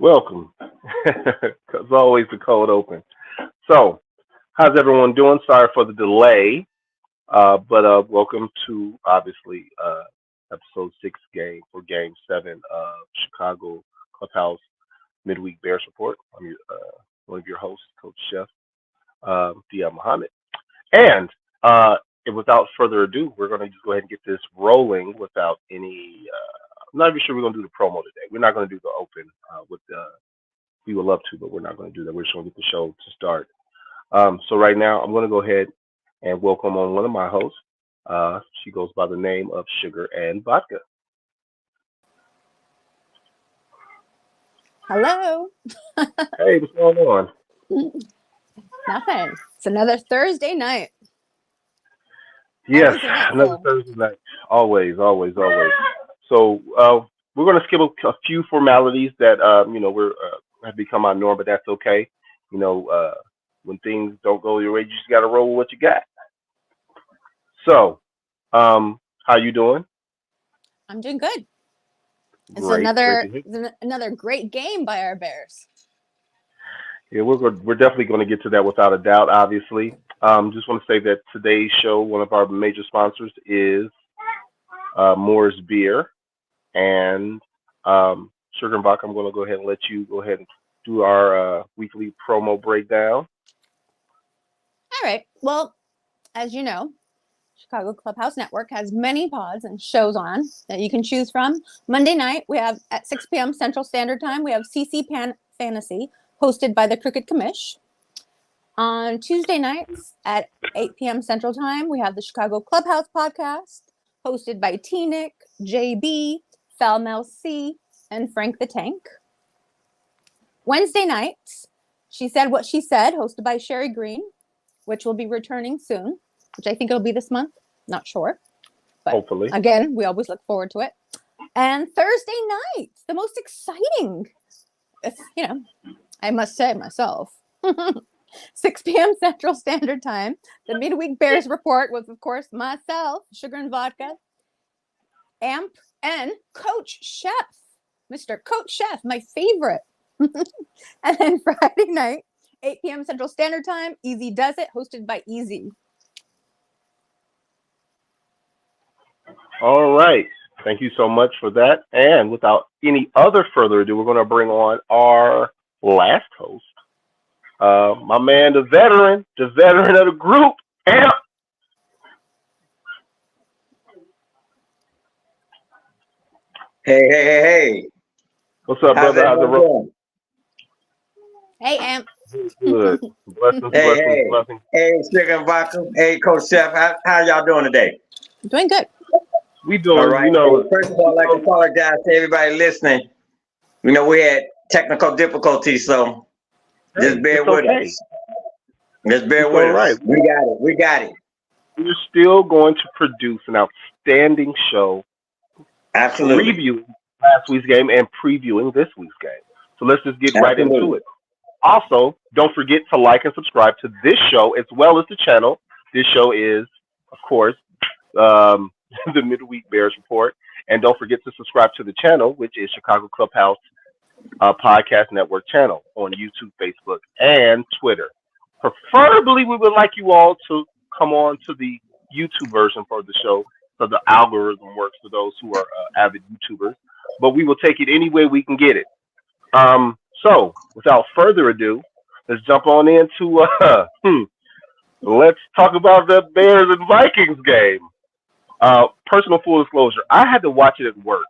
Welcome. As always, the cold open. So, how's everyone doing? Sorry for the delay, but welcome to obviously episode six game for game seven of Chicago Clubhouse Midweek Bears Report. I'm one of your hosts, Coach Chef Dia Muhammad. And without further ado, we're going to just go ahead and get this rolling without any. I'm not even sure we're going to do the promo today. We're not going to do the open with the. We would love to, but we're not going to do that. We're just going to get the show to start. So right now, I'm going to go ahead and welcome on one of my hosts. She goes by the name of Sugar and Vodka. Hello. Hey, what's going on? Nothing. It's another Thursday night. Yes, another Thursday night. Always, always, always. So we're going to skip a few formalities that we're have become our norm, but that's okay. When things don't go your way, you just got to roll with what you got. So, how you doing? I'm doing good. It's Great. another great game by our Bears. Yeah, we're definitely going to get to that without a doubt. Obviously, just want to say that today's show, one of our major sponsors is Moore's Beer, and Sugar and Vodka. I'm going to go ahead and let you go ahead and do our weekly promo breakdown. All right. Well, as you know, Chicago Clubhouse Network has many pods and shows on that you can choose from. Monday night, we have at 6 p.m. Central Standard Time, we have CC Fantasy, hosted by the Crooked Commish. On Tuesday nights at 8 p.m. Central Time, we have the Chicago Clubhouse Podcast, hosted by T-Nick, JB, Falmel C, and Frank the Tank. Wednesday nights, She Said What She Said, hosted by Sherry Green, which will be returning soon, which I think it'll be this month. Not sure. But hopefully. Again, we always look forward to it. And Thursday nights, the most exciting, I must say myself, 6 p.m. Central Standard Time, the Midweek Bears Report with, of course, myself, Sugar and Vodka, Amp, and Coach Chef, Mr. Coach Chef, my favorite. And then Friday night, 8 p.m. Central Standard Time, Easy Does It, hosted by Easy. All right. Thank you so much for that. And without any other further ado, we're going to bring on our last host, my man, the veteran of the group, Amp. Hey. What's up, brother? How's it rolling? Hey, Amp. Good. Blessings. Hey, Sugar and Vodka. Hey, Coach Chef. How y'all doing today? Doing good. We doing, all right. First of all, I'd like to apologize to everybody listening. We had technical difficulties, so just bear with us. Just bear with us. We got it. We're still going to produce an outstanding show. Absolutely. Reviewing last week's game and previewing this week's game. So let's just get right into it. Also, don't forget to like and subscribe to this show as well as the channel. This show is, of course, the Midweek Bears Report. And don't forget to subscribe to the channel, which is Chicago Clubhouse Podcast Network channel on YouTube, Facebook, and Twitter. Preferably, we would like you all to come on to the YouTube version for the show so the algorithm works for those who are avid YouTubers. But we will take it any way we can get it. So, without further ado, let's jump on into let's talk about the Bears and Vikings game. Personal full disclosure, I had to watch it at work.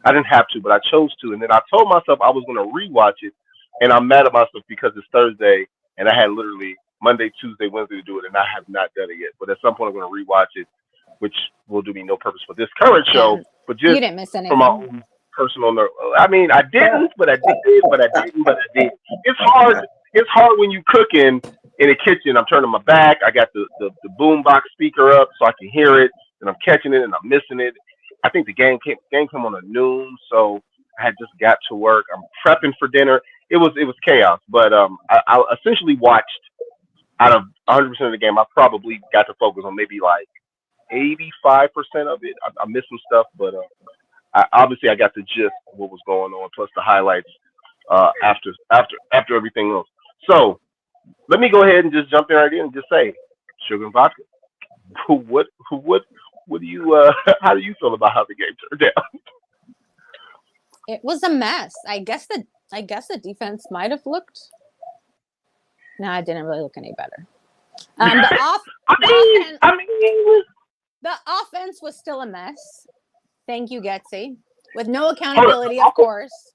I didn't have to, but I chose to. And then I told myself I was going to rewatch it, and I'm mad at myself because it's Thursday, and I had literally Monday, Tuesday, Wednesday to do it, and I have not done it yet. But at some point, I'm going to rewatch it, which will do me no purpose for this current show, but just you didn't miss anything. For my own personal nerve. I mean, I didn't, but I did. It's hard. It's hard when you cooking in the kitchen. I'm turning my back. I got the boombox speaker up so I can hear it, and I'm catching it and I'm missing it. I think the game came on at noon, so I had just got to work. I'm prepping for dinner. It was chaos, but I essentially watched out of 100% of the game. I probably got to focus on maybe like 85% of it. I missed some stuff, but obviously I got the gist of what was going on, plus the highlights after everything else. So let me go ahead and just jump in right in and just say, sugar and vodka. What do you how do you feel about how the game turned out? It was a mess. I guess the defense might have looked. No, it didn't really look any better. The offense was still a mess. Thank you, Getsy. With no accountability, of course.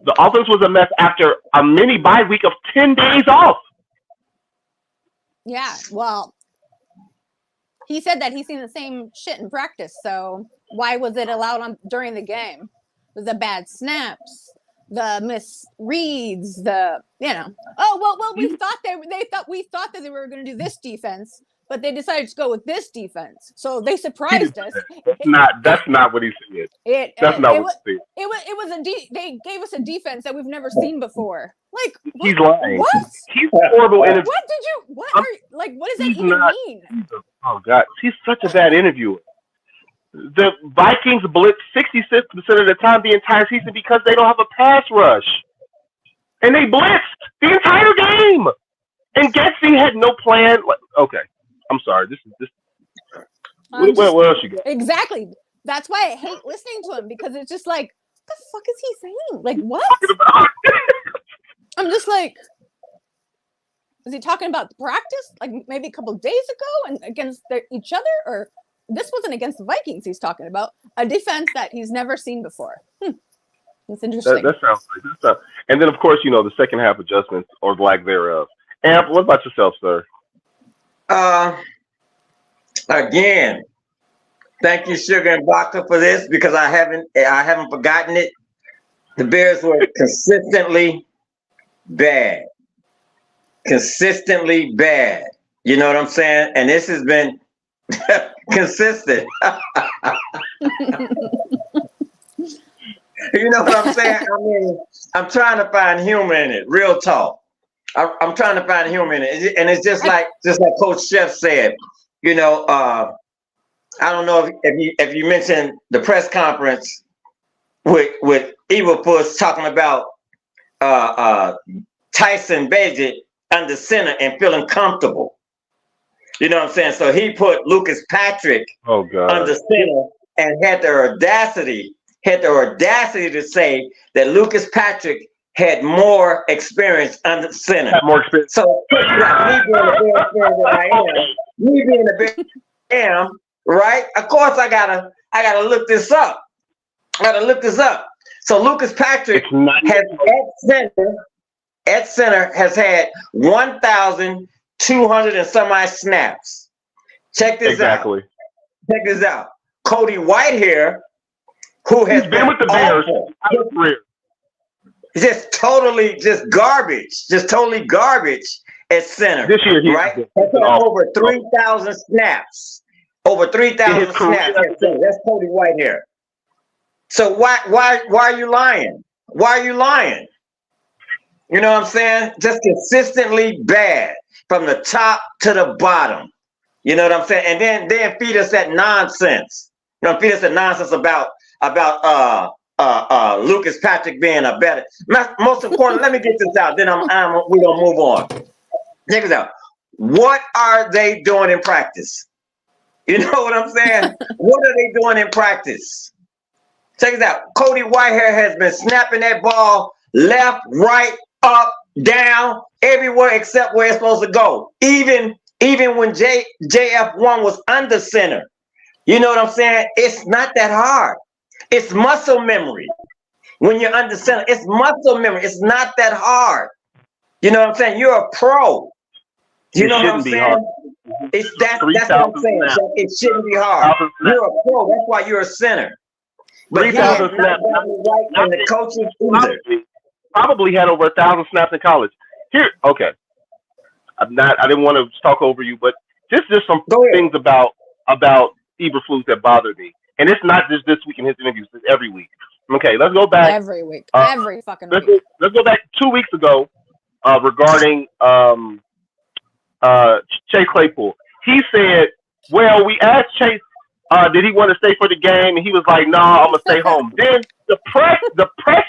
The offense was a mess after a mini bye week of 10 days off. Yeah, well, he said that he's seen the same shit in practice. So why was it allowed during the game? The bad snaps, the misreads, we thought that they were going to do this defense, but they decided to go with this defense. So they surprised us. That's not what he said. They gave us a defense that we've never seen before. Like, what? He's lying. What? He's horrible. What does that even mean? Oh God, he's such a bad interviewer. The Vikings blitz 66% of the time the entire season because they don't have a pass rush. And they blitzed the entire game. And Getsy had no plan. Okay. I'm sorry. What else you got? Exactly. That's why I hate listening to him, because it's just like, what the fuck is he saying? Like, what? I'm just like, is he talking about the practice? Like maybe a couple of days ago and against each other? Or this wasn't against the Vikings he's talking about. A defense that he's never seen before. It's interesting. That sounds like and then, of course, the second half adjustments or lack thereof. Amp, what about yourself, sir? Again, thank you, Sugar and Vodka, for this, because I haven't forgotten it. The Bears were consistently bad. Consistently bad. You know what I'm saying? And this has been consistent. You know what I'm saying? I mean, I'm trying to find humor in it. Real talk. I'm trying to find humor in it, and it's just like Coach Chef said. I don't know if you mentioned the press conference with Eva Puss talking about Tyson Bagent under center and feeling comfortable. You know what I'm saying? So he put Lucas Patrick under center and had the audacity to say that Lucas Patrick had more experience under center. Had more experience. So me being the Bears fan that I am, right? Of course I gotta look this up. So Lucas Patrick has at center has had 1,200 and some odd snaps. Check this out. Check this out. Cody Whitehair, who has been with the Bears totally garbage at center. This year, right? Has had over 3,000 snaps. Over 3,000 snaps at center. That's Cody Whitehair. So why are you lying? Why are you lying? You know what I'm saying? Just consistently bad from the top to the bottom. You know what I'm saying? And then feed us that nonsense. Feed us that nonsense about Lucas Patrick being a better. Most important, let me get this out. Then we're gonna move on. Check this out. What are they doing in practice? You know what I'm saying? What are they doing in practice? Check this out. Cody Whitehair has been snapping that ball left, right, up, down, everywhere except where it's supposed to go. Even when JF1 was under center. You know what I'm saying? It's not that hard. It's muscle memory. When you're under center, it's muscle memory. It's not that hard. You know what I'm saying? You're a pro. You know what I'm saying? That's what I'm saying. It shouldn't be hard. You're a pro. That's why you're a center. But 3,000 snaps. Right, and the coaches either. Probably had over 1,000 snaps in college. Here, okay. I didn't want to talk over you, but just some things about Eberflus that bothered me. And it's not just this week in his interviews, it's every week. Okay, let's go back. Every week. Every fucking week. Let's go back 2 weeks ago regarding Chase Claypool. He said, well, we asked Chase, did he want to stay for the game? And he was like, no, I'm going to stay home. Then the press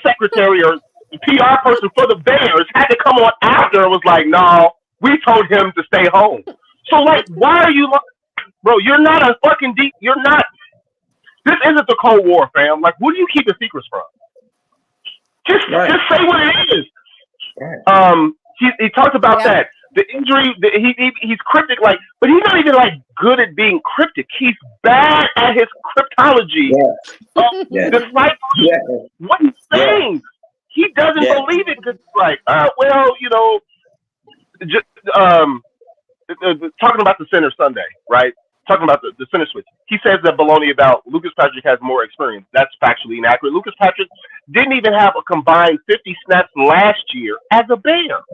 secretary or PR person for the Bears had to come on after and was like, no, we told him to stay home. So, like, why are you, bro, you're not a fucking you're not, this isn't the Cold War, fam. Like, what do you keep the secrets from? Just say what it is. Right. He talked about that. The injury, he's cryptic, like, but he's not even, like, good at being cryptic. He's bad at his cryptology. Despite what he's saying. He doesn't believe it because it's like, well, you know, just talking about the center Sunday, right? Talking about the center switch. He says that baloney about Lucas Patrick has more experience. That's factually inaccurate. Lucas Patrick didn't even have a combined 50 snaps last year as a Bear.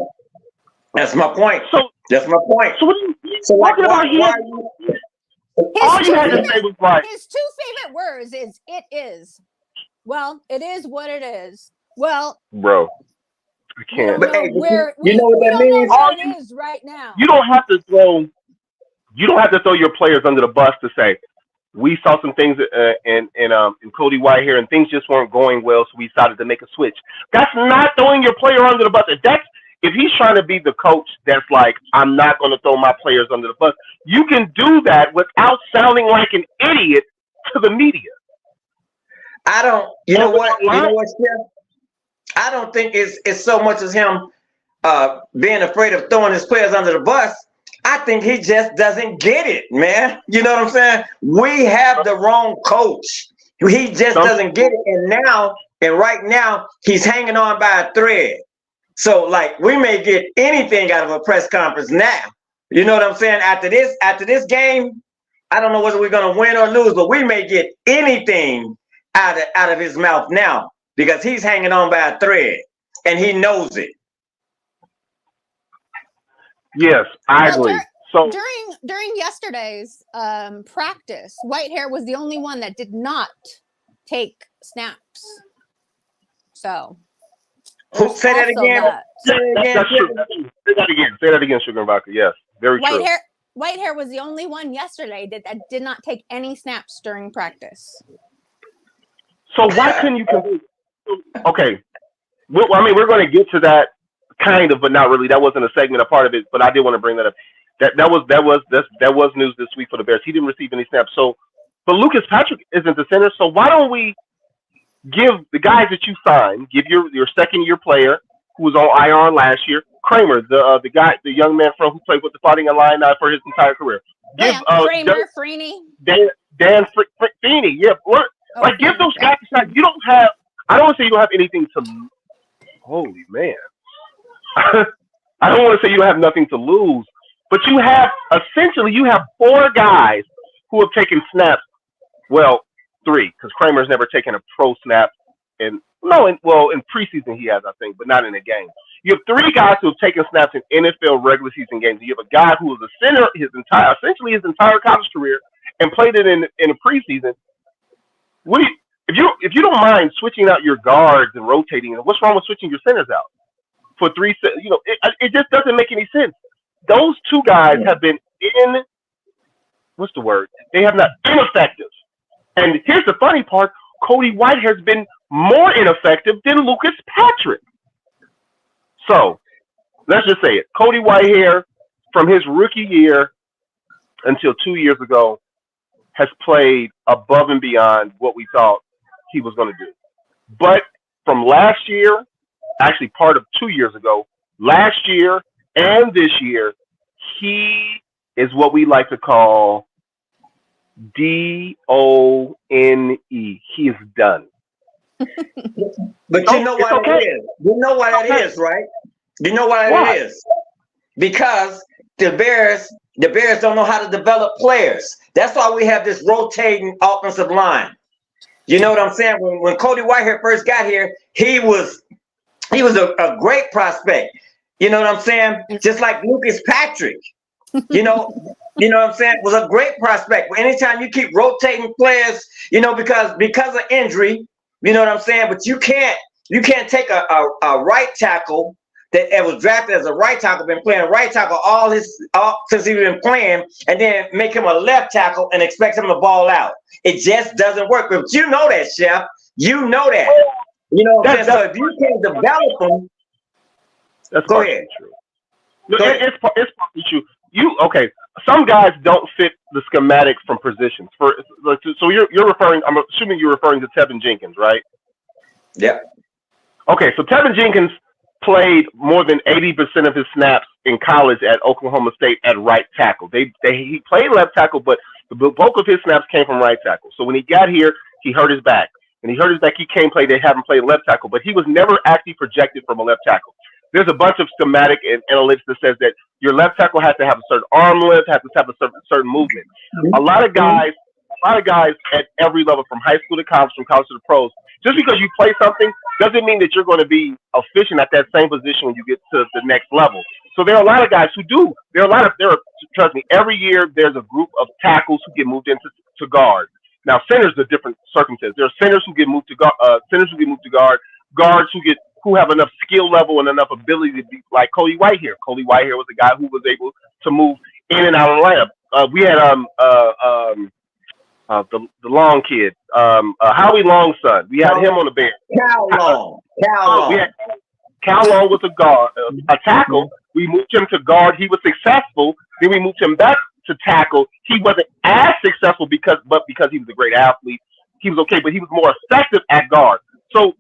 That's my point. That's my point. So what are you talking about here? All you had to say was like, his two favorite words is "it is." Well, it is what it is. Well, bro, I can't. But hey, you know what that means? All it is right now. You don't have to throw your players under the bus to say we saw some things in Cody Whitehair and things just weren't going well, so we decided to make a switch. That's not throwing your player under the bus. If he's trying to be the coach that's like, I'm not going to throw my players under the bus, you can do that without sounding like an idiot to the media. You know what, Chef? I don't think it's so much as him being afraid of throwing his players under the bus. I think he just doesn't get it, man. You know what I'm saying? We have the wrong coach. He just doesn't get it. And right now, he's hanging on by a thread. So, like, we may get anything out of a press conference now. You know what I'm saying? After this game, I don't know whether we're gonna win or lose, but we may get anything out of his mouth now because he's hanging on by a thread and he knows it. Yes, I agree. So during yesterday's practice, Whitehair was the only one that did not take snaps. So. Say that again. That's true. Say that again, Sugar and Vodka. Yes, very true. Whitehair was the only one yesterday that did not take any snaps during practice. So why couldn't you? Okay, I mean, we're going to get to that kind of, but not really. That wasn't a segment, a part of it. But I did want to bring that up. That was news this week for the Bears. He didn't receive any snaps. So, but Lucas Patrick isn't the center. So why don't we give the guys that you signed, give your second year player who was on IR last year, Kramer, the young man who played with the Fighting Illini for his entire career. Give Kramer, Freeney, Dan Freeney. Yeah, like give those guys a shot. You don't have. I don't want to say you don't have anything to. Holy man, I don't want to say you don't have nothing to lose, but you have essentially 4 guys who have taken snaps. Well, 3, because Kramer's never taken a pro snap, in preseason he has, I think, but not in a game. You have 3 guys who have taken snaps in NFL regular season games. You have a guy who was a center essentially his entire college career and played it in a preseason. If you don't mind switching out your guards and rotating, what's wrong with switching your centers out for 3? It just doesn't make any sense. Those 2 guys have been they have not ineffective. And here's the funny part: Cody Whitehair has been more ineffective than Lucas Patrick. So let's just say it. Cody Whitehair, from his rookie year until 2 years ago, has played above and beyond what we thought he was going to do. But from last year, actually part of 2 years ago, last year and this year, he is what we like to call DONE. He is done. But you know what it is. You know what it is, right? You know what it is. Because the Bears don't know how to develop players. That's why we have this rotating offensive line. You know what I'm saying? When Cody Whitehair first got here, he was a great prospect. You know what I'm saying? Just like Lucas Patrick. You know what I'm saying? Was a great prospect. But anytime you keep rotating players, because of injury, you know what I'm saying? But you can't take a right tackle that was drafted as a right tackle, been playing right tackle all since he's been playing, and then make him a left tackle and expect him to ball out. It just doesn't work. But you know that, Chef. You know that. You know what I'm saying? So if you can't develop them, that's go ahead. True. No, it's partly true. Okay? Some guys don't fit the schematic from positions. So you're referring. I'm assuming you're referring to Tevin Jenkins, right? Yeah. Okay, so Tevin Jenkins played more than 80% of his snaps in college at Oklahoma State at right tackle. He played left tackle, but the bulk of his snaps came from right tackle. So when he got here, he hurt his back. When he hurt his back, he can't play. They haven't played left tackle, but he was never actually projected from a left tackle. There's a bunch of schematic and analytics that says that your left tackle has to have a certain arm lift, has to have a certain movement. A lot of guys at every level, from high school to college, from college to the pros, just because you play something doesn't mean that you're going to be efficient at that same position when you get to the next level. So there are a lot of guys who do. Trust me, every year there's a group of tackles who get moved into guard. Now centers are different circumstances. There are centers who get moved to guard, guards who have enough skill level and enough ability to be like Cody Whitehair. Cody Whitehair was a guy who was able to move in and out of the lineup. We had the Long kid, Howie Long's son. We had him on the bench. Cal Long. We had Cal Long was a guard, a tackle. We moved him to guard. He was successful. Then we moved him back to tackle. He wasn't as successful because he was a great athlete. He was okay, but he was more effective at guard. So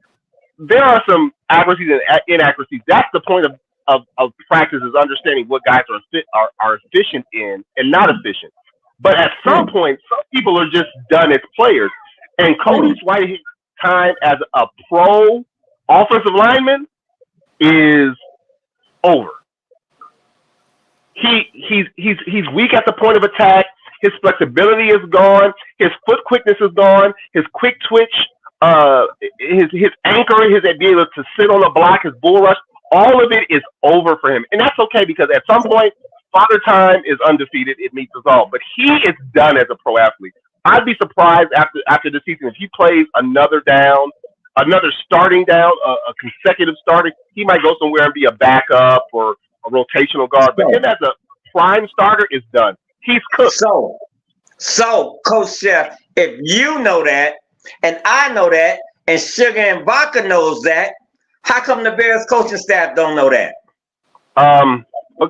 there are some accuracies and inaccuracies. That's the point of practice, is understanding what guys are efficient in and not efficient. But at some point, some people are just done as players. And Cody Whitehair's time as a pro offensive lineman is over. He's weak at the point of attack. His flexibility is gone. His foot quickness is gone. His quick twitch, his anchor, his ability to sit on the block, his bull rush, all of it is over for him. And that's okay, because at some point, Father Time is undefeated. It meets us all. But he is done as a pro athlete. I'd be surprised after the season if he plays another starting down, a consecutive starting. He might go somewhere and be a backup or a rotational guard. But him as a prime starter is done. He's cooked. So, Coach Chef, if you know that, and I know that, and Sugar and Vodka knows that, how come the Bears coaching staff don't know that?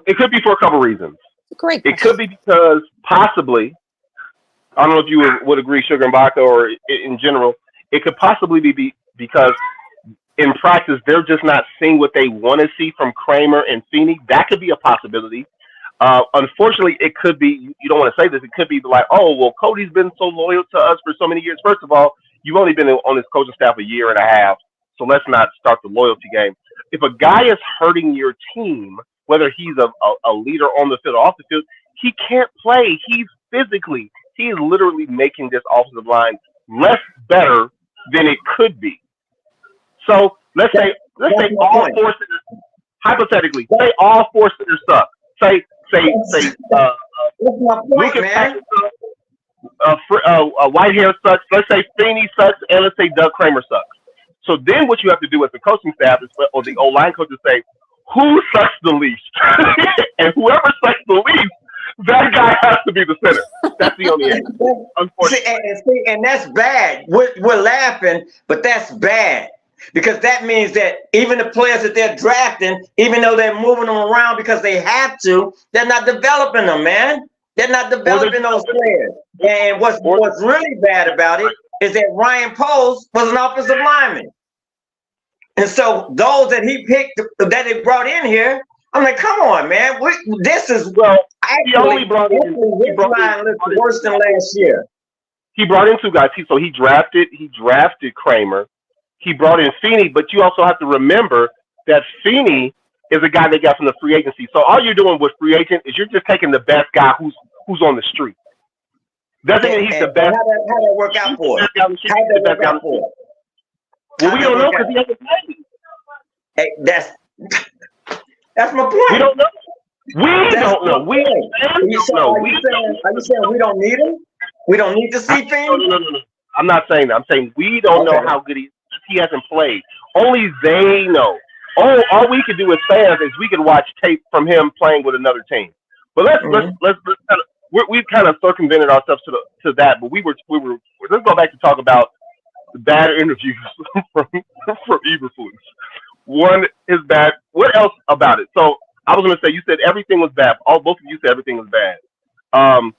It could be for a couple reasons. Great. It could be because possibly, I don't know if you would agree, Sugar and Vodka, or in general, it could possibly be because in practice they're just not seeing what they want to see from Kramer and Feeney. That could be a possibility. Unfortunately, it could be, you don't want to say this, it could be like, oh, well, Cody's been so loyal to us for so many years. First of all, you've only been on his coaching staff a year and a half, so let's not start the loyalty game. If a guy is hurting your team, whether he's a leader on the field or off the field, he can't play. He is literally making this offensive line less better than it could be. So let's say all four centers, hypothetically, say all four centers suck. Say Lucas Patrick sucks, Whitehair sucks. Let's say Feeney sucks, and let's say Doug Kramer sucks. So then what you have to do as the coaching staff or the O-line coach is say, who sucks the least? And whoever sucks the least, that guy has to be the center. That's the only answer. Unfortunately. And that's bad. We're laughing, but that's bad. Because that means that even the players that they're drafting, even though they're moving them around because they have to, they're not developing them, man. They're not developing those players. And what's really bad about it is that Ryan Poles was an offensive lineman. And so those that he picked, that they brought in here, I'm like, come on, man. This is actually his line looks worse than last year. He brought in two guys. He drafted Kramer. He brought in Feeney, but you also have to remember that Feeney is a guy they got from the free agency. So all you're doing with free agent is you're just taking the best guy who's on the street. Doesn't mean he's the best. How that work out for him? Well, we don't know because he hasn't played. Hey, that's my point. We don't know. We don't know. Are you saying we don't need him? We don't need to see things? No. I'm not saying that. I'm saying we don't know how good he hasn't played. Only they know. All we can do as fans is we can watch tape from him playing with another team. But we've kind of circumvented ourselves to that. But we were let's go back to talk about bad interviews from Eberflus. One is bad. What else about it? So I was going to say, you said everything was bad. Both of you said everything was bad.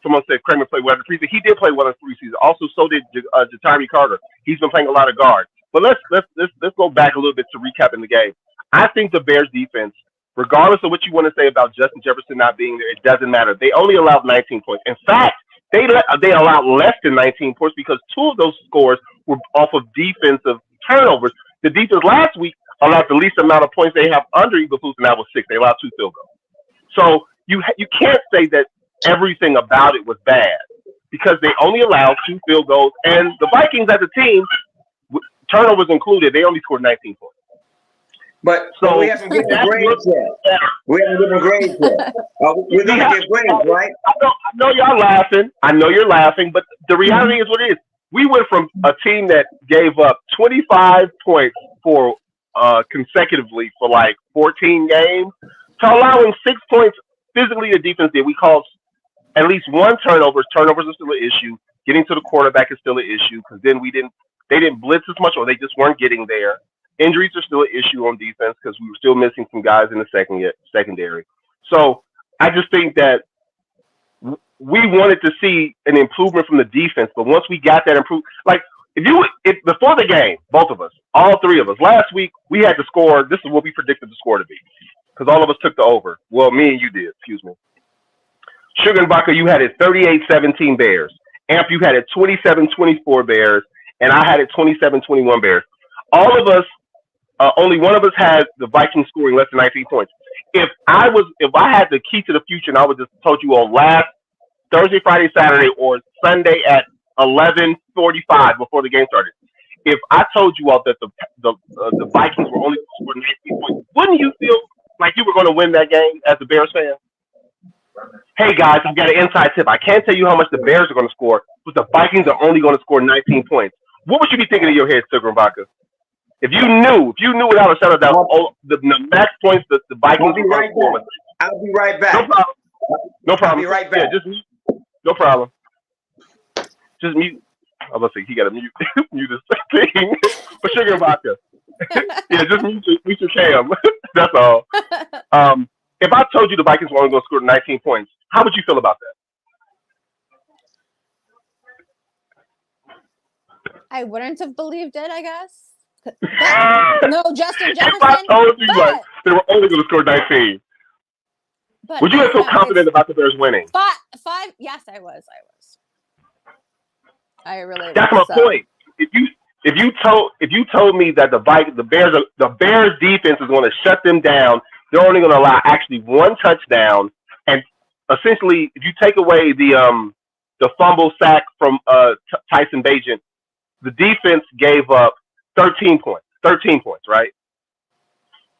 Someone said Kramer played well in the preseason. He did play well in the preseason. Also, so did Jatari Carter. He's been playing a lot of guard. But let's go back a little bit to recapping the game. I think the Bears defense, regardless of what you want to say about Justin Jefferson not being there, it doesn't matter. They only allowed 19 points. In fact, they allowed less than 19 points because 2 of those scores were off of defensive turnovers. The defense last week allowed the least amount of points they have under Eberflus, and that was 6. They allowed 2 field goals. So you can't say that everything about it was bad because they only allowed 2 field goals, and the Vikings as a team, turnovers included, they only scored 19 points. But so we haven't given grades yet. We haven't given grades yet. We're going to give grades, right? I know y'all laughing. I know you're laughing, but the reality is what it is. We went from a team that gave up 25 points for consecutively for like 14 games to allowing 6 points physically the defense did. We called at least 1 turnover. Turnovers are still an issue. Getting to the quarterback is still an issue because then they didn't blitz as much or they just weren't getting there. Injuries are still an issue on defense because we were still missing some guys in the secondary. So I just think that we wanted to see an improvement from the defense, but once we got that improvement, like if before the game, both of us, all 3 of us, last week we had to score. This is what we predicted the score to be because all of us took the over. Well, me and you did. Excuse me. Sugar and Baca, you had it 38-17 Bears. Amp, you had it 27-24 Bears, and I had it 27-21 Bears. All of us. Only one of us had the Vikings scoring less than 19 points. If I had the key to the future and I would just told you on last Thursday, Friday, Saturday, or Sunday at 11:45 before the game started, if I told you all that the Vikings were only scoring 19 points, wouldn't you feel like you were going to win that game as a Bears fan? Hey guys, I've got an inside tip. I can't tell you how much the Bears are going to score, but the Vikings are only going to score 19 points. What would you be thinking in your head, Sugar and Vodka? If you knew without a shadow of doubt, the max points that the Vikings were going to score. I'll be right back. No problem. I'll be right back. Yeah, just mute. No problem. Just mute. I was going to say, he got to mute this thing. But Sugar and Vodka. Yeah, just mute your cam. That's all. If I told you the Vikings were only going to score 19 points, how would you feel about that? I wouldn't have believed it, I guess. But, no, Justin Jefferson. If I told you they were only going to score 19, would you have feel confident about the Bears winning? 5. Yes, I was. I really. That's my point. If you told me that the Bears defense is going to shut them down, they're only going to allow actually 1 touchdown, and essentially, if you take away the fumble sack from Tyson Bagent, the defense gave up 13 points. 13 points, right?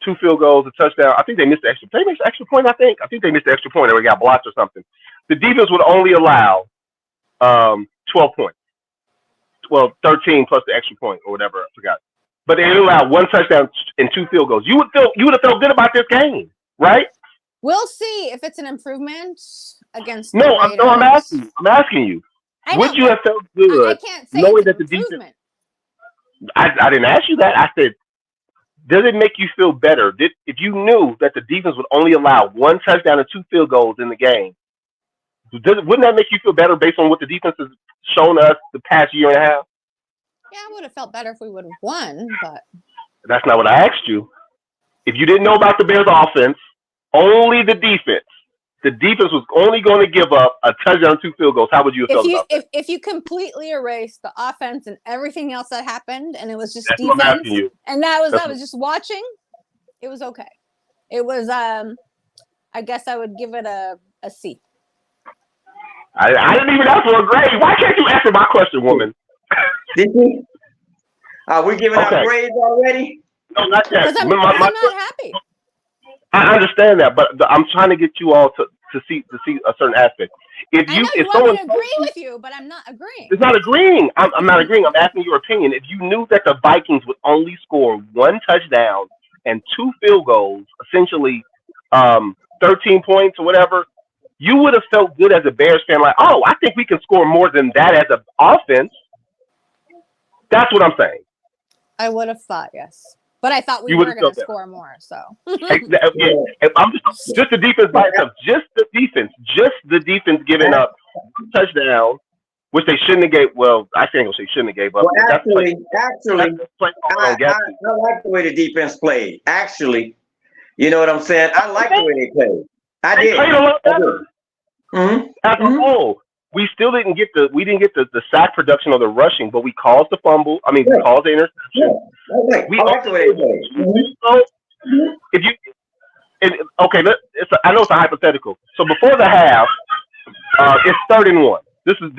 2 field goals, a touchdown. I think they missed the extra. They missed the extra point. I think they missed the extra point, or we got blocked or something. The defense would only allow 12 points. Well, 13 plus the extra point or whatever. I forgot. But they allowed 1 touchdown and 2 field goals. You would have felt good about this game, right? We'll see if it's an improvement against. No, I'm asking you. Would you have felt good I can't say knowing that the defense? I didn't ask you that. I said, does it make you feel better if you knew that the defense would only allow 1 touchdown and 2 field goals in the game? Wouldn't that make you feel better based on what the defense has shown us the past year and a half? Yeah, I would have felt better if we would have won, but that's not what I asked you. If you didn't know about the Bears' offense, only the defense. The defense was only going to give up a touchdown and 2 field goals. How would you have felt about that? If you completely erase the offense and everything else that happened, and it was just that's defense, what I'm asking you. And I was just watching, it was okay. It was I guess I would give it a C. I didn't even ask for a grade. Why can't you answer my question, woman? Did you? Are we giving out grades already? No, not yet. Because I'm not happy. I understand that, but I'm trying to get you all to see a certain aspect. If someone agree with you, but I'm not agreeing. It's not agreeing. I'm not agreeing. I'm asking your opinion. If you knew that the Vikings would only score 1 touchdown and 2 field goals, essentially 13 points or whatever, you would have felt good as a Bears fan, like, oh, I think we can score more than that as an offense. That's what I'm saying. I would have thought yes, but I thought we You were would've going to thought that. score more. So I'm just the defense by itself. Just the defense giving up touchdown, which they shouldn't have gave. Well, I can't go say shouldn't have gave up. Well, actually, I like the way the defense played. Actually, you know what I'm saying? I like the way they played. They played a lot better. As a whole, we still didn't get the sack production or the rushing, but we caused the fumble. I mean, we caused the interception. I like the way they played. If you I know it's a hypothetical. So before the half, it's 3rd and 1. This is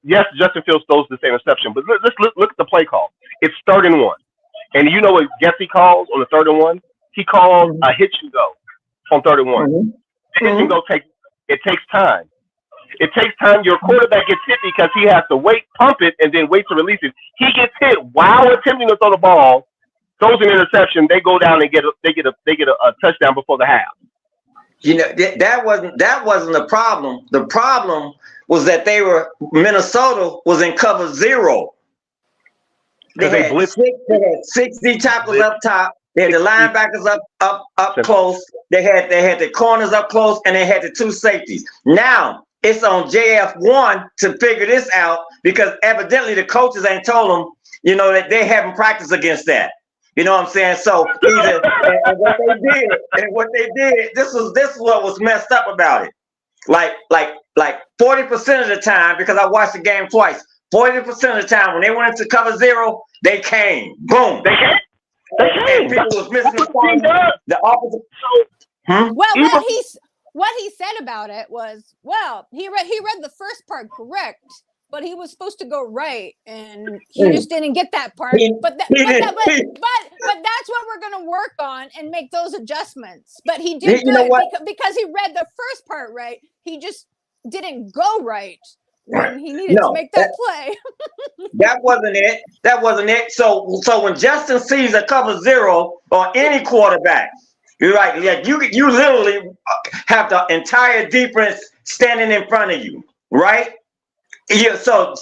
yes, Justin Fields throws this interception, but let's look at the play call. It's 3rd and 1, and you know what Gessie calls on the 3rd and 1? He calls a hitch and go on 3rd and 1. The hitch and go takes time. It takes time. Your quarterback gets hit because he has to wait, pump it, and then wait to release it. He gets hit while attempting to throw the ball, throws an interception. They go down and get a touchdown before the half. You know, that wasn't the problem. The problem was that Minnesota was in cover 0. They had 60 tackles up top. They had the linebackers up close. They had the corners up close, and they had the 2 safeties. Now it's on JF1 to figure this out because evidently the coaches ain't told them, you know, that they haven't practiced against that. You know what I'm saying? So either and what they did, this is what was messed up about it. Like 40% of the time, because I watched the game twice, 40% of the time when they went into cover 0, they came. Boom. They came. And people was missing the opposite. Well, what he said about it was, well, he read the first part correct, but he was supposed to go right, and he just didn't get that part. But that's what we're going to work on and make those adjustments. But he did good because he read the first part right. He just didn't go right when he needed to make that play. That wasn't it. So when Justin sees a cover 0 on any quarterback, you're right. Like you literally have the entire defense standing in front of you, right? Yeah. So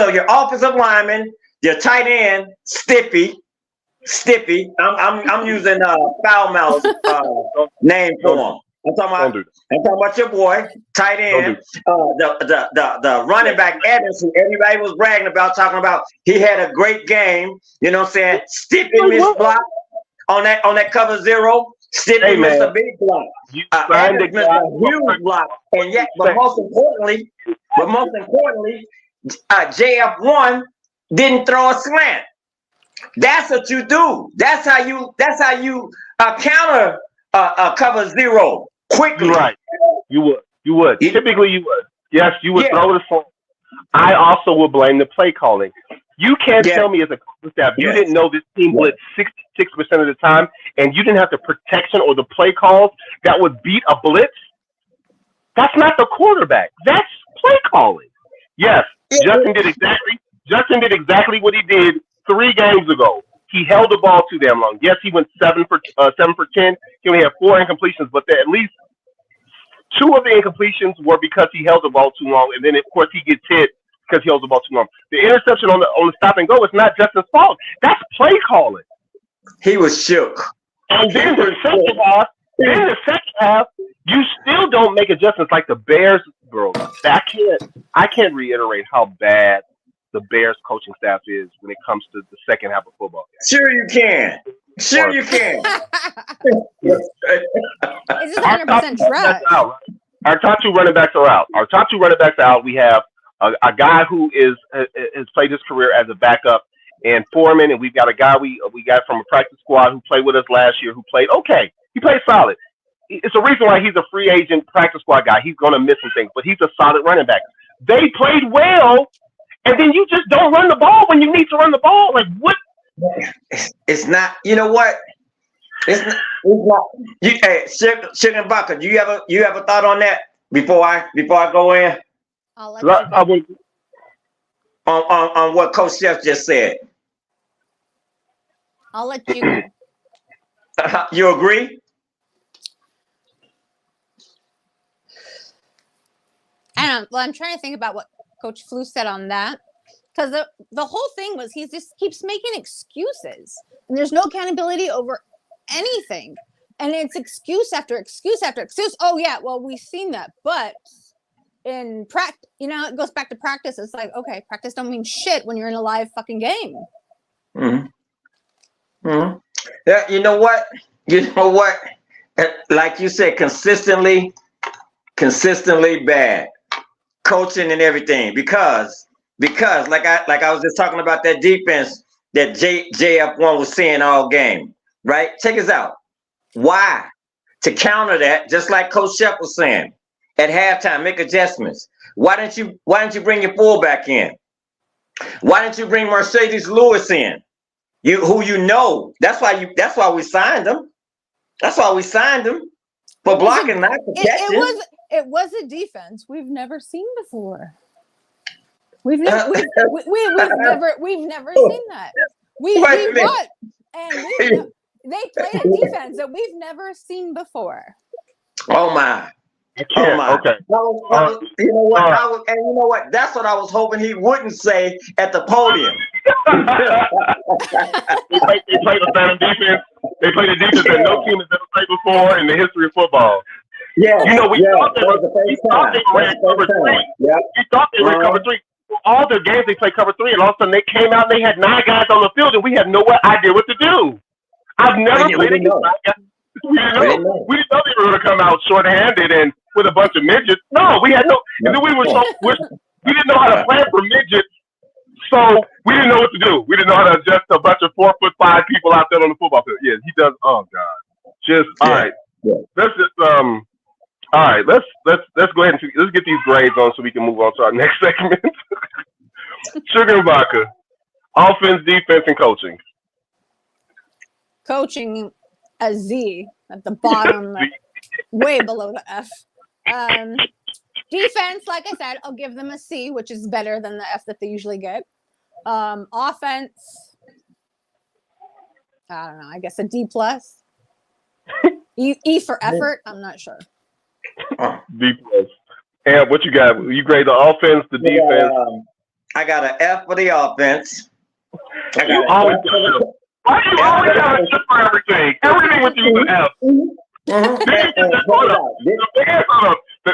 your offensive lineman, your tight end, Stiffy. I'm using foul mouth name for him. I'm talking about your boy, tight end, the running back Evans, who everybody was bragging about, talking about he had a great game. You know what I'm saying? Stiffy missed block on that cover 0. Stiffy missed a big block. Evans missed a huge block, and yet, but most importantly, JF1 didn't throw a slant. That's what you do. That's how you counter cover 0 quickly. You're right. You would. Typically, you would. Yes, you would throw the slant. I also would blame the play calling. You can't tell me as a coaching staff you didn't know this team blitzed 66% of the time, and you didn't have the protection or the play calls that would beat a blitz. That's not the quarterback. That's play calling. Yes, Justin did exactly what he did 3 games ago. He held the ball too damn long. Yes, he went 7 for 10. He only had 4 incompletions, but at least 2 of the incompletions were because he held the ball too long, and then of course he gets hit because he holds the ball too long. The interception on the stop and go is not Justin's fault. That's play calling. He was shook. And then the second half, you still don't make adjustments like the Bears, bro. I can't reiterate how bad the Bears coaching staff is when it comes to the second half of football. Sure you can. It's just 100% trust. Our top 2 running backs are out. We have a guy who has played his career as a backup in Foreman, and we've got a guy we got from a practice squad who played with us last year who played okay. He played solid. It's a reason why he's a free agent practice squad guy. He's going to miss some things, but he's a solid running back. They played well, and then you just don't run the ball when you need to run the ball. Like, what? It's not, you know what? It's not. Hey, Sugar and Baka, do you have a thought on that before I go in? I'll let you on what Coach Chef just said. I'll let you go. You agree? Well, I'm trying to think about what Coach Flu said on that. Because the whole thing was he just keeps making excuses, and there's no accountability over anything, and it's excuse after excuse after excuse. Oh yeah, well we've seen that, but in practice, it goes back to practice. It's like, okay, practice don't mean shit when you're in a live fucking game. Yeah, you know what? Like you said, consistently bad coaching and everything. Because like I was just talking about that defense that JF1 was seeing all game. Right? Check this out. Why? To counter that, just like Coach Shep was saying, at halftime, make adjustments. Why didn't you bring your fullback in? Why didn't you bring Mercedes Lewis in? Who you know? That's why we signed him. That's why we signed him for blocking, not for catching. It was a defense we've never seen before. We've never seen that. They played a defense that we've never seen before. Oh my. Oh my. Okay. You know what? And you know what? That's what I was hoping he wouldn't say at the podium. They played a better defense. They played a defense that no team has ever played before in the history of football. Yeah. We thought they ran cover 3. Yeah. We thought they ran cover 3. All their games they played cover 3, and all of a sudden they came out and they had 9 guys on the field, and we had no idea what to do. I've never played against 9 guys. We didn't know they were going to come out short-handed and with a bunch of midgets. No, we had no. And then we didn't know how to plan for midgets, so we didn't know what to do. We didn't know how to adjust a bunch of 4'5" people out there on the football field. Yeah, he does. Oh God. All right. Yeah. Let's just all right. Let's go ahead and let's get these grades on so we can move on to our next segment. Sugar and vodka. Offense, defense, and coaching. Coaching. A Z at the bottom, way below the F. Defense, like I said, I'll give them a C, which is better than the F that they usually get. Offense, I don't know. I guess a D plus. E for effort. I'm not sure. D plus. And what you got? You grade the offense, the defense. I got an F for the offense. You always why do you always have a F for everything? Everything with you is an F.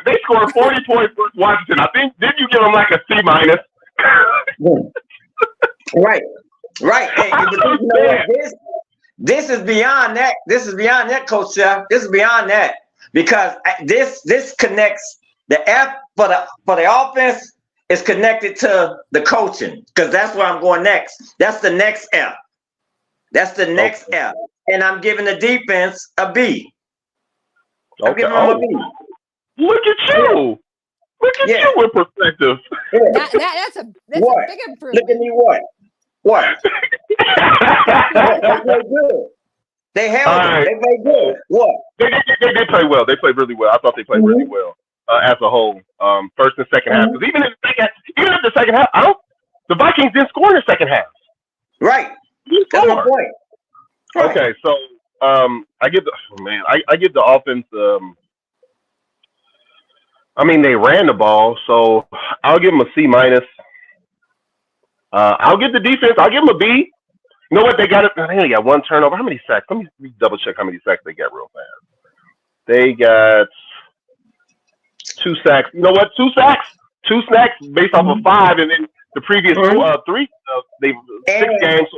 They scored 40 points for Washington. I think, didn't you give them like a C minus? Right. Hey, you know this is beyond that. This is beyond that, Coach Chef. This is beyond that because this connects the F for the offense is connected to the coaching because that's where I'm going next. That's the next F. That's the next F. And I'm giving the defense a B. I'm giving them a B. Look at you. Look at you with perspective. That's a big improvement. Look at me what? They play good. They held it. They played good. What? They play well. They played really well. I thought they played really well as a whole. First and second half. Because even in the second half, the Vikings didn't score in the second half. Right. That's my point. Right. Okay, so I give the offense. They ran the ball, so I'll give them a C minus. I'll give the defense. I'll give them a B. You know what? They got it. I think they got 1 turnover. How many sacks? Let me double check how many sacks they got real fast. They got 2 sacks. You know what? 2 sacks. 2 sacks based off of 5, and then the previous 3. They 6 games.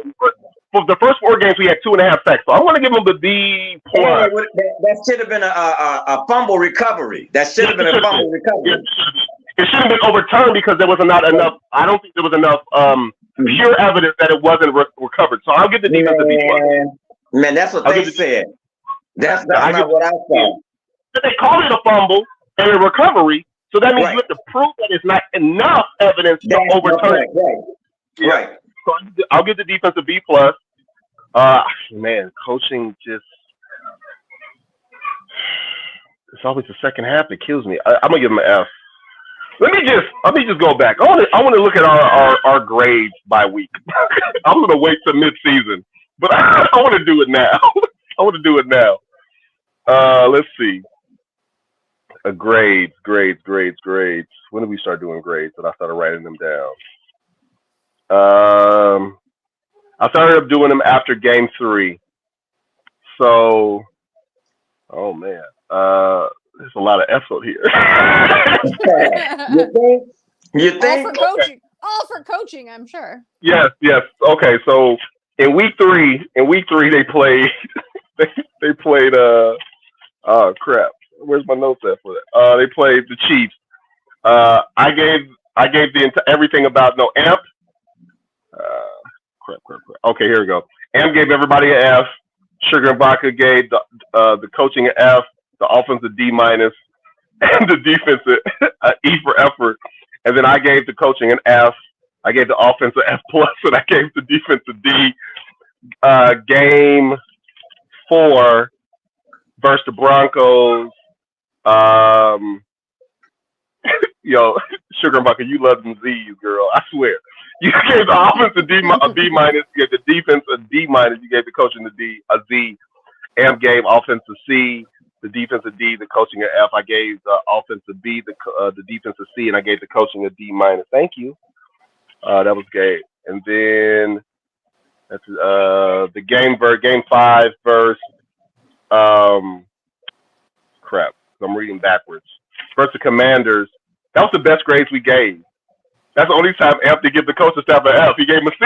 For the first 4 games, we had 2.5 sacks. So I want to give them the B plus. That should have been a fumble recovery. It should have been overturned because there was not enough. I don't think there was enough pure evidence that it wasn't recovered. So I'll give the defense a B plus. Man, that's what they said. That's not what I said. They called it a fumble and a recovery. So that means you have to prove that it's not enough evidence to overturn it. Right. So I'll give the defense a B plus. Man, coaching just it's always the second half that kills me. I'm gonna give him an F. Let me just go back. I want to look at our grades by week. I'm gonna wait till mid-season, but I want to do it now. Let's see. Grades. When did we start doing grades? And I started writing them down. I started up doing them after game 3. So, oh man, there's a lot of effort here. You think? All for coaching. All for coaching, I'm sure. Yes. Okay, so in week 3, they played. they played. Oh crap. Where's my notes at for that? They played the Chiefs. I gave everything about Amp. Crap. Okay, here we go. Amp gave everybody an F. Sugar and Vodka gave the coaching an F, the offense a D-, and the defense an E for effort. And then I gave the coaching an F. I gave the offense an F+, and I gave the defense a D. Game 4 versus the Broncos. Yo, Sugar and Vodka, you love them Z's, girl. I swear. You gave the offense a B-, you gave the defense a D-, you gave the coaching a Z. Amp gave offense a C, the defense a D, the coaching an F. I gave the offense a B, the defense a C, and I gave the coaching a D-. Thank you. That was great. And then that's the game 5 versus crap. I'm reading backwards. Versus the Commanders. That was the best grades we gave. That's the only time Amp did give the coaching staff an F. He gave him a C.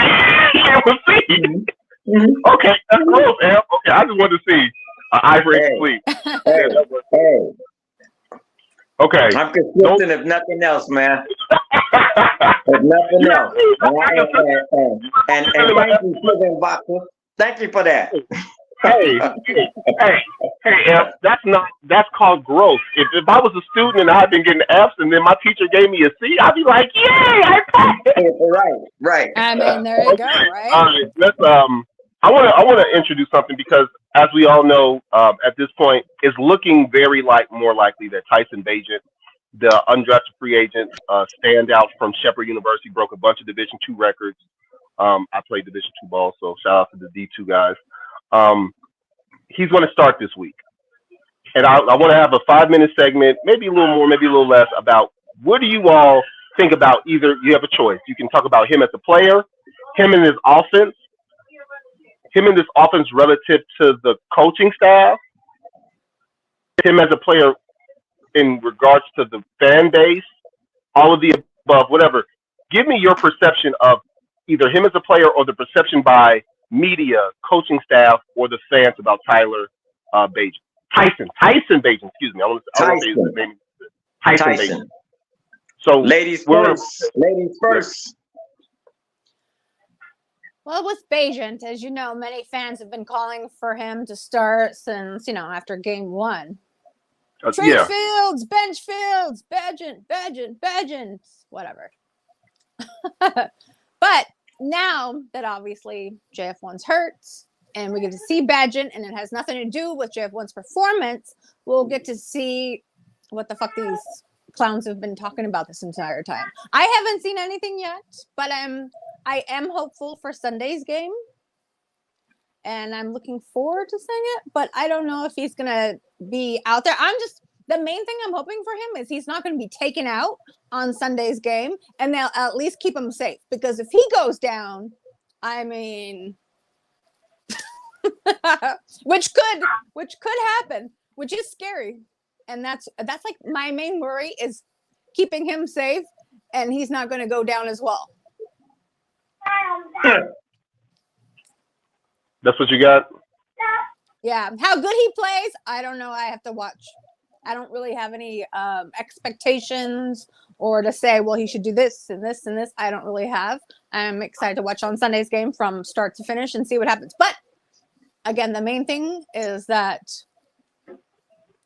Mm-hmm. Okay, that's gross, Amp. Okay, I just wanted to see Ivory complete. Hey. Okay. I'm consistent if nothing else, man. If nothing else. And thank you, Sugar and Vodka. Thank you for that. Hey, Amp, that's called growth. If I was a student and I had been getting F's and then my teacher gave me a C, I'd be like, yay, I passed. Right. I mean, there you go, right? All right, let's I want to introduce something because, as we all know, at this point, it's looking very more likely that Tyson Bagent, the undrafted free agent standout from Shepherd University, broke a bunch of Division II records. I played Division II ball, so shout out to the D2 guys. He's going to start this week, and I want to have a 5-minute segment, maybe a little more, maybe a little less, about what do you all think about. Either you have a choice. You can talk about him as a player, him and his offense. Him and this offense relative to the coaching staff, him as a player in regards to the fan base, all of the above, whatever. Give me your perception of either him as a player or the perception by media, coaching staff, or the fans about Tyler Bagent. Tyson Bagent, excuse me. I want to say his name. Tyson Bagent. So ladies first. Well, with Bagent, as you know, many fans have been calling for him to start since, after game 1. Trade Fields, bench Fields, Bagent, whatever. But now that obviously JF1's hurt and we get to see Bagent and it has nothing to do with JF1's performance, we'll get to see what the fuck these clowns have been talking about this entire time. I haven't seen anything yet, but I am hopeful for Sunday's game, and I'm looking forward to seeing it, but I don't know if he's going to be out there. The main thing I'm hoping for him is he's not going to be taken out on Sunday's game, and they'll at least keep him safe, because if he goes down, I mean, which could happen, which is scary. And that's like my main worry is keeping him safe, and he's not going to go down as well. That's what you got? Yeah. How good he plays, I don't know. I have to watch. I don't really have any expectations or to say, well, he should do this and this and this. I don't really have. I'm excited to watch on Sunday's game from start to finish and see what happens. But again, the main thing is that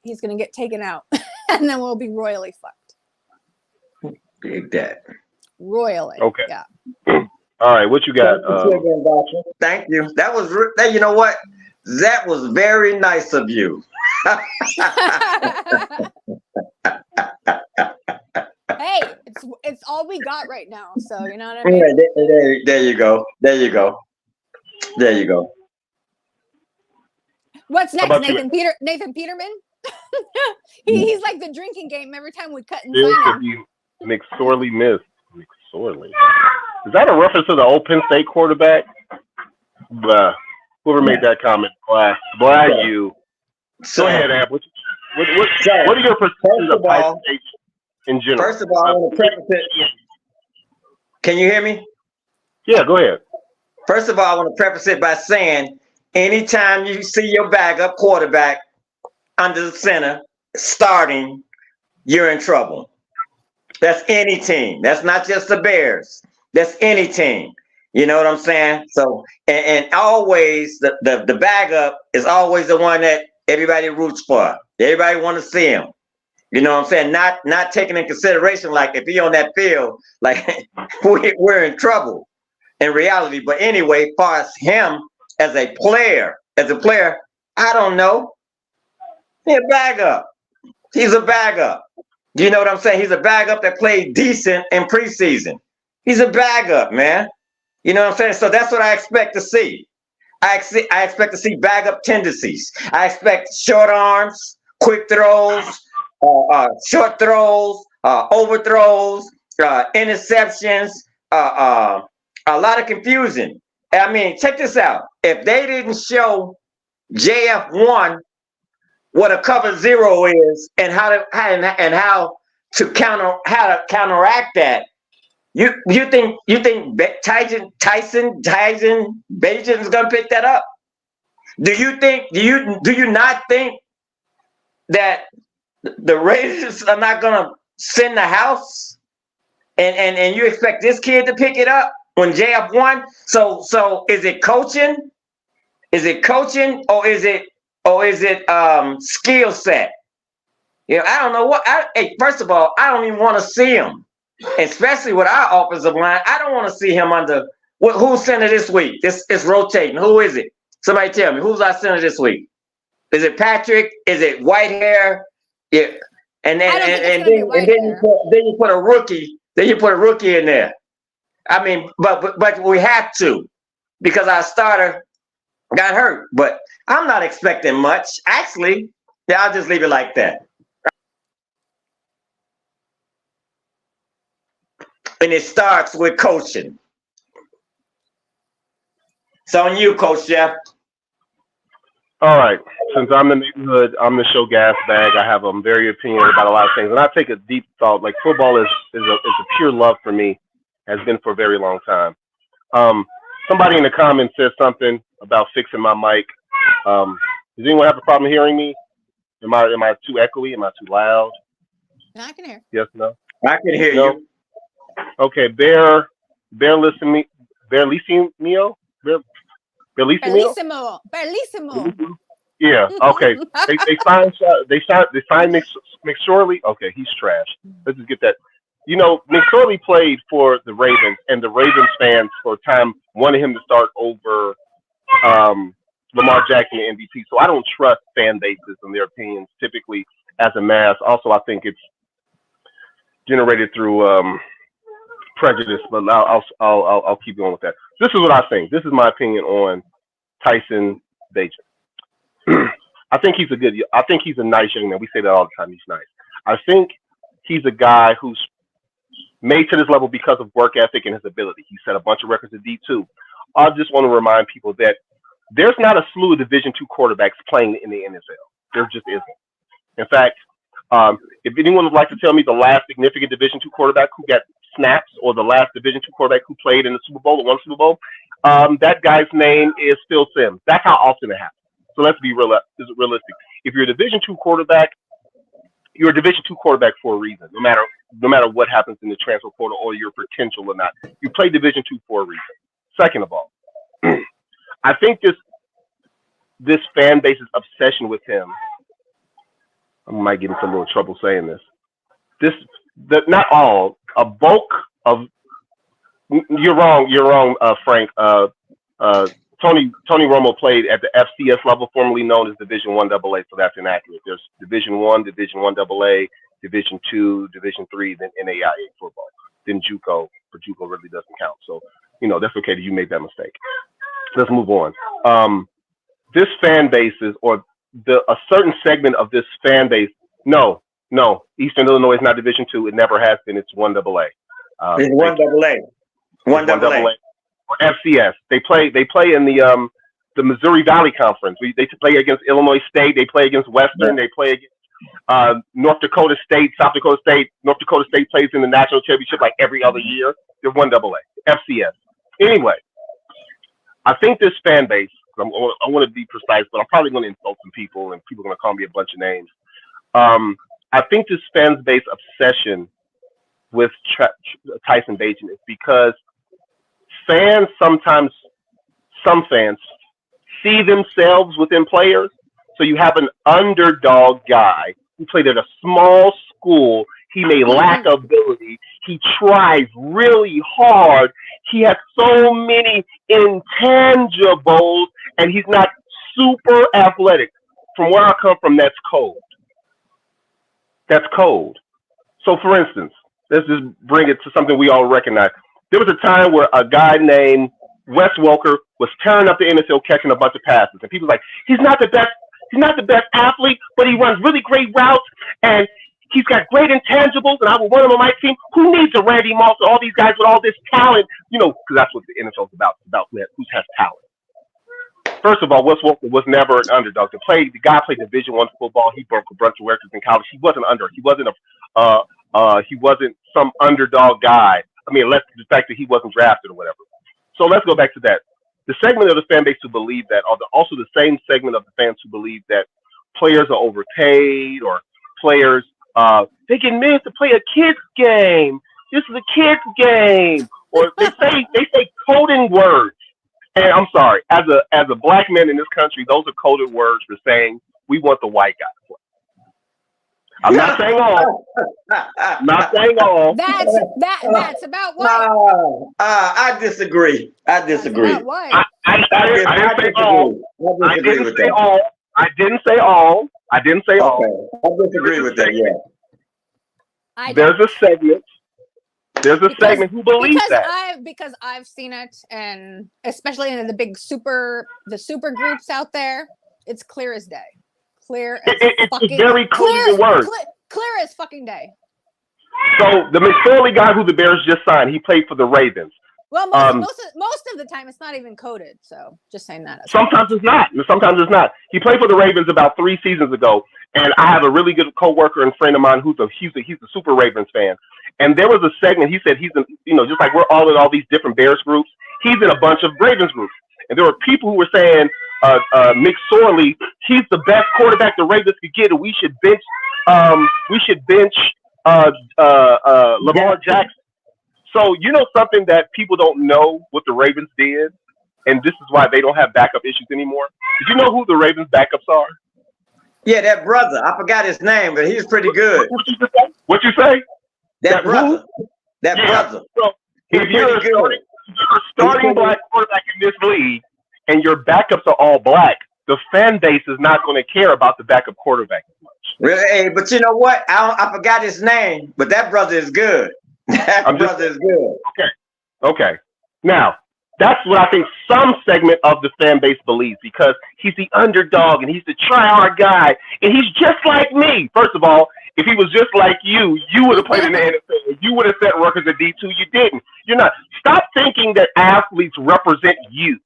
he's going to get taken out and then we'll be royally fucked. Big that. Royally. Okay. Yeah. All right. What you got? Thank you. That was, you know what? That was very nice of you. Hey, it's all we got right now. So, you know what I mean? There you go. What's next, Nathan Peterman? He's like the drinking game every time we cut and sign him. McSorley missed. McSorley. Is that a reference to the old Penn State quarterback? Whoever made that comment, boy, you. So, go ahead, Ab. What are your perspectives of Tyson State in general? First of all, I want to preface it. Can you hear me? Yeah, go ahead. First of all, I want to preface it by saying, anytime you see your backup quarterback under the center starting, you're in trouble. That's any team. That's not just the Bears. That's any team. You know what I'm saying? So, and always the backup is always the one that everybody roots for. Everybody want to see him. You know what I'm saying? Not taking in consideration, like if he on that field, like we're in trouble in reality. But anyway, as far as him as a player, I don't know. He's a backup. He's a backup. Do you know what I'm saying? He's a backup that played decent in preseason. He's a backup, man. You know what I'm saying? So that's what I expect to see. I expect to see backup tendencies. I expect short arms, quick throws, short throws, overthrows, interceptions, a lot of confusion. I mean, check this out. If they didn't show JF1 what a cover zero is and how to counteract that, you think Tyson Bagent is gonna pick that up? Do you not think that the Raiders are not gonna send the house and you expect this kid to pick it up when JF won? So is it coaching? Is it coaching or is it skill set? You know, I don't know first of all, I don't even want to see him, especially with our offensive line. I don't want to see him under who's center this week. It's rotating. Who is it? Somebody tell me, who's our center this week? Is it Patrick? Is it Whitehair? Yeah. And then you put a rookie. Then you put a rookie in there. I mean, but we have to, because our starter got hurt. But I'm not expecting much. Actually, yeah, I'll just leave it like that. And it starts with coaching. It's on you, Coach Jeff. All right. Since I'm the neighborhood, I'm the show gas bag. I have a very opinion about a lot of things, and I take a deep thought. Like football is a pure love for me, has been for a very long time. Somebody in the comments said something about fixing my mic. Does anyone have a problem hearing me? Am I too echoey? Am I too loud? No, I can hear. Yes, no. I can hear you. Okay, Bellissimo. Yeah. Okay. They signed McSorley. Okay, he's trash. Let's just get that. You know, McSorley played for the Ravens, and the Ravens fans for a time wanted him to start over Lamar Jackson, MVP. So I don't trust fan bases and their opinions typically as a mass. Also, I think it's generated through prejudice. But I'll keep going with that. This is what I think. This is my opinion on Tyson Bagent. I think he's a nice young man. We say that all the time. He's nice. I think he's a guy who's made to this level because of work ethic and his ability. He set a bunch of records at D2. I just want to remind people that there's not a slew of Division II quarterbacks playing in the NFL. There just isn't. In fact, if anyone would like to tell me the last significant Division II quarterback who got snaps, or the last Division II quarterback who played in the Super Bowl or won Super Bowl, that guy's name is Phil Simms. That's how often it happens. So let's be realistic. If you're a Division II quarterback, you're a Division II quarterback for a reason. No matter what happens in the transfer portal or your potential or not, you play Division II for a reason. Second of all, I think this fan base's obsession with him. I might get into a little trouble saying this. Not all, a bulk of. You're wrong, Frank. Tony Romo played at the FCS level, formerly known as Division I AA, so that's inaccurate. There's Division I, Division I AA, Division II, Division III, then NAIA football. Then JUCO, but JUCO really doesn't count. So, that's okay that you made that mistake. Let's move on. This fan base a certain segment of this fan base. No, Eastern Illinois is not Division II. It never has been. It's I AA. It's 1 AA. 1AA. Or FCS. They play in the Missouri Valley Conference. They play against Illinois State. They play against Western. They play against North Dakota State, South Dakota State. North Dakota State plays in the national championship like every other year. They're 1AA, FCS. Anyway, I think this fan base, I want to be precise, but I'm probably going to insult some people, and people are going to call me a bunch of names. I think this fan base obsession with Tyson Bagent is because fans sometimes, some fans, see themselves within players. So you have an underdog guy who played at a small school. He may lack ability. He tries really hard. He has so many intangibles, and he's not super athletic. From where I come from, that's cold. That's cold. So, for instance, let's just bring it to something we all recognize. There was a time where a guy named Wes Welker was tearing up the NFL, catching a bunch of passes, and people were like, he's not the best. He's not the best athlete, but he runs really great routes, and he's got great intangibles, and I would want him on my team. Who needs a Randy Moss or all these guys with all this talent? You know, because that's what the NFL is about. It's about who has talent. First of all, Wes Welker was never an underdog. The guy played Division I football. He broke a bunch of records in college. He wasn't He wasn't some underdog guy. I mean, unless the fact that he wasn't drafted or whatever. So let's go back to that. The segment of the fan base who believe that, or also the same segment of the fans who believe that players are overpaid, or players they get millions to play a kid's game. This is a kid's game, or they say coding words. And I'm sorry, as a black man in this country, those are coded words for saying we want the white guy to play. I'm not saying all. Not saying all. That's about what? I disagree. I disagree. About what? I didn't say all. I didn't say all. I didn't say all. I didn't say all. Okay. I disagree with that. Yeah. There's a segment. There's a segment who believes that. Because I've seen it, and especially in the super groups out there, it's clear as day. Clear as fucking very clear word. Clear as fucking day. So the McSorley guy who the Bears just signed, he played for the Ravens. Well, most of the time it's not even coded. So just saying that. Sometimes it's not. Sometimes it's not. He played for the Ravens about 3 seasons ago, and I have a really good coworker and friend of mine who's a super Ravens fan. And there was a segment. He said he's in, just like we're all in all these different Bears groups. He's in a bunch of Ravens groups, and there were people who were saying McSorley, he's the best quarterback the Ravens could get, and we should bench Lamar Jackson. So something that people don't know what the Ravens did, and this is why they don't have backup issues anymore. Did you know who the Ravens backups are? Yeah, that brother. I forgot his name, but he's pretty good. What you say? That brother. That brother. So if you're a starting black quarterback in this league, and your backups are all black, the fan base is not going to care about the backup quarterback as much. Really? Hey, but you know what? I forgot his name, but that brother is good. That brother is good. Okay. Now, that's what I think some segment of the fan base believes, because he's the underdog and he's the try-hard guy, and he's just like me. First of all, if he was just like you would have played in the NFL. You would have set records at D2. You didn't. You're not. Stop thinking that athletes represent you.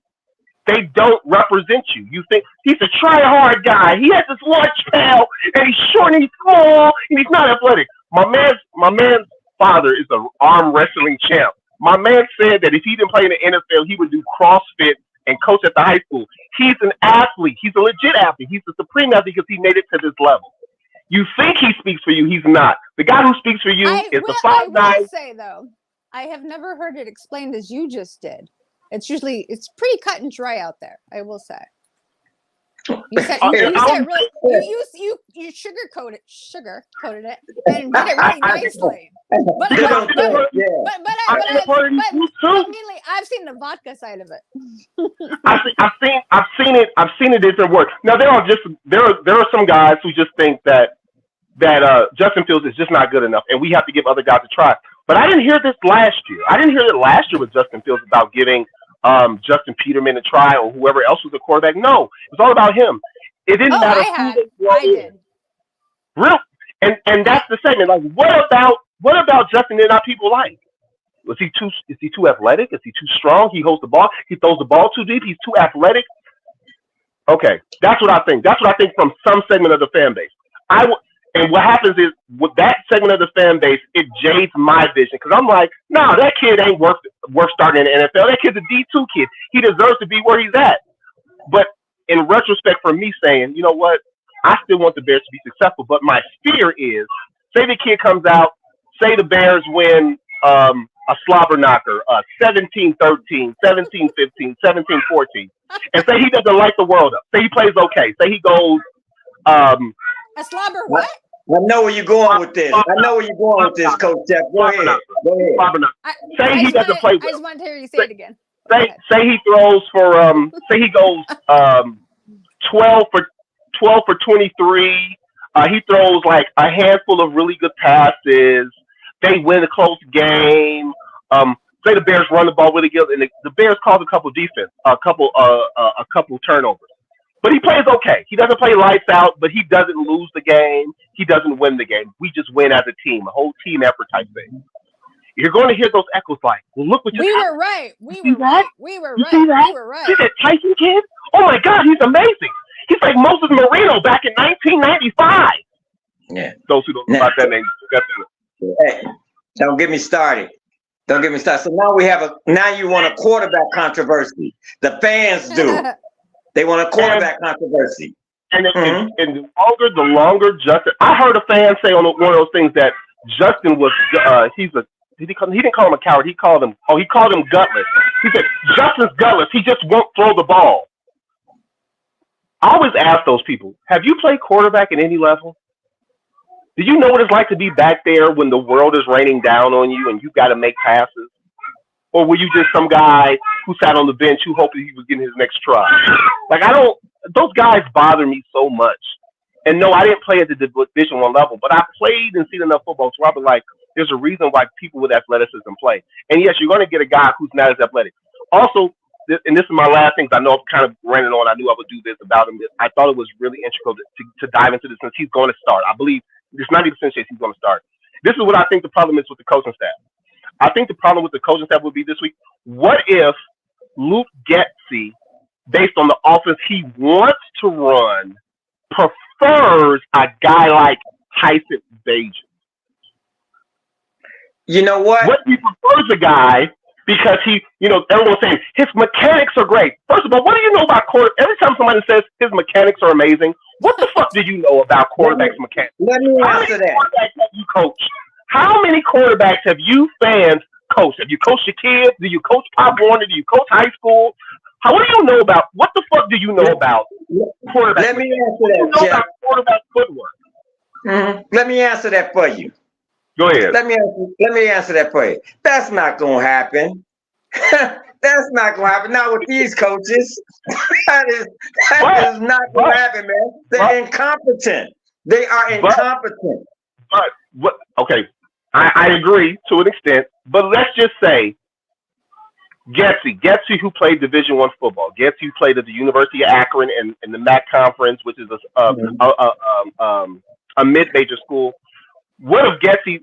They don't represent you. You think he's a try-hard guy. He has this lunch pail, and he's short and he's small, and he's not athletic. My man's father is an arm wrestling champ. My man said that if he didn't play in the NFL, he would do CrossFit and coach at the high school. He's an athlete. He's a legit athlete. He's a supreme athlete because he made it to this level. You think he speaks for you. He's not. The guy who speaks for you is the 5'9". I will say, though, I have never heard it explained as you just did. It's pretty cut and dry out there, I will say. You sugar-coated it and did it really nicely. But mainly, I've seen the vodka side of it. I've seen it different work. Now there are some guys who just think that Justin Fields is just not good enough, and we have to give other guys a try. But I didn't hear this last year. I didn't hear it last year with Justin Fields about giving Justin Peterman a try or whoever else was the quarterback. No, it was all about him. It didn't matter I did. Really? And that's the segment. Like, what about Justin that not people like? Is he too athletic? Is he too strong? He holds the ball. He throws the ball too deep. He's too athletic. Okay, that's what I think. That's what I think from some segment of the fan base. And what happens is with that segment of the fan base, it jades my vision because I'm like, nah, that kid ain't worth starting in the NFL. That kid's a D2 kid. He deserves to be where he's at. But in retrospect, for me saying, you know what, I still want the Bears to be successful. But my fear is, say the kid comes out, say the Bears win a slobber knocker, 17-13, 17-15, 17-14, and say he doesn't light the world up. Say he plays okay. Say he goes. A slobber what? I know where you're going with this. Coach Jeff. Go ahead. Say he doesn't play well. I just want to hear you say it again. Say he throws for say he goes 12 for 23. He throws like a handful of really good passes. They win a close game. Say the Bears run the ball really good, and the Bears cause a couple turnovers. But he plays okay. He doesn't play lights out, but he doesn't lose the game. He doesn't win the game. We just win as a team, a whole team effort type thing. You're going to hear those echoes like, well, look what we were right. We were right. See that Tyson kid? Oh, my God, he's amazing. He's like Moses Marino back in 1995. Yeah. Those who don't know about that name. Hey, don't get me started. So now you want a quarterback controversy. The fans do. They want a quarterback controversy. And the longer Justin, I heard a fan say on one of those things that Justin was, he didn't call him a coward. He called him gutless. He said, Justin's gutless. He just won't throw the ball. I always ask those people, have you played quarterback at any level? Do you know what it's like to be back there when the world is raining down on you and you got to make passes? Or were you just some guy who sat on the bench who hoped he was getting his next try? Like, those guys bother me so much. And no, I didn't play at the Division I level, but I played and seen enough football to where I'd be like, there's a reason why people with athleticism play. And yes, you're going to get a guy who's not as athletic. Also, and this is my last thing, I know I'm kind of ranting on. I knew I would do this about him. I thought it was really integral to dive into this since he's going to start. I believe there's 90% chance he's going to start. This is what I think the problem is with the coaching staff. I think the problem with the coaching staff would be this week. What if Luke Getsy, based on the offense he wants to run, prefers a guy like Tyson Bagent? You know what? What he prefers a guy because everyone's saying his mechanics are great. First of all, what do you know about quarterback? Every time somebody says his mechanics are amazing, what the fuck do you know about quarterbacks' mechanics? Let me answer that. How many quarterbacks have you coached? How many quarterbacks have you fans coached? Have you coached your kids? Do you coach Pop Warner? Do you coach high school? What do you know about? What the fuck do you know about quarterbacks? Let me answer that, Jeff. About quarterback footwork? Mm-hmm. Let me answer that for you. Go ahead. Let me answer that for you. That's not gonna happen. That's not gonna happen. Not with these coaches. that is not gonna happen, man. They're incompetent. They are incompetent. But what? Okay, I agree to an extent. But let's just say Getsy, who played Division I football, Getsy who played at the University of Akron and the MAC conference, which is a mid-major school. What if Getsy,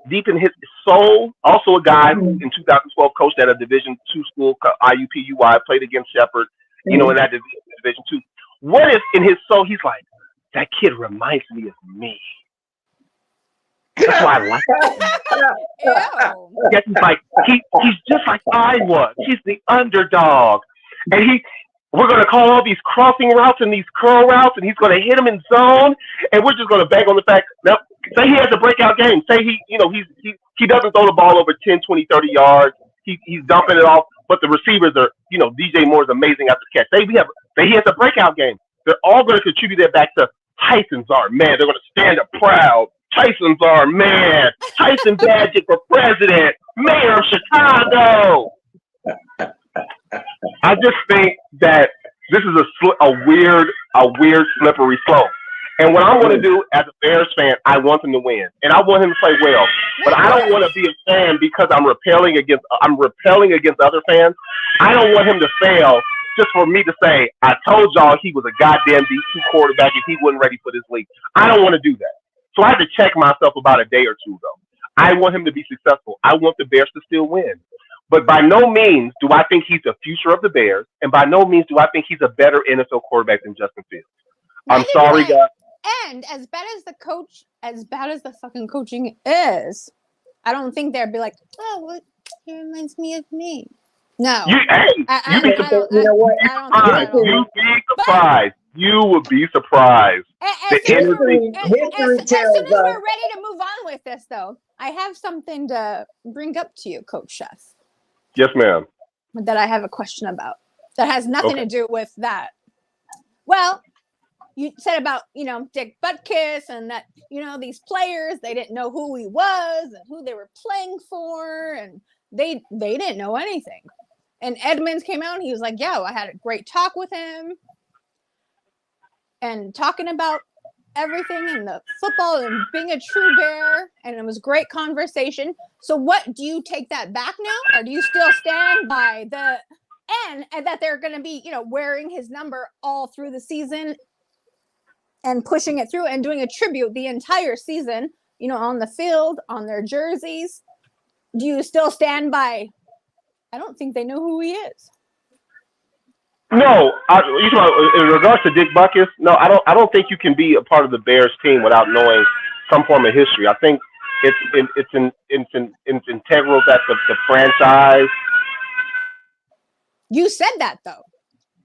deep in his soul, also a guy who in 2012 coached at a Division II school called IUPUI, played against Shepherd, in that Division II. What if in his soul he's like, that kid reminds me of me. That's why I like him. Getsy's like he's just like I was. He's the underdog, and we're gonna call all these crossing routes and these curl routes, and he's gonna hit them in zone, and we're just gonna bang on the fact. Now, say he has a breakout game. Say he doesn't throw the ball over 10, 20, 30 yards. He's dumping it off, but the receivers are DJ Moore is amazing after the catch. Say he has a breakout game. They're all gonna contribute that back to Tyson's our man. They're gonna stand up proud. Tyson's our man. Tyson Bagent for president, mayor of Chicago. I just think that this is a weird slippery slope. And what I want to do as a Bears fan, I want him to win, and I want him to play well. But I don't want to be a fan because I'm repelling against other fans. I don't want him to fail just for me to say, I told y'all he was a goddamn D2 quarterback and he wasn't ready for this league. I don't want to do that. So I had to check myself about a day or two ago. I want him to be successful. I want the Bears to still win. But by no means do I think he's the future of the Bears, and by no means do I think he's a better NFL quarterback than Justin Fields. I'm sorry, guys. And as bad as the fucking coaching is, I don't think they'd be like, oh, what? He reminds me of me. No. You'd be surprised. You would be surprised. As soon as we're ready to move on with this, though, I have something to bring up to you, Coach Chef. Yes, ma'am. That I have a question about. That has nothing to do with that. Well, you said about, Dick Butkus and that, these players, they didn't know who he was and who they were playing for, and they didn't know anything. And Edmonds came out and he was like, I had a great talk with him and talking about everything in the football and being a true Bear, and it was great conversation. So what, do you take that back now, or do you still stand by the and that they're going to be, wearing his number all through the season and pushing it through and doing a tribute the entire season, on the field, on their jerseys? Do you still stand by, I don't think they know who he is? No, in regards to Dick Butkus, no, I don't think you can be a part of the Bears team without knowing some form of history. I think it's integral that the franchise. You said that though.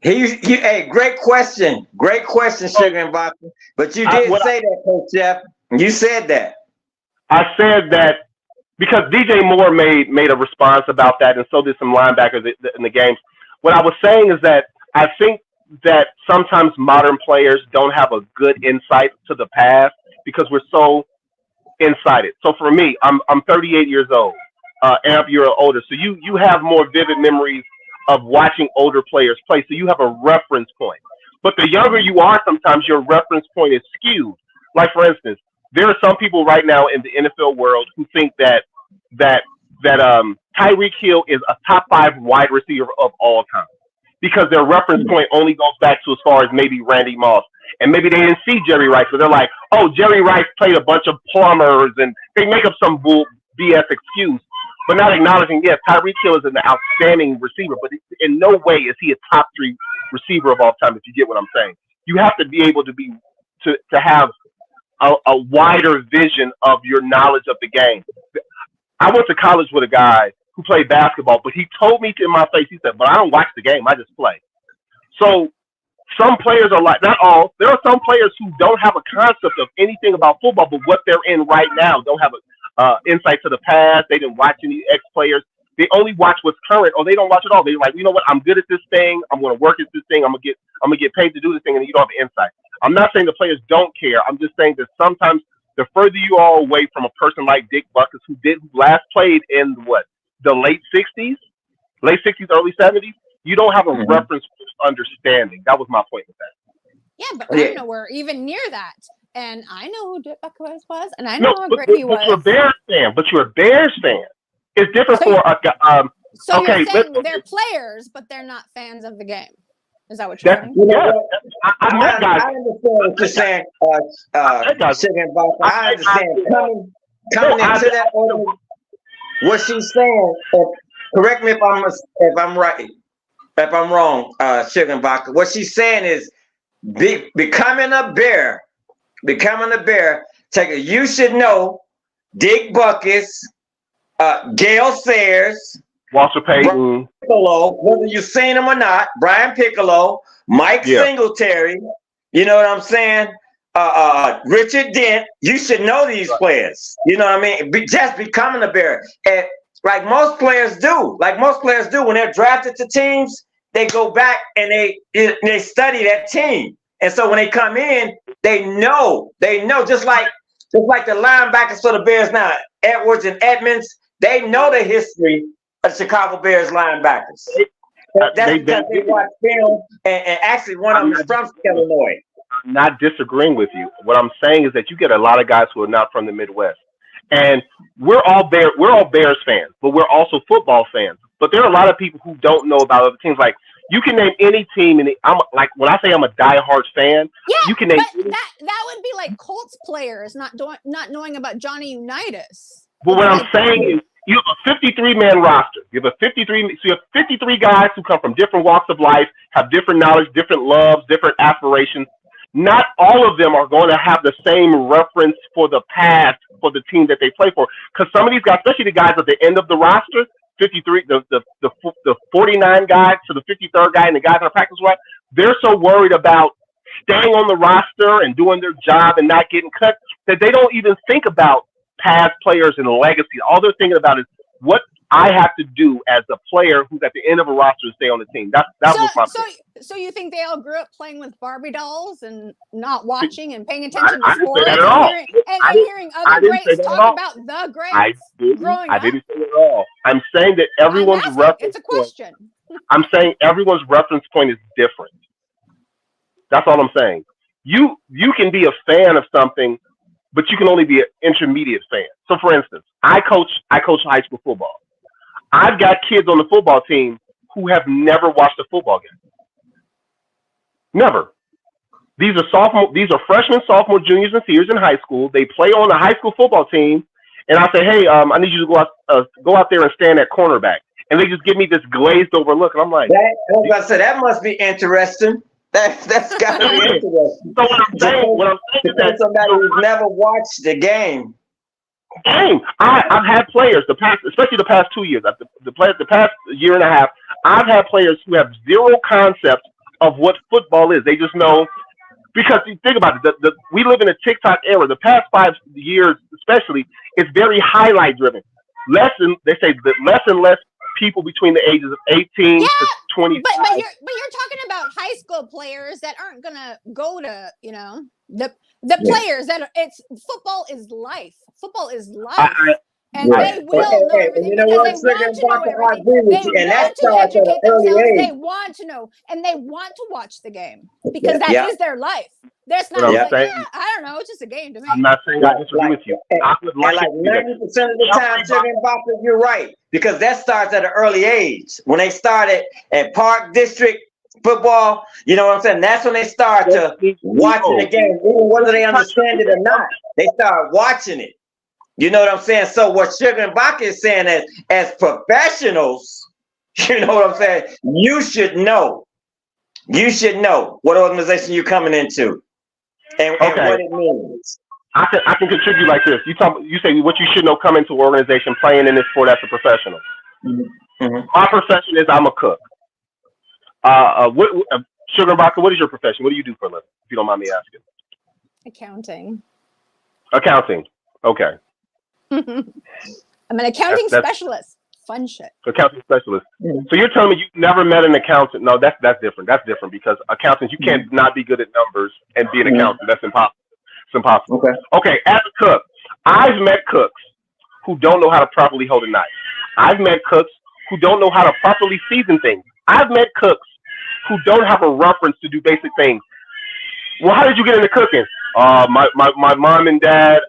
Hey, great question, Sugar and Vodka. But you did say that, Coach Jeff. You said that. I said that because DJ Moore made a response about that, and so did some linebackers in the games. What I was saying is that I think that sometimes modern players don't have a good insight to the past because we're so insighted. So for me, I'm 38 years old. Amp, you're older, so you have more vivid memories of watching older players play. So you have a reference point. But the younger you are, sometimes your reference point is skewed. Like for instance, there are some people right now in the NFL world who think that Tyreek Hill is a top 5 wide receiver of all time because their reference point only goes back to as far as maybe Randy Moss. And maybe they didn't see Jerry Rice, so they're like, oh, Jerry Rice played a bunch of plumbers, and they make up some BS excuse, but not acknowledging, yes, Tyreek Hill is an outstanding receiver, but in no way is he a top 3 receiver of all time, if you get what I'm saying. You have to be able to have a wider vision of your knowledge of the game. I went to college with a guy who played basketball, but he told me in my face, he said, but I don't watch the game, I just play. So some players are like, not all, there are some players who don't have a concept of anything about football, but what they're in right now, don't have a insight to the past. They didn't watch any ex-players. They only watch what's current, or they don't watch it all. They're like, you know what, I'm good at this thing, I'm going to work at this thing, I'm gonna get paid to do this thing, and you don't have insight. I'm not saying the players don't care. I'm just saying that sometimes the further you are away from a person like Dick Butkus, who last played in the late 60s, early 70s, you don't have a reference understanding. That was my point with that. Yeah, but I'm nowhere even near that. And I know who Dick Butkus was, and I know how great he was. But you're a Bears fan. It's different so for So okay, you're saying they're players, but they're not fans of the game. Is that what you're saying? Yeah, I understand what you're saying, Sugar and Vodka. I understand coming into that order. What she's saying, correct me if I'm right, if I'm wrong, Sugar and Vodka. What she's saying is becoming a Bear. You should know Dick Butkus, Gale Sayers, Walter Payton, Piccolo, whether you've seen him or not, Brian Piccolo, Mike Singletary, you know what I'm saying? Richard Dent, you should know these players. You know what I mean? Just becoming a Bear. And like most players do, when they're drafted to teams, they go back and they study that team. And so when they come in, they know, just like the linebackers for the Bears now, Edwards and Edmonds, they know the history of Chicago Bears linebackers. That's because they watch film, and actually one of them is from Illinois. I'm not disagreeing with you. What I'm saying is that you get a lot of guys who are not from the Midwest. And we're all Bears fans, but we're also football fans. But there are a lot of people who don't know about other teams. Like, you can name any team, and I'm like, when I say I'm a diehard fan, you can name. But that would be like Colts players not knowing about Johnny Unitas. But what I'm saying is, you have a 53-man roster. You have 53 guys who come from different walks of life, have different knowledge, different loves, different aspirations. Not all of them are going to have the same reference for the past for the team that they play for. Because some of these guys, especially the guys at the end of the roster, 53, the 49 guys to the 53rd guy and the guys in the practice squad, they're so worried about staying on the roster and doing their job and not getting cut that they don't even think about past players and legacy. All they're thinking about is what I have to do as a player who's at the end of a roster to stay on the team. That was my point. So you think they all grew up playing with Barbie dolls and not watching and paying attention to sports and hearing other greats talk about the greats growing up? I didn't say it at all. I'm saying that everyone's reference. It's a question. I'm saying everyone's reference point is different. That's all I'm saying. You can be a fan of something, but you can only be an intermediate fan. So, for instance, I coach high school football. I've got kids on the football team who have never watched a football game. Never. These are freshmen, sophomore, juniors, and seniors in high school. They play on the high school football team, and I say, hey, I need you to go out there and stand at cornerback. And they just give me this glazed over look, and I'm like, that must be interesting. That's got to be interesting. So what I'm saying is that somebody who's never watched the game. I've had players especially the past 2 years, the past year and a half. I've had players who have zero concept of what football is. They just know, because you think about it. We live in a TikTok era. The past 5 years, especially, it's very highlight driven. They say that less and less people between the ages of 18 to 25. But you're talking about high school players that aren't gonna go to the players that football is life. Football is life. And they will know everything because they want to know everything. They want to educate themselves. They want to know, and they want to watch the game because that is their life. That's not I don't know. It's just a game to me. I'm not saying I disagree with you. I would like 90% of the time, Sugar and Baka, you're right, because that starts at an early age. When they started at Park District football, you know what I'm saying? That's when they start to watching the game, even whether they understand it or not. They start watching it. You know what I'm saying? So what Sugar and Baka is saying is, as professionals, you know what I'm saying? You should know. You should know what organization you're coming into and what it means. I can contribute like this. You say what you should know coming to an organization playing in this sport as a professional. Mm-hmm. My profession is I'm a cook. Sugar and Baka, what is your profession? What do you do for a living, if you don't mind me asking? Accounting. Okay. I'm an accounting specialist. Fun shit. Accounting specialist. Mm-hmm. So you're telling me you've never met an accountant? No, that's different. That's different because accountants, you can't not be good at numbers and be an accountant. That's impossible. It's impossible. Okay. As a cook, I've met cooks who don't know how to properly hold a knife. I've met cooks who don't know how to properly season things. I've met cooks who don't have a reference to do basic things. Well, how did you get into cooking? My mom and dad,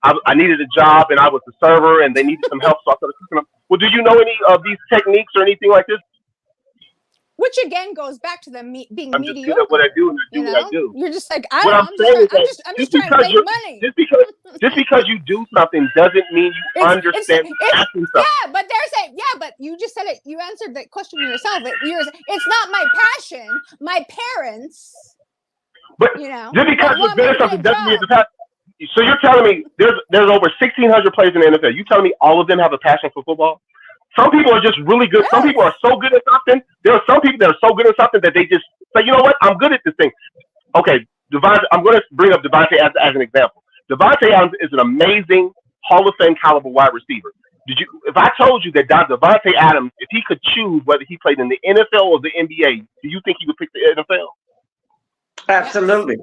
I needed a job and I was the server and they needed some help, so I started cooking them. Well, do you know any of these techniques or anything like this? Which again goes back to them being I'm mediocre. Just good at what I do and I do what I do. You're just like, I'm just trying to make money. Just because you do something doesn't mean you understand something. Yeah, but they're saying, but you just said it. You answered that question yourself. It's not my passion. My parents. But just because you're good at something doesn't mean it's a passion. So you're telling me there's over 1,600 players in the NFL. You telling me all of them have a passion for football? Some people are just really good. Yes. Some people are so good at something. There are some people that are so good at something that they just say, you know what? I'm good at this thing. Okay, I'm going to bring up Devontae as an example. Devontae Adams is an amazing Hall of Fame caliber wide receiver. If I told you that Devontae Adams, if he could choose whether he played in the NFL or the NBA, do you think he would pick the NFL? Absolutely.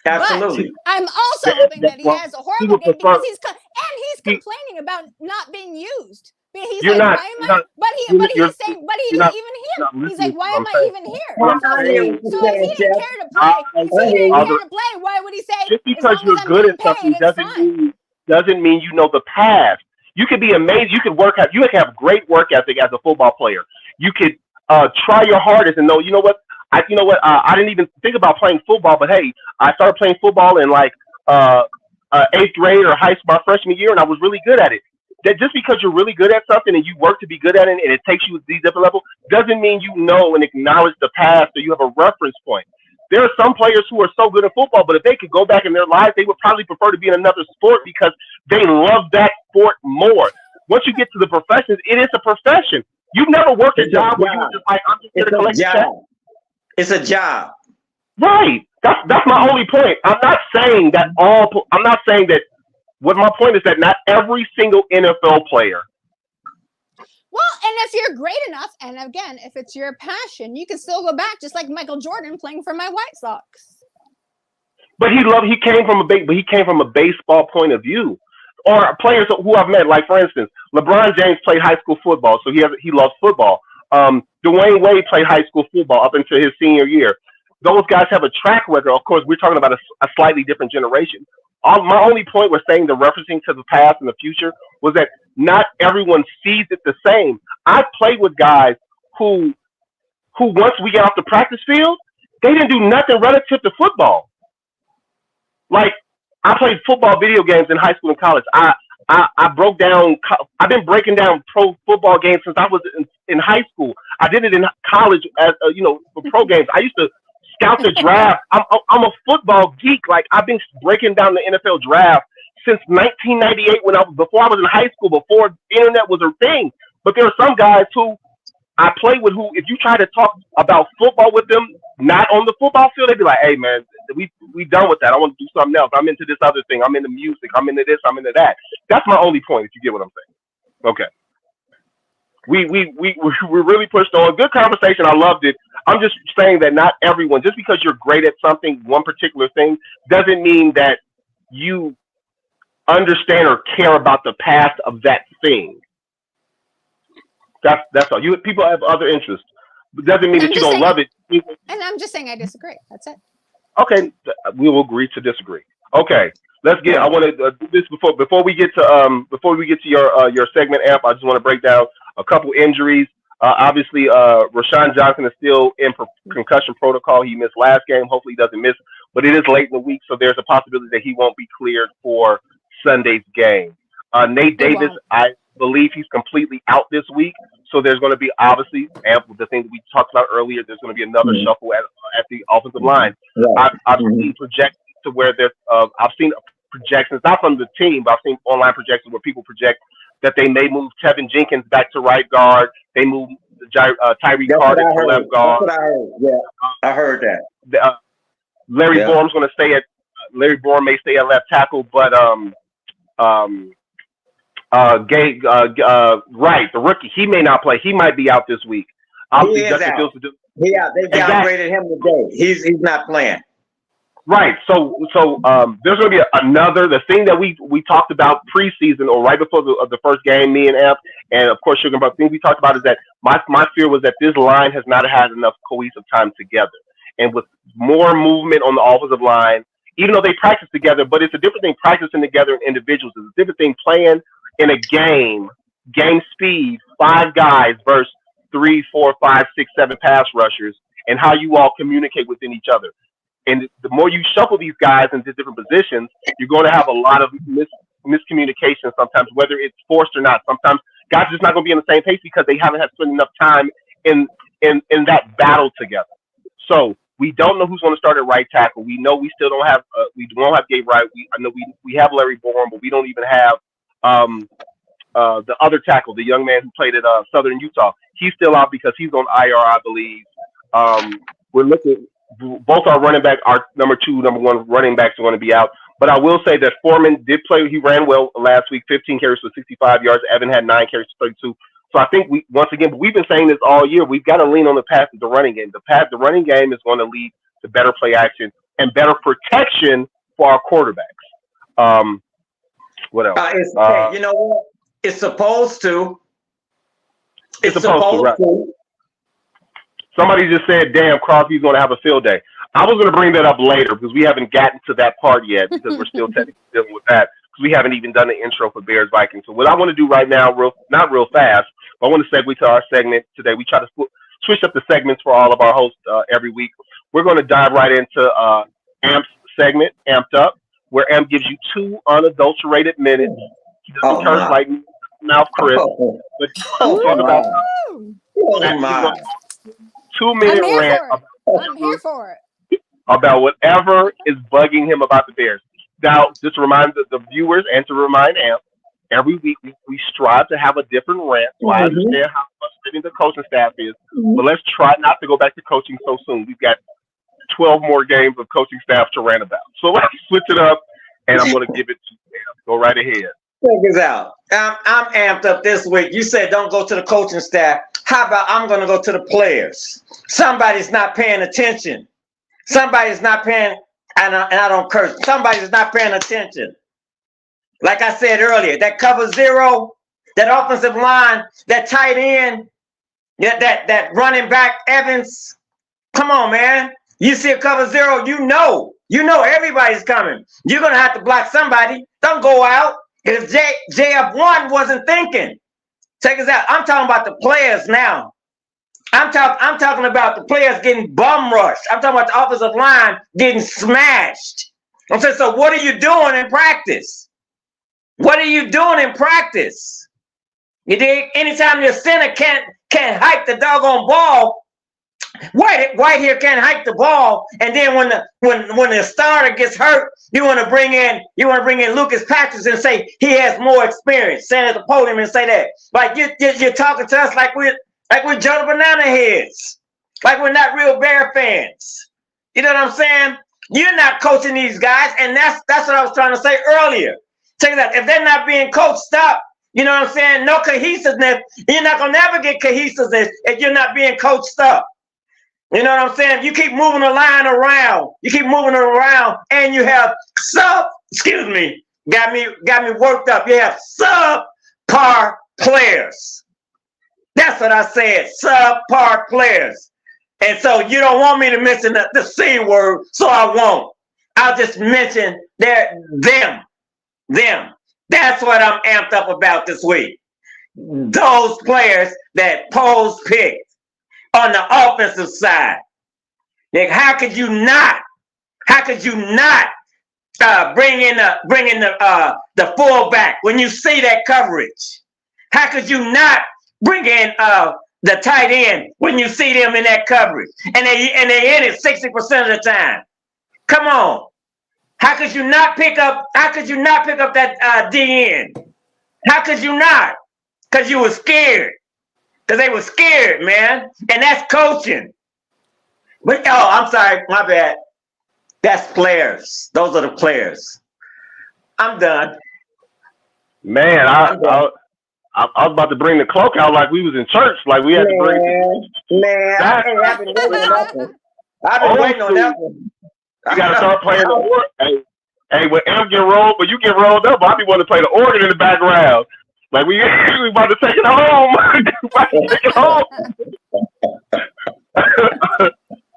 Absolutely. But I'm also hoping that he has a horrible game because he's complaining about not being used. He's like, why am I? But he's saying, but he's even here. He's like, why am I even here? So if he didn't care to play, why would he say? Just because you're good at something doesn't mean you know the past. You could be amazing. You could have great work ethic as a football player. You could try your hardest and know. You know what? I didn't even think about playing football, but hey, I started playing football in like 8th grade or high school my freshman year, and I was really good at it. that just because you're really good at something and you work to be good at it and it takes you to these different levels doesn't mean you know and acknowledge the past or you have a reference point. There are some players who are so good at football, but if they could go back in their lives, they would probably prefer to be in another sport because they love that sport more. Once you get to the professions, it is a profession. You've never worked a job where you were just like, I'm just going to collect a check. It's a job. Right. That's my only point. I'm not saying that what my point is that not every single NFL player. Well, and if you're great enough, and again, if it's your passion, you can still go back, just like Michael Jordan playing for my White Sox. But he came from a baseball point of view. Or players who I've met, like for instance, LeBron James played high school football, so he loves football. Dwayne Wade played high school football up until his senior year. Those guys have a track record. Of course, we're talking about a slightly different generation. My only point was saying the referencing to the past and the future was that not everyone sees it the same. I played with guys who once we get off the practice field, they didn't do nothing relative to football. Like, I played football video games in high school and college. I've been breaking down pro football games since I was in high school. I did it in college as for pro games. I used to scout the draft. I'm a football geek. Like, I've been breaking down the NFL draft since 1998 before I was in high school, before internet was a thing. But there are some guys who I play with who, if you try to talk about football with them, not on the football field, they'd be like, hey man, we done with that. I want to do something else. I'm into this other thing. I'm into music. I'm into this. I'm into that. That's my only point, if you get what I'm saying. Okay. We really pushed on. Good conversation. I loved it. I'm just saying that not everyone, just because you're great at something, one particular thing, doesn't mean that you understand or care about the past of that thing. That's all. People have other interests. It doesn't mean that you don't love it. And I'm just saying I disagree. That's it. Okay, we will agree to disagree. Okay, let's get. I want to do this before we get to your segment, Amp. I just want to break down a couple injuries. Obviously, Rashawn Johnson is still in concussion protocol. He missed last game. Hopefully, he doesn't miss, but it is late in the week, so there's a possibility that he won't be cleared for Sunday's game. Nate Davis, I believe he's completely out this week. So there's going to be, obviously, the thing that we talked about earlier, there's going to be another shuffle at the offensive line. I've seen projections to where there's, I've seen projections, not from the team, but I've seen online projections where people project that they may move Tevin Jenkins back to right guard. They move Tyree Carter to left guard. That's what I heard. Yeah, I heard that. Larry Bourne's going to stay at, Larry Bourne may stay at left tackle, but Wright, the rookie, he may not play. He might be out this week. He is out. They downgraded him today. He's not playing. Right. So there's going to be the thing that we talked about preseason or right before the first game, me and Amp, and of course Sugar. But the thing we talked about is that my fear was that this line has not had enough cohesive time together, and with more movement on the offensive line, even though they practice together, but it's a different thing practicing together in individuals. It's a different thing playing in a game speed, 5 guys versus 3, 4, 5, 6, 7 pass rushers, and how you all communicate within each other. And the more you shuffle these guys into different positions, you're going to have a lot of miscommunication sometimes, whether it's forced or not. Sometimes guys are just not going to be on the same pace because they haven't had spent enough time in that battle together. So we don't know who's going to start at right tackle. We know we still don't have Gabe Wright. I know we have Larry Bourne, but we don't even have the other tackle, the young man who played at Southern Utah. He's still out because he's on IR, I believe. We're looking. Both our running back, our number 2, number 1 running backs are going to be out. But I will say that Foreman did play. He ran well last week, 15 carries for 65 yards. Evan had 9 carries for 32. So I think we've been saying this all year. We've got to lean on the pass of the running game. The running game is going to lead to better play action and better protection for our quarterbacks. What else? You know what? It's supposed to. It's supposed to, right. Somebody just said, damn, Crosby's going to have a field day. I was going to bring that up later because we haven't gotten to that part yet because we're still technically dealing with that because we haven't even done the intro for Bears Vikings. So what I want to do right now, not real fast, but I want to segue to our segment today. We try to switch up the segments for all of our hosts every week. We're going to dive right into Amp's segment, Amped Up, where Amp gives you 2 unadulterated minutes. He doesn't curse like me. mouth, Chris. But talk about 2-minute rant. I'm here for it. About whatever is bugging him about the Bears. Now, just to remind the viewers and to remind Amp, every week we strive to have a different rant. So I understand how frustrating the coaching staff is, but let's try not to go back to coaching so soon. We've got 12 more games of coaching staff to rant about. So let's switch it up, and I'm going to give it to you. Go right ahead. Check this out. I'm amped up this week. You said don't go to the coaching staff. How about I'm going to go to the players? Somebody's not paying attention. Somebody's not paying, and I don't curse. Somebody's not paying attention. Like I said earlier, that cover zero, that offensive line, that tight end, that running back Evans. Come on, man. You see a cover zero, you know everybody's coming. You're going to have to block somebody. Don't go out. Because JF1 wasn't thinking. Check this out. I'm talking about the players now. I'm talking about the players getting bum rushed. I'm talking about the offensive line getting smashed. I'm saying, so what are you doing in practice? What are you doing in practice? You dig? Anytime your center can't hike the doggone ball, White here can't hike the ball, and then when the starter gets hurt, you want to bring in Lucas Patrick and say he has more experience. Stand at the podium and say that. Like you're talking to us like we're Joe Banana Heads, like we're not real Bear fans. You know what I'm saying? You're not coaching these guys, and that's what I was trying to say earlier. Check it out. If they're not being coached up, you know what I'm saying? No cohesiveness. You're not gonna never get cohesiveness if you're not being coached up. You know what I'm saying? You keep moving the line around. You keep moving it around, and you have got me worked up. You have subpar players. That's what I said, subpar players. And so you don't want me to mention the C word, so I won't. I'll just mention them. That's what I'm amped up about this week. Those players that Poles picked. On the offensive side, like how could you not bring in the fullback when you see that coverage? How could you not bring in the tight end when you see them in that coverage? And they in it 60% of the time. Come on, how could you not pick up that DN? How could you not? Because you were scared. Because they were scared, man. And that's coaching. But, I'm sorry. My bad. That's players. Those are the players. I'm done. Man, I was about to bring the cloak out like we was in church. Like we had to bring I've been waiting on that one. I've been waiting on that one. You got to start playing the organ. Hey, when M get rolled, but you get rolled up, I be wanting to play the organ in the background. Like we about to take it home.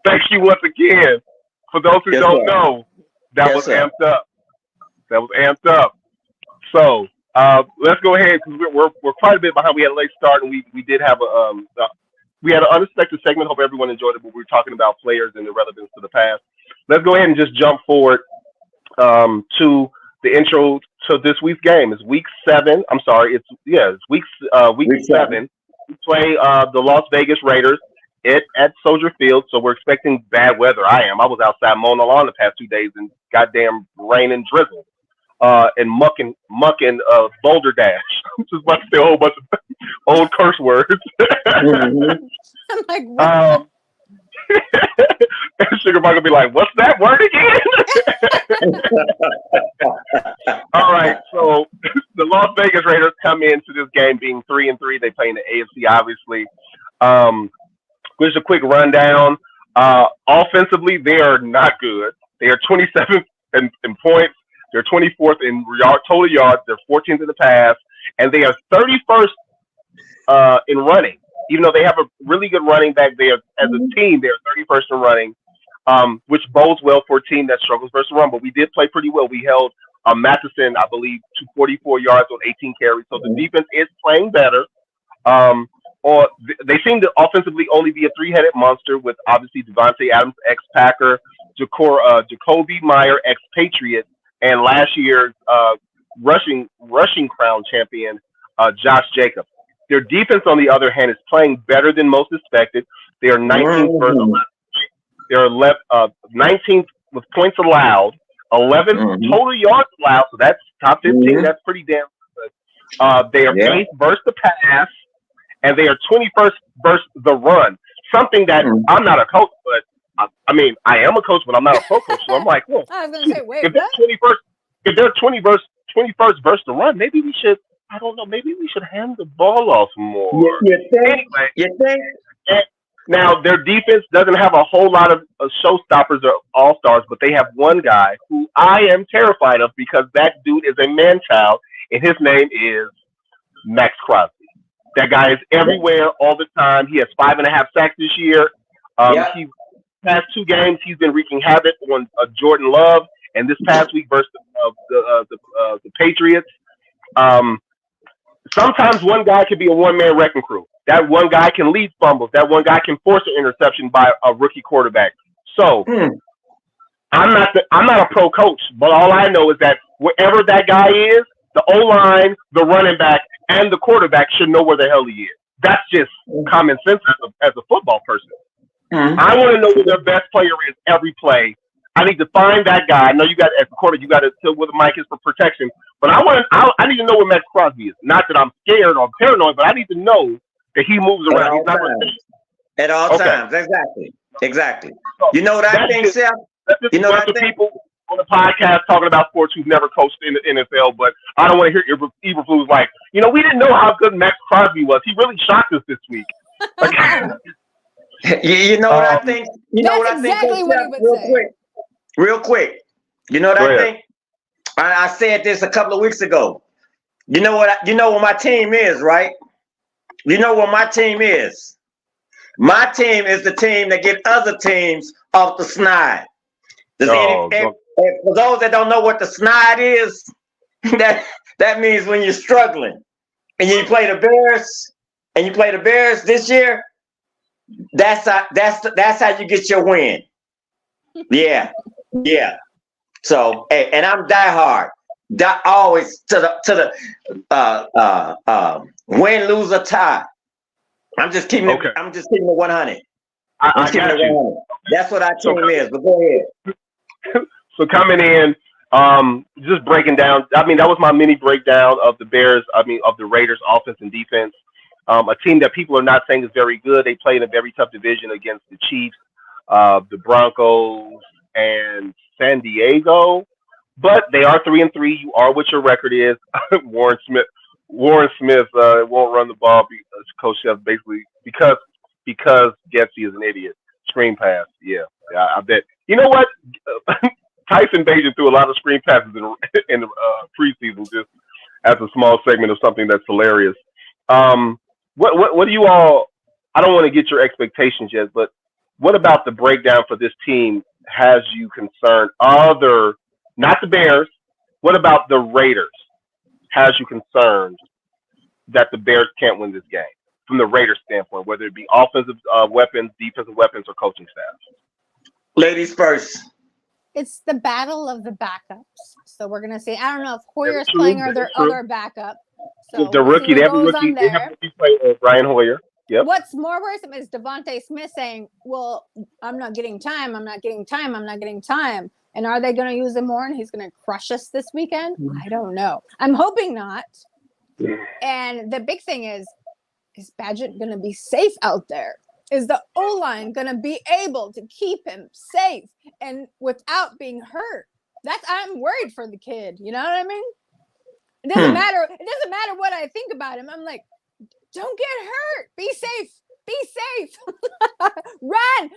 Thank you once again. For those who don't know, that was amped up. So let's go ahead because we're quite a bit behind. We had a late start, and we did have we had an unexpected segment. Hope everyone enjoyed it. But we were talking about players and their relevance to the past. Let's go ahead and just jump forward to the intro to this week's game. It's week 7. I'm sorry. It's week 7. We play the Las Vegas Raiders at Soldier Field. So we're expecting bad weather. I was outside mowing the lawn the past 2 days and goddamn rain and drizzle and mucking Boulder Dash. Just about to say a whole bunch of old curse words. I'm like, what? Sugar Mike will be like, what's that word again? All right, so the Las Vegas Raiders come into this game being 3-3. They play in the AFC, obviously. Just a quick rundown. Offensively, they are not good. They are 27th in points. They're 24th in total yards. They're 14th in the pass. And they are 31st in running. Even though they have a really good running back, they are, as a team, they're 31st in running, which bodes well for a team that struggles versus run. But we did play pretty well. We held Matheson, I believe, to 44 yards on 18 carries. So the defense is playing better. Or they seem to offensively only be a three-headed monster with obviously Devontae Adams, ex-Packer, Jacoby Meyer, ex-Patriot, and last year's rushing crown champion, Josh Jacobs. Their defense, on the other hand, is playing better than most expected. They are 19th versus 11th. They're 19th with points allowed, 11th total yards allowed. So that's top 15. That's pretty damn good. They are 8th versus the pass, and they are 21st versus the run. Something that I'm not a coach, but I mean, I am a coach, but I'm not a pro coach. So I'm like, well, I was going to say, wait, if they're 21st versus the run, maybe we should. I don't know. Maybe we should hand the ball off more. You think? Now, their defense doesn't have a whole lot of showstoppers or all-stars, but they have one guy who I am terrified of because that dude is a man-child, and his name is Max Crosby. That guy is everywhere all the time. He has 5.5 sacks this year. He past 2 games, he's been wreaking havoc on Jordan Love, and this past week versus the Patriots. Sometimes one guy can be a one-man wrecking crew. That one guy can lead fumbles. That one guy can force an interception by a rookie quarterback. So I'm not a pro coach, but all I know is that wherever that guy is, the O-line, the running back, and the quarterback should know where the hell he is. That's just common sense as a football person. I want to know who their best player is every play. I need to find that guy. I know you got as a quarterback, you got to tell where the mic is for protection. But I need to know where Max Crosby is. Not that I'm scared or paranoid, but I need to know that he moves around. He's not at all times. Exactly. You know what I think, Seth? You know what I think? People on the podcast talking about sports who've never coached in the NFL, but I don't want to hear Eberflus like, we didn't know how good Max Crosby was. He really shocked us this week. You know what I think? You know what I think? Exactly what he would say. Real quick. You know what I think? I said this a couple of weeks ago. You know what my team is, right? You know what my team is? My team is the team that get other teams off the snide. For those that don't know what the snide is, that means when you're struggling and you play the Bears this year, that's how you get your win. Yeah. So, and I'm diehard. Always to the win, lose, or tie. I'm just keeping it 100. I got you. That's what our team is. But go ahead. So coming in, just breaking down. I mean, that was my mini breakdown of the Bears. I mean, of the Raiders' offense and defense. A team that people are not saying is very good. They played in a very tough division against the Chiefs, the Broncos, and San Diego. But they are 3-3. You are what your record is. Warren Smith won't run the ball. Coach Chef basically because Getsy is an idiot. Screen pass. Yeah, I bet. You know what? Tyson Bagent threw a lot of screen passes in the preseason just as a small segment of something that's hilarious. What do you all? I don't want to get your expectations yet, but what about the breakdown for this team has you concerned? Not the Bears. What about the Raiders? Has you concerned that the Bears can't win this game from the Raiders standpoint, whether it be offensive weapons, defensive weapons, or coaching staff? Ladies first. It's the battle of the backups. So we're gonna see. I don't know if Hoyer's playing or their other backup. So the rookie, they have a rookie. They have a rookie player, Brian Hoyer. Yep. What's more worrisome is Devontae Smith saying, "Well, I'm not getting time. I'm not getting time. I'm not getting time." And are they going to use him more? And he's going to crush us this weekend? I don't know. I'm hoping not. And the big thing is Badgett going to be safe out there? Is the O-line going to be able to keep him safe and without being hurt? I'm worried for the kid. You know what I mean? It doesn't matter. It doesn't matter what I think about him. I'm like, don't get hurt. Be safe. Be safe. Run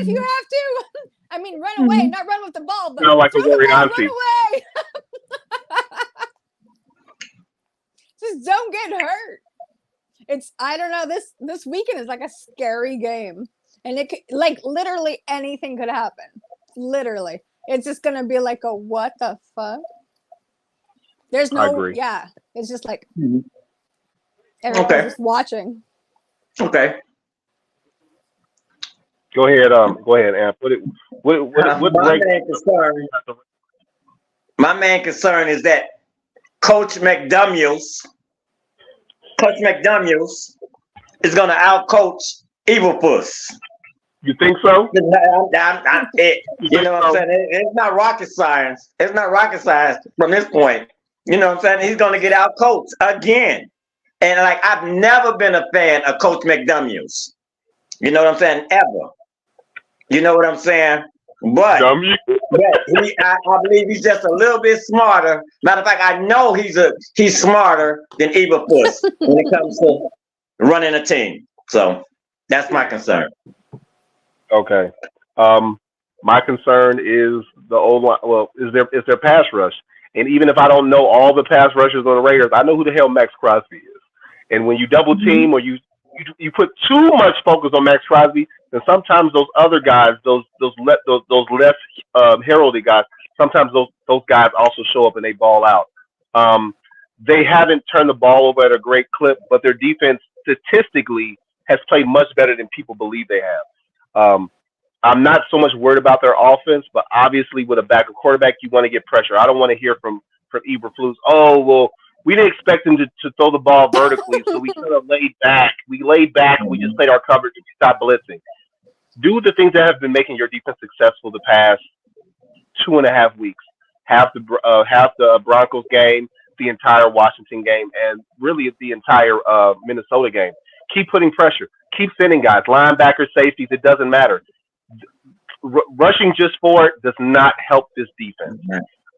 if you have to. I mean, run away, not run with the ball, but like run away. Just don't get hurt. I don't know. This weekend is like a scary game, and it could, like literally anything could happen. Literally, it's just gonna be like a what the fuck. There's no, it's just like everyone's just watching. Okay. Go ahead, Amp. My main concern is that Coach McDaniels Coach McDaniels is going to outcoach Evil Puss. You think so? You know what I'm saying? It's not rocket science. It's not rocket science from this point. You know what I'm saying? He's going to get outcoached again. And like, I've never been a fan of Coach McDaniels. You know what I'm saying? Ever. You know what I'm saying? But I believe he's just a little bit smarter. Matter of fact, I know he's smarter than Evil Puss when it comes to running a team. So that's my concern. Okay. My concern is the old line. Well, is their pass rush. And even if I don't know all the pass rushers on the Raiders, I know who the hell Max Crosby is. And when you double team or you put too much focus on Max Crosby, then sometimes those other guys, those less heralded guys, sometimes those guys also show up and they ball out. They haven't turned the ball over at a great clip, but their defense statistically has played much better than people believe they have. I'm not so much worried about their offense, but obviously with a backup quarterback, you want to get pressure. I don't want to hear from Eberflus, oh, well, we didn't expect him to throw the ball vertically, so we kind of laid back. We laid back and we just played our coverage and we stopped blitzing. Do the things that have been making your defense successful the past 2.5 weeks. Half the Broncos game, the entire Washington game, and really the entire Minnesota game. Keep putting pressure. Keep sending guys, linebackers, safeties. It doesn't matter. Rushing just for it does not help this defense.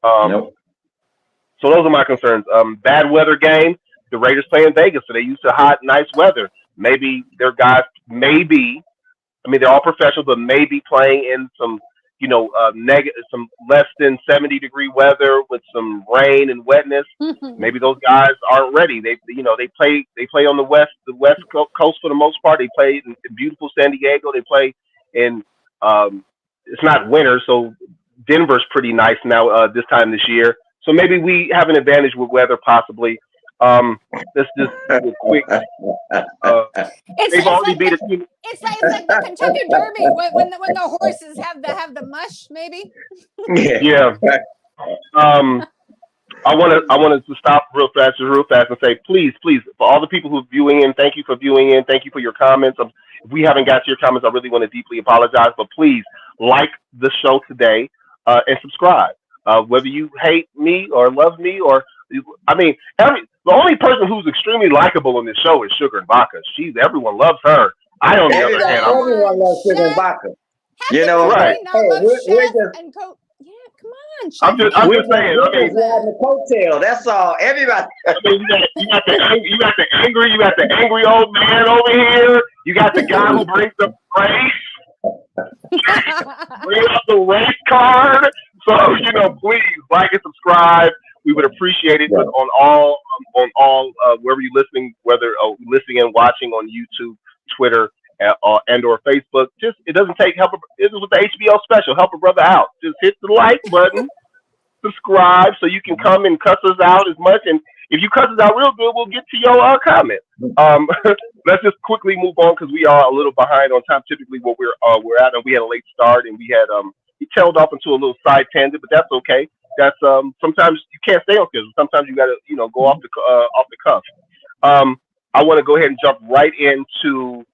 Nope. So those are my concerns. Bad weather game. The Raiders play in Vegas, so they used to hot, nice weather. Maybe their guys, they're all professional, but maybe playing in some, some less than 70-degree weather with some rain and wetness. Maybe those guys aren't ready. They play on the west coast for the most part. They play in beautiful San Diego. They play in it's not winter, so Denver's pretty nice now this time this year. So maybe we have an advantage with weather, possibly. Let's just do a quick. It's like the Kentucky Derby when the horses have the mush, maybe. Yeah. I want to stop real fast and say, please, for all the people who are viewing in, thank you for viewing in. Thank you for your comments. If we haven't got to your comments, I really want to deeply apologize. But please like the show today and subscribe. Whether you hate me or love me the only person who's extremely likable in this show is Sugar and Vodka. Everyone loves her. I, on the other hand, everyone loves Sugar and Vodka. You know, right? We're just, and yeah, come on. Chef. I'm just saying. We're the coattail. That's all. Everybody. You got the angry old man over here. You got the guy who brings the race. Bring up the race card. So please like and subscribe. We would appreciate it on all wherever you're listening, whether listening and watching on YouTube, Twitter, and or Facebook. Just it doesn't take help. This is with the HBO special. Help a brother out. Just hit the like button, subscribe, so you can come and cuss us out as much. And if you cuss us out real good, we'll get to your comment. Let's just quickly move on because we are a little behind on time. Typically, what we're at, and we had a late start, and we had he tailed off into a little side tangent, but that's okay. That's sometimes you can't stay on schedule. Sometimes you got to go off the cuff. I want to go ahead and jump right into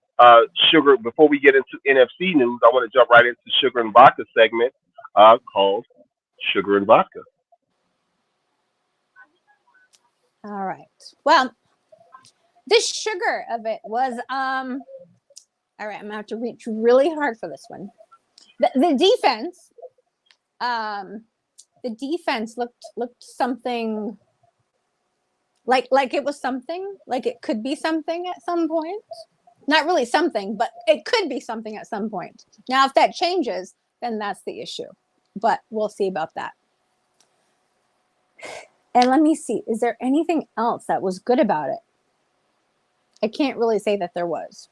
Sugar before we get into NFC news. I want to jump right into Sugar and Vodka segment called Sugar and Vodka. All right. Well, the sugar of it was all right. I'm gonna have to reach really hard for this one. The defense. The defense looked something like it was something, like it could be something at some point. Not really something, but it could be something at some point. Now, if that changes, then that's the issue. But we'll see about that. And let me see. Is there anything else that was good about it? I can't really say that there was.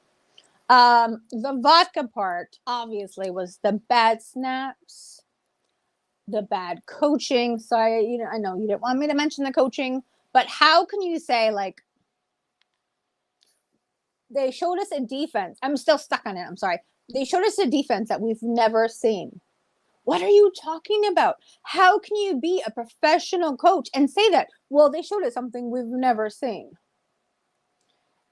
The vodka part, obviously, was the bad snaps. The bad coaching. So I know you didn't want me to mention the coaching, but how can you say they showed us a defense? I'm still stuck on it. I'm sorry. They showed us a defense that we've never seen. What are you talking about? How can you be a professional coach and say that? Well, they showed us something we've never seen.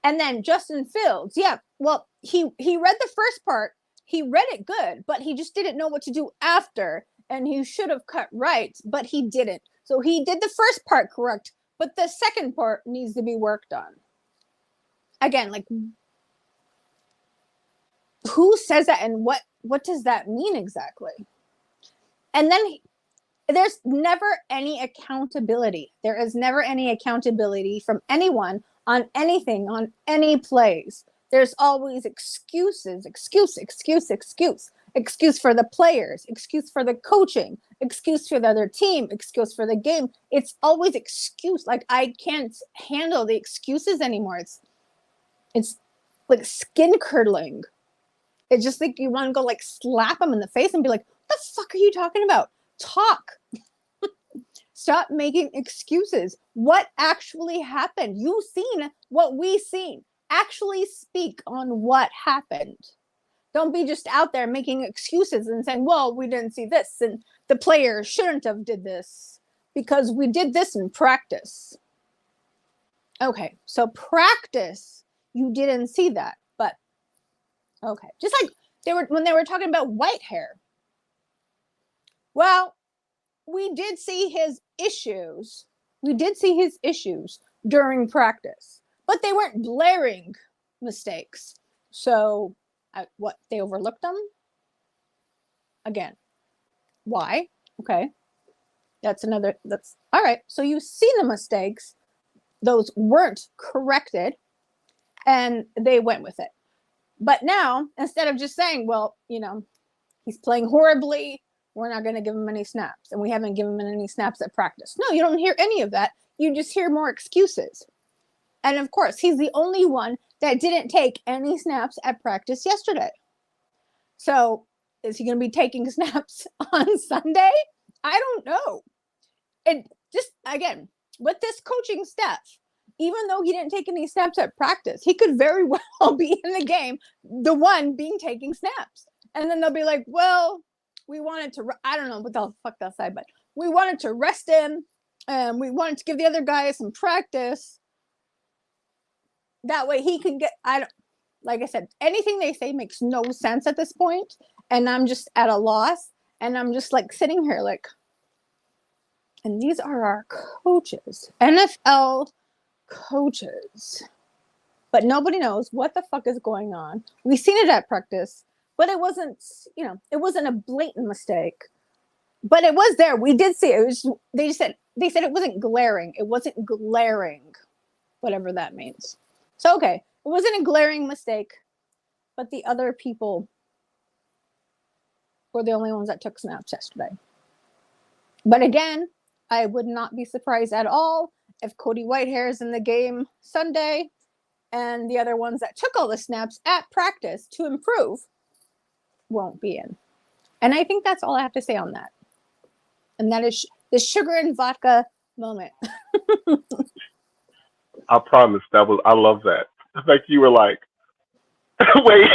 And then Justin Fields, yeah, well, he read the first part. He read it good, but he just didn't know what to do after. And he should have cut right, but he didn't. So he did the first part correct, but the second part needs to be worked on. Again, like, who says that, and what does that mean exactly? And then there's never any accountability. There is never any accountability from anyone on anything, on any plays. There's always excuses, excuse for the players, excuse for the coaching, excuse for the other team, excuse for the game. It's always excuse. Like, I can't handle the excuses anymore. It's like skin curdling. It's just like you want to go like slap them in the face and be like, what the fuck are you talking about? Talk. Stop making excuses. What actually happened? You've seen what we've seen. Actually speak on what happened. Don't be just out there making excuses and saying, well, we didn't see this and the player shouldn't have did this because we did this in practice. Okay, so practice, you didn't see that, but okay. Just like when they were talking about white hair. Well, we did see his issues. We did see his issues during practice, but they weren't glaring mistakes. So what, they overlooked them? Again, why? Okay. That's all right. So you see the mistakes. Those weren't corrected and they went with it. But now, instead of just saying, well, he's playing horribly, we're not going to give him any snaps, and we haven't given him any snaps at practice. No, you don't hear any of that. You just hear more excuses. And of course, he's the only one that didn't take any snaps at practice yesterday. So is he going to be taking snaps on Sunday? I don't know. And just, again, with this coaching staff, even though he didn't take any snaps at practice, he could very well be in the game, the one being taking snaps. And then they'll be like, well, we wanted to, I don't know what the fuck they'll say, but we wanted to rest him and we wanted to give the other guy some practice. That way he can get, like I said, anything they say makes no sense at this point. And I'm just at a loss. And I'm just like sitting here like, and these are our coaches, NFL coaches. But nobody knows what the fuck is going on. We've seen it at practice. But it wasn't, it wasn't a blatant mistake. But it was there. We did see it. It was, they said it wasn't glaring. It wasn't glaring, whatever that means. So, okay, it wasn't a glaring mistake, but the other people were the only ones that took snaps yesterday. But again, I would not be surprised at all if Cody Whitehair is in the game Sunday and the other ones that took all the snaps at practice to improve won't be in. And I think that's all I have to say on that. And that is the sugar and vodka moment. I promise I love that. Like you were like, wait,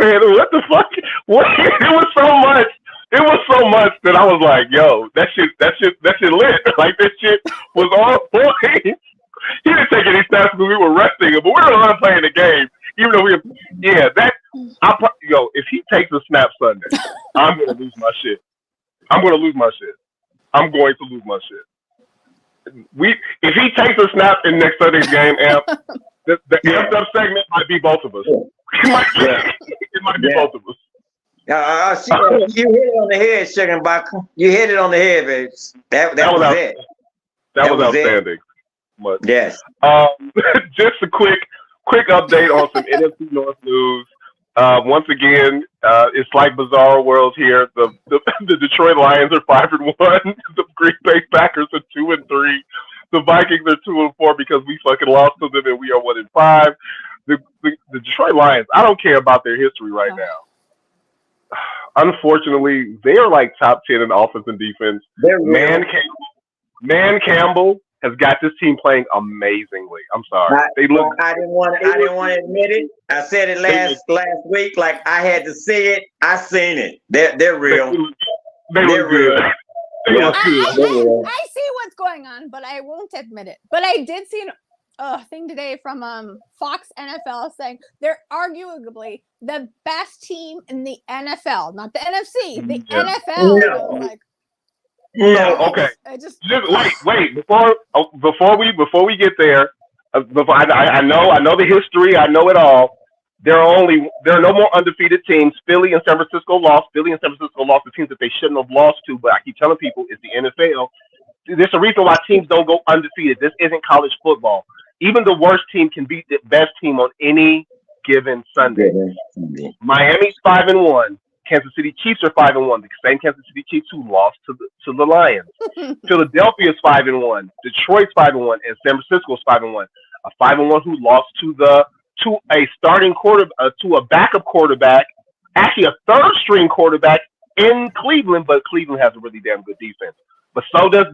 saying what the fuck? What? It was so much that I was like, yo, that shit lit. Like that shit was on point. He didn't take any snaps because we were resting him, but we were on playing the game. Even though if he takes a snap Sunday, I'm gonna lose my shit. I'm going to lose my shit. If he takes a snap in next Sunday's game, Amp, the amped up segment might be both of us. It might be both of us. You hit it on the head, Sugar Baku. You hit it on the head, baby. That was it. That was outstanding. But, yes. Just a quick update on some NFC North news. Once again, it's like Bizarro World here. The Detroit Lions are 5-1. The Green Bay Packers are 2-3. The Vikings are 2-4 because we fucking lost to them, and we are 1-5. The Detroit Lions, I don't care about their history right now. Unfortunately, they are like top 10 in offense and defense. Man Campbell has got this team playing amazingly. I'm sorry. I didn't want to admit it. I said it last week. Like I had to see it. I seen it. They're real. They're real. I see what's going on, but I won't admit it. But I did see thing today from Fox NFL saying they're arguably the best team in the NFL, not the NFC, the NFL. And I was like, so okay, just wait before we get there. I know the history. I know it all. There are no more undefeated teams. Philly and San Francisco lost. Philly and San Francisco lost the teams that they shouldn't have lost to. But I keep telling people it's the NFL. There's a reason why teams don't go undefeated. This isn't college football. Even the worst team can beat the best team on any given Sunday. Miami's 5-1. Kansas City Chiefs are 5-1. The same Kansas City Chiefs who lost to the Lions. Philadelphia's 5-1. Detroit's 5-1, and San Francisco's 5-1. A 5-1 who lost to a starting to a backup quarterback, actually a third string quarterback in Cleveland, but Cleveland has a really damn good defense. But so does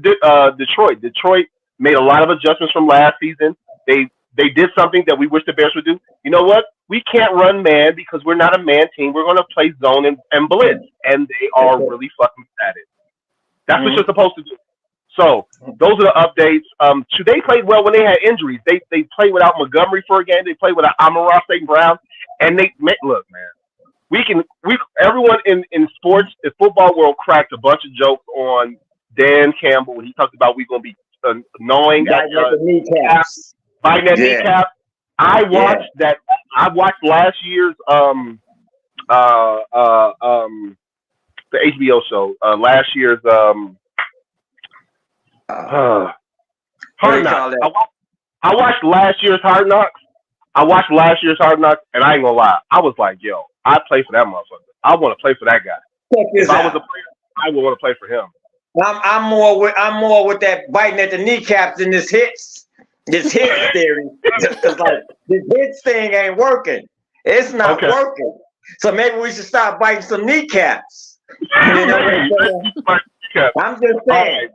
Detroit. Detroit made a lot of adjustments from last season. They did something that we wish the Bears would do. You know what? We can't run man because we're not a man team. We're going to play zone and blitz, and they are really fucking at it. That's what you're supposed to do. So those are the updates. They played well when they had injuries. They played without Montgomery for a game. They played without Amon-Ra St. Brown, and look, man. Everyone in sports, the football world cracked a bunch of jokes on Dan Campbell when he talked about we're going to be gnawing at kneecaps, biting at kneecaps. I watched that. I watched last year's the HBO show. Last year's Hard Knocks. I watched last year's Hard Knocks. And I ain't gonna lie. I was like, yo, I play for that motherfucker. I want to play for that guy. If I was a player, I would want to play for him. I'm more with that biting at the kneecaps than this hits theory. Because like this hits thing ain't working. It's not working. So maybe we should start biting some kneecaps. You know what I'm just saying.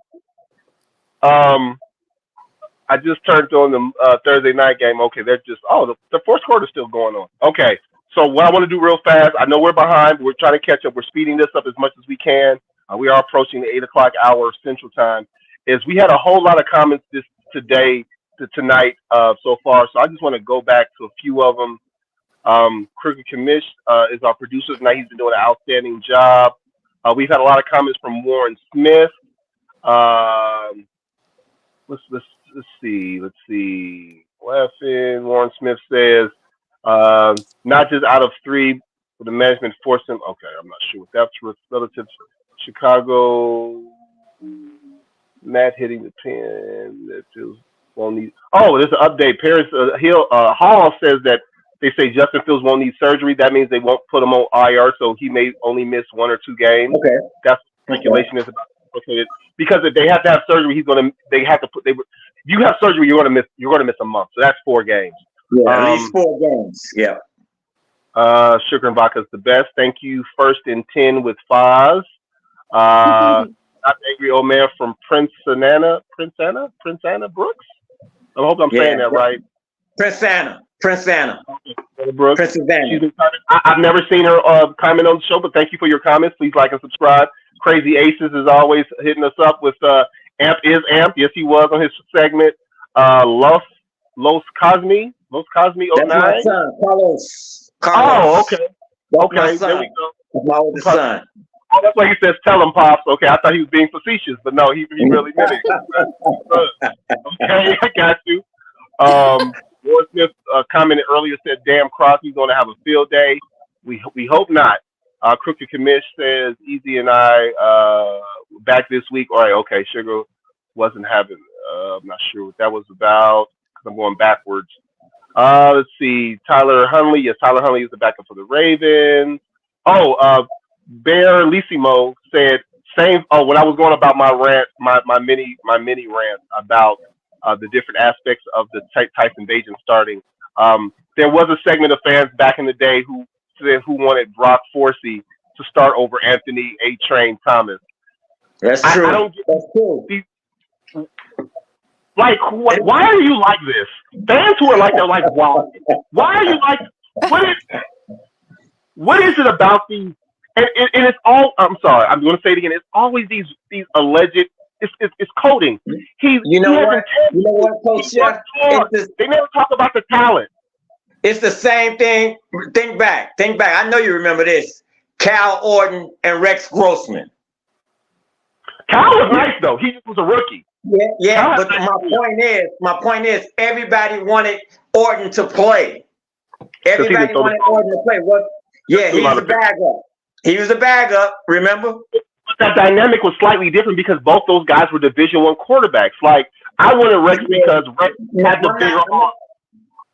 I just turned on the Thursday night game. Okay, they're just the fourth quarter's still going on. Okay, so what I want to do real fast. I know we're behind. But we're trying to catch up. We're speeding this up as much as we can. We are approaching the 8 o'clock hour Central Time. We had a whole lot of comments tonight so far. So I just want to go back to a few of them. Crooked Commish is our producer tonight. He's been doing an outstanding job. We've had a lot of comments from Warren Smith. Let's see. Warren Smith says, not just out of 3, but the management forced him. Okay, I'm not sure what that's relative to Chicago. Matt hitting the pin. That feels won't need. Oh, there's an update. Paris Hall says that they say Justin Fields won't need surgery. That means they won't put him on IR, so he may only miss 1 or 2 games. Okay, that's what speculation is about. Okay, because if they have to have surgery, if you have surgery, you're gonna miss a month. So that's 4 games. Yeah, at least 4 games. Yeah. Sugar and vodka is the best. Thank you. First and 10 with Foz. Not angry old man from Prince Anna Brooks. I hope I'm saying that right. Prince Anna Brooks. I've never seen her comment on the show, but thank you for your comments. Please like and subscribe. Crazy Aces is always hitting us up with Amp is Amp. Yes, he was on his segment. Los Cosme 09. That's my son, Carlos. Oh, okay. That's there we go. That's my oldest son. Oh, that's why he says tell him, Pops. Okay, I thought he was being facetious, but no, he really meant it. Okay, I got you. Warren Smith commented earlier, said, damn, Crosby's going to have a field day. We hope not. Crooked Commish says, Easy and I back this week. All right, okay, Sugar wasn't having, I'm not sure what that was about because I'm going backwards. Let's see, Tyler Hunley. Yes, Tyler Hunley is the backup for the Ravens. Bear Lissimo said, same. Oh, when I was going about my rant, my mini rant about the different aspects of the Tyson Bagent starting. There was a segment of fans back in the day who wanted Brock Forsey to start over Anthony A-Train Thomas. That's true. That's true. Like, why are you like this? Fans who are like that, like, wow. Why are you like? What is it about these? And it's all. I'm sorry. I'm going to say it again. It's always these alleged It's coding. You know what, Coach Chef? They never talk about the talent. It's the same thing. Think back. I know you remember this. Cal Orton and Rex Grossman. Cal was nice though. He just was a rookie. Yeah. But my point is, everybody wanted Orton to play. Everybody wanted Orton to play. He's a backup. He was a backup. Remember? That dynamic was slightly different because both those guys were Division I quarterbacks. Like I wanted Rex because Rex had the bigger arm.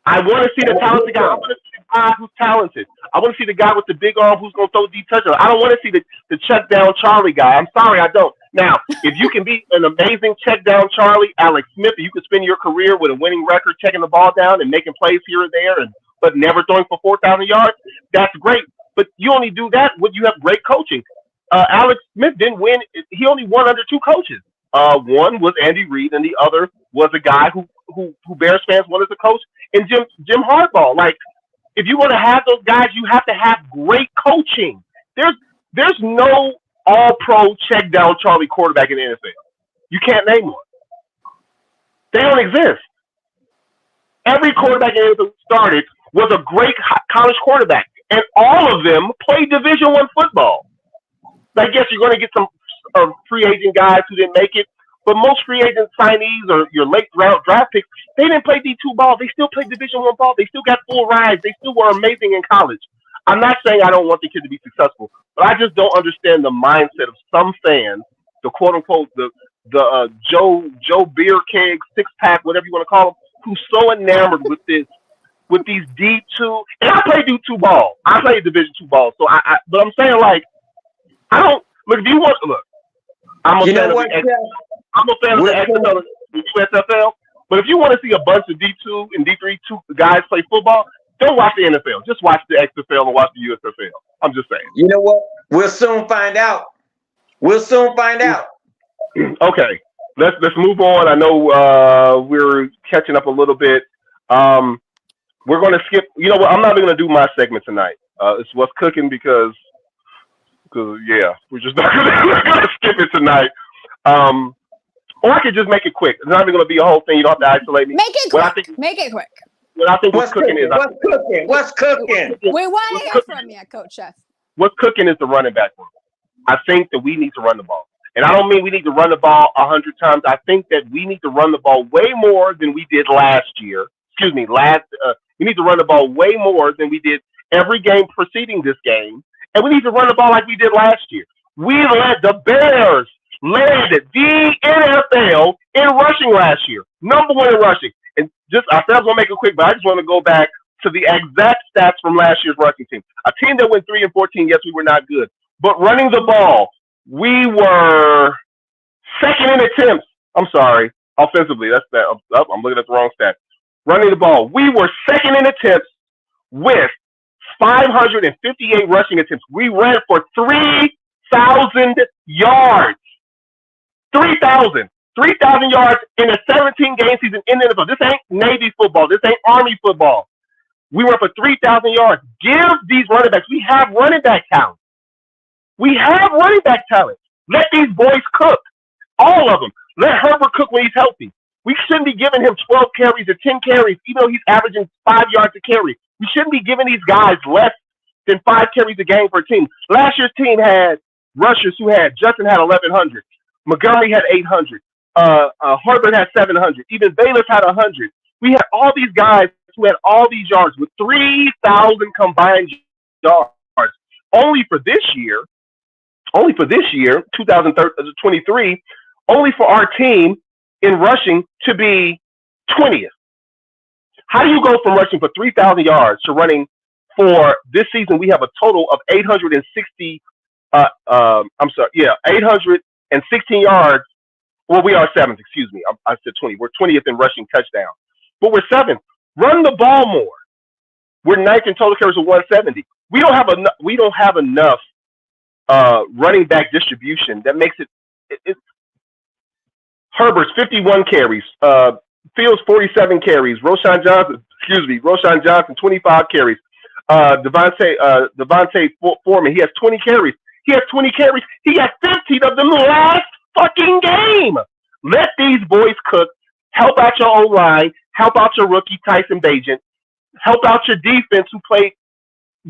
I want to see the talented guy. I want to see the guy who's talented. I want to see the guy with the big arm who's going to throw deep touchdowns. I don't want to see the check down Charlie guy. I'm sorry, I don't. Now, if you can be an amazing check down Charlie, Alex Smith, you could spend your career with a winning record, checking the ball down and making plays here and there, but never throwing for 4,000 yards. That's great. But you only do that when you have great coaching. Alex Smith didn't win. He only won under two coaches. One was Andy Reid, and the other was a guy who Bears fans wanted to coach, and Jim Harbaugh. Like, if you want to have those guys, you have to have great coaching. There's no all-pro check down Charlie quarterback in the NFL. You can't name one. They don't exist. Every quarterback in the NFL started was a great college quarterback, and all of them played Division I football. I guess you're going to get some free agent guys who didn't make it, but most free agent signees or your late round draft picks, they didn't play D2 ball. They still played Division I ball. They still got full rides. They still were amazing in college. I'm not saying I don't want the kid to be successful, but I just don't understand the mindset of some fans, the quote unquote the Joe Beer Keg 6-pack, whatever you want to call them, who's so enamored with these D2. And I play D2 ball. I play Division II ball. So but I'm saying, like, I don't look. If you want look, I'm a fan of the USFL. But if you want to see a bunch of D2 and D3 guys play football, don't watch the NFL. Just watch the XFL and watch the USFL. I'm just saying. You know what? We'll soon find out. Okay, let's move on. I know we're catching up a little bit. We're going to skip. You know what? I'm not even going to do my segment tonight. It's what's cooking because we're just not going to skip it tonight. Or I could just make it quick. It's not even going to be a whole thing. You don't have to isolate me. Make it quick. What I think what's cooking is what's cooking. We want to hear from you, Coach Chef. What's cooking is the running back room. I think that we need to run the ball. And I don't mean we need to run the ball 100 times. I think that we need to run the ball way more than we did last year. We need to run the ball way more than we did every game preceding this game. And we need to run the ball like we did last year. The Bears led the NFL in rushing last year. Number one in rushing. And I said I was going to make it quick, but I just want to go back to the exact stats from last year's rushing team. A team that went 3-14, yes, we were not good. But running the ball, we were second in attempts. I'm sorry. Offensively, that's that. I'm looking at the wrong stat. Running the ball, we were second in attempts with 558 rushing attempts. We ran for 3,000 yards. 3,000 yards in a 17-game season in the NFL. This ain't Navy football. This ain't Army football. We ran for 3,000 yards. Give these running backs. We have running back talent. Let these boys cook. All of them. Let Herbert cook when he's healthy. We shouldn't be giving him 12 carries or 10 carries, even though he's averaging 5 yards a carry. We shouldn't be giving these guys less than 5 carries a game for a team. Last year's team had rushers Justin had 1,100. Montgomery had 800. Herbert had 700. Even Bayless had 100. We had all these guys who had all these yards with 3,000 combined yards. Only for this year, 2023, only for our team in rushing to be 20th. How do you go from rushing for 3,000 yards to running for this season? We have a total of 816 yards. Well, we are 7th, excuse me. I said 20. We're 20th in rushing touchdown. But we're 7th. Run the ball more. We're 9th in total carries of 170. We don't have enough running back distribution that makes it Herbert's 51 carries, Fields 47 carries, Roshan Johnson 25 carries, Devontae Foreman, he has 20 carries. He got 15 of them last fucking game. Let these boys cook. Help out your O-line. Help out your rookie Tyson Bagent. Help out your defense who played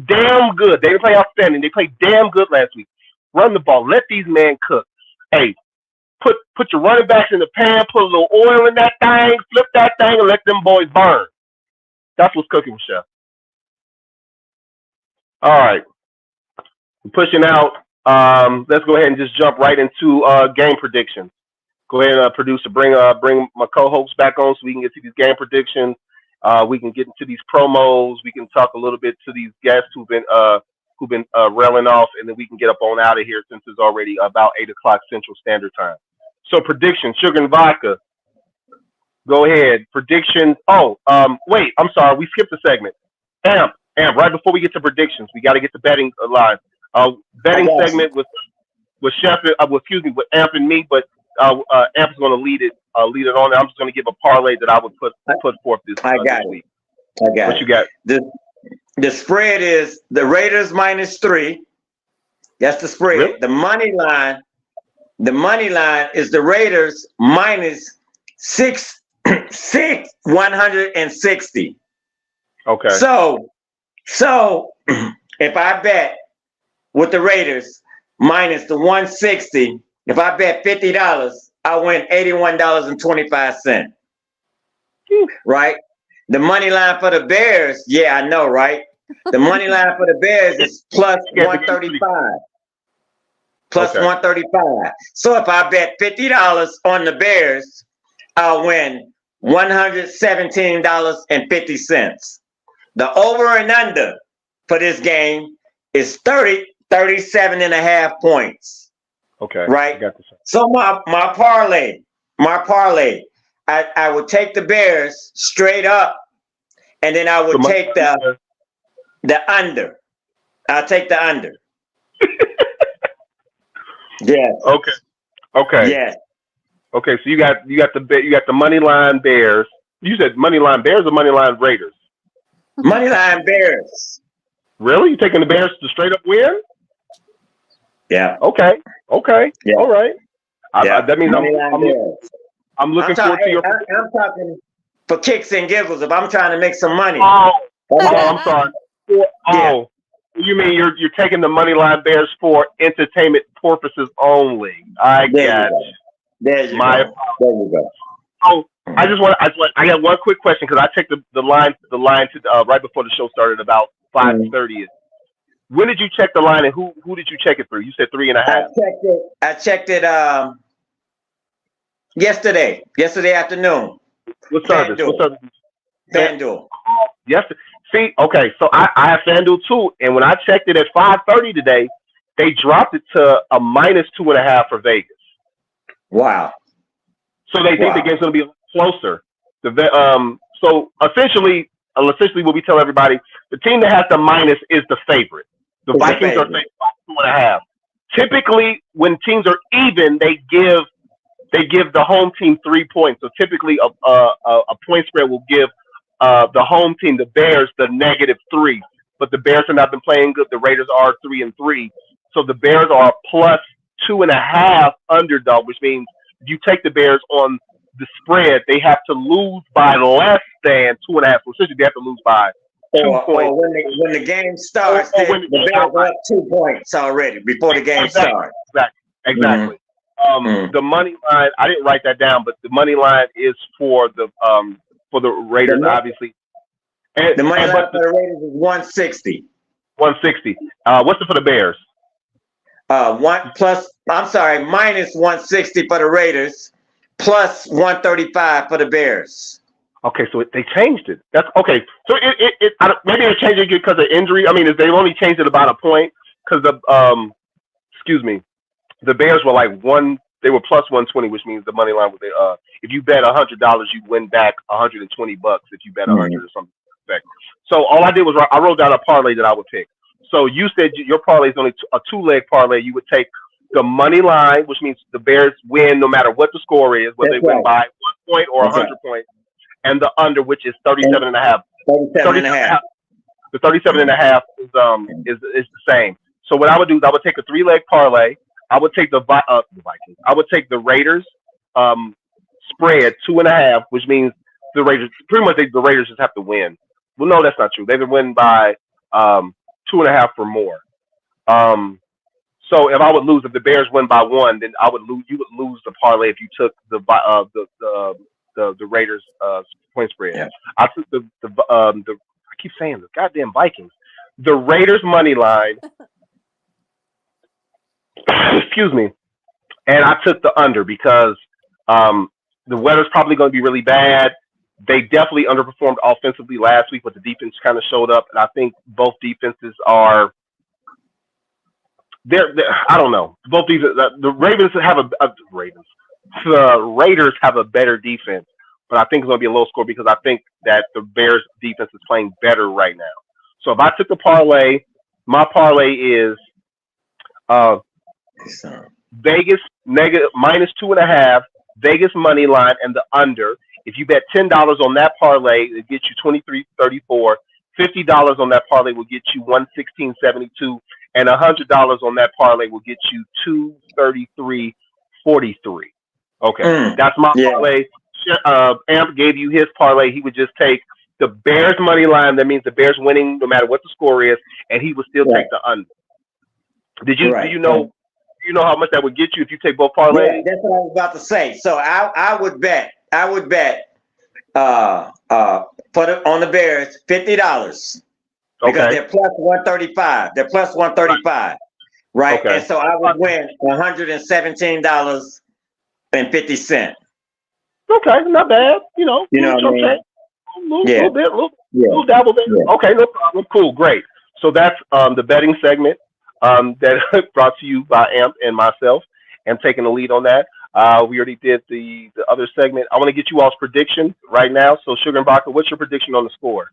damn good. They didn't play outstanding. They played damn good last week. Run the ball. Let these men cook. Hey, put your running backs in the pan. Put a little oil in that thing. Flip that thing and let them boys burn. That's what's cooking, Chef. All right. We're pushing out. Let's go ahead and just jump right into game predictions. Go ahead and producer, bring my co-hosts back on so we can get to these game predictions. We can get into these promos. We can talk a little bit to these guests who've been railing off, and then we can get up on out of here since it's already about 8 o'clock Central Standard Time. So predictions, Sugar and Vodka. Go ahead. Predictions. Oh, wait, I'm sorry. We skipped a segment. Amp, right before we get to predictions, we got to get the betting line. Betting segment with Chef, with Amp and me, but Amp is going to lead it on. I'm just going to give a parlay that I would put forth this week. I got what you got? The spread is the Raiders -3. That's the spread. Really? The money line is the Raiders -160. Okay. So if I bet with the Raiders minus the 160, if I bet $50, I win $81.25. Right? The money line for the Bears, yeah, I know, right? The money line for the Bears is plus 135. Plus 135. So if I bet $50 on the Bears, I'll win $117.50. The over and under for this game is 37.5 points. Okay. Right? So my parlay, I would take the Bears straight up, and then I would take the under. I'll take the under. Yes. Okay. Yes. Okay. So you got the money line Bears. You said money line Bears or money line Raiders? Money line Bears. Really? You taking the Bears to straight up win? Yeah. Okay. Yeah. All right. That means I'm looking forward to your. I'm talking for kicks and giggles. If I'm trying to make some money. Oh, I'm sorry. Oh, you mean you're taking the money line Bears for entertainment purposes only? I got you. There you go. Oh, I got one quick question because I checked the line to right before the show started about 5:30. When did you check the line, and who did you check it through? You said 3.5. I checked it yesterday afternoon. What service? FanDuel. Yes. See, okay, so I have FanDuel too, and when I checked it at 5:30 today, they dropped it to a -2.5 for Vegas. Wow. So they think the game's going to be closer. So essentially, what we tell everybody, the team that has the minus is the favorite. The Vikings are favored by 2.5. Typically, when teams are even, they give the home team 3 points. So typically, a point spread will give the home team, the Bears, the -3. But the Bears have not been playing good. The Raiders are 3-3. So the Bears are plus 2.5 underdog, which means if you take the Bears on the spread, they have to lose by less than 2.5. So essentially, they have to lose by 2 points. Or when the game starts, the Bears are up 2 points already before the game starts. Exactly. The money line, I didn't write that down, but the money line is for the Raiders, obviously. And the money line for the Raiders is 160. 160. What's it for the Bears? Minus 160 for the Raiders, plus 135 for the Bears. Okay, so they changed it. That's okay. So maybe they changed it because of injury. I mean, they only changed it about a point because the Bears were they were plus 120, which means the money line was if you bet $100, you'd win back $120 if you bet 100 or something. So all I did was I wrote down a parlay that I would pick. So you said your parlay is only a 2-leg parlay. You would take the money line, which means the Bears win no matter what the score is, whether they win by 1 point or 100 points, and the under, which is 37.5. 37.5. The 37.5 is the same. So what I would do is I would take a 3-leg parlay. I would take the Vikings. I would take the Raiders spread 2.5, which means the Raiders pretty much the Raiders just have to win. Well, no, that's not true. They would win by 2.5 or more. So if I would lose, if the Bears win by 1, then I would lose. You would lose the parlay if you took the Raiders point spread. Yeah. I took the I keep saying the goddamn Vikings, the Raiders money line. Excuse me, and I took the under because the weather's probably going to be really bad. They definitely underperformed offensively last week, but the defense kind of showed up, and I think both defenses are. I don't know. Both these the Ravens have the Raiders have a better defense, but I think it's going to be a low score because I think that the Bears defense is playing better right now. So if I took the parlay, my parlay is Vegas negative -2.5, Vegas money line and the under. If you bet $10 on that parlay, it gets you 23.34. $50 on that parlay will get you 116.72. And $100 on that parlay will get you 233.43. Okay, that's my parlay. Amp gave you his parlay. He would just take the Bears money line. That means the Bears winning no matter what the score is, and he would still take the under. Do you know how much that would get you if you take both parlays? Yeah, that's what I was about to say. So I would bet put it on the Bears $50. Because they're plus 135. They're plus 135. Right? Okay. And so I would win $117.50. Okay, not bad. You know what I mean? A little dabble there. Yeah. Okay, no problem. Cool, great. So that's the betting segment that brought to you by Amp and myself. I'm taking the lead on that. We already did the other segment. I want to get you all's prediction right now. So Sugar and Baca, what's your prediction on the score?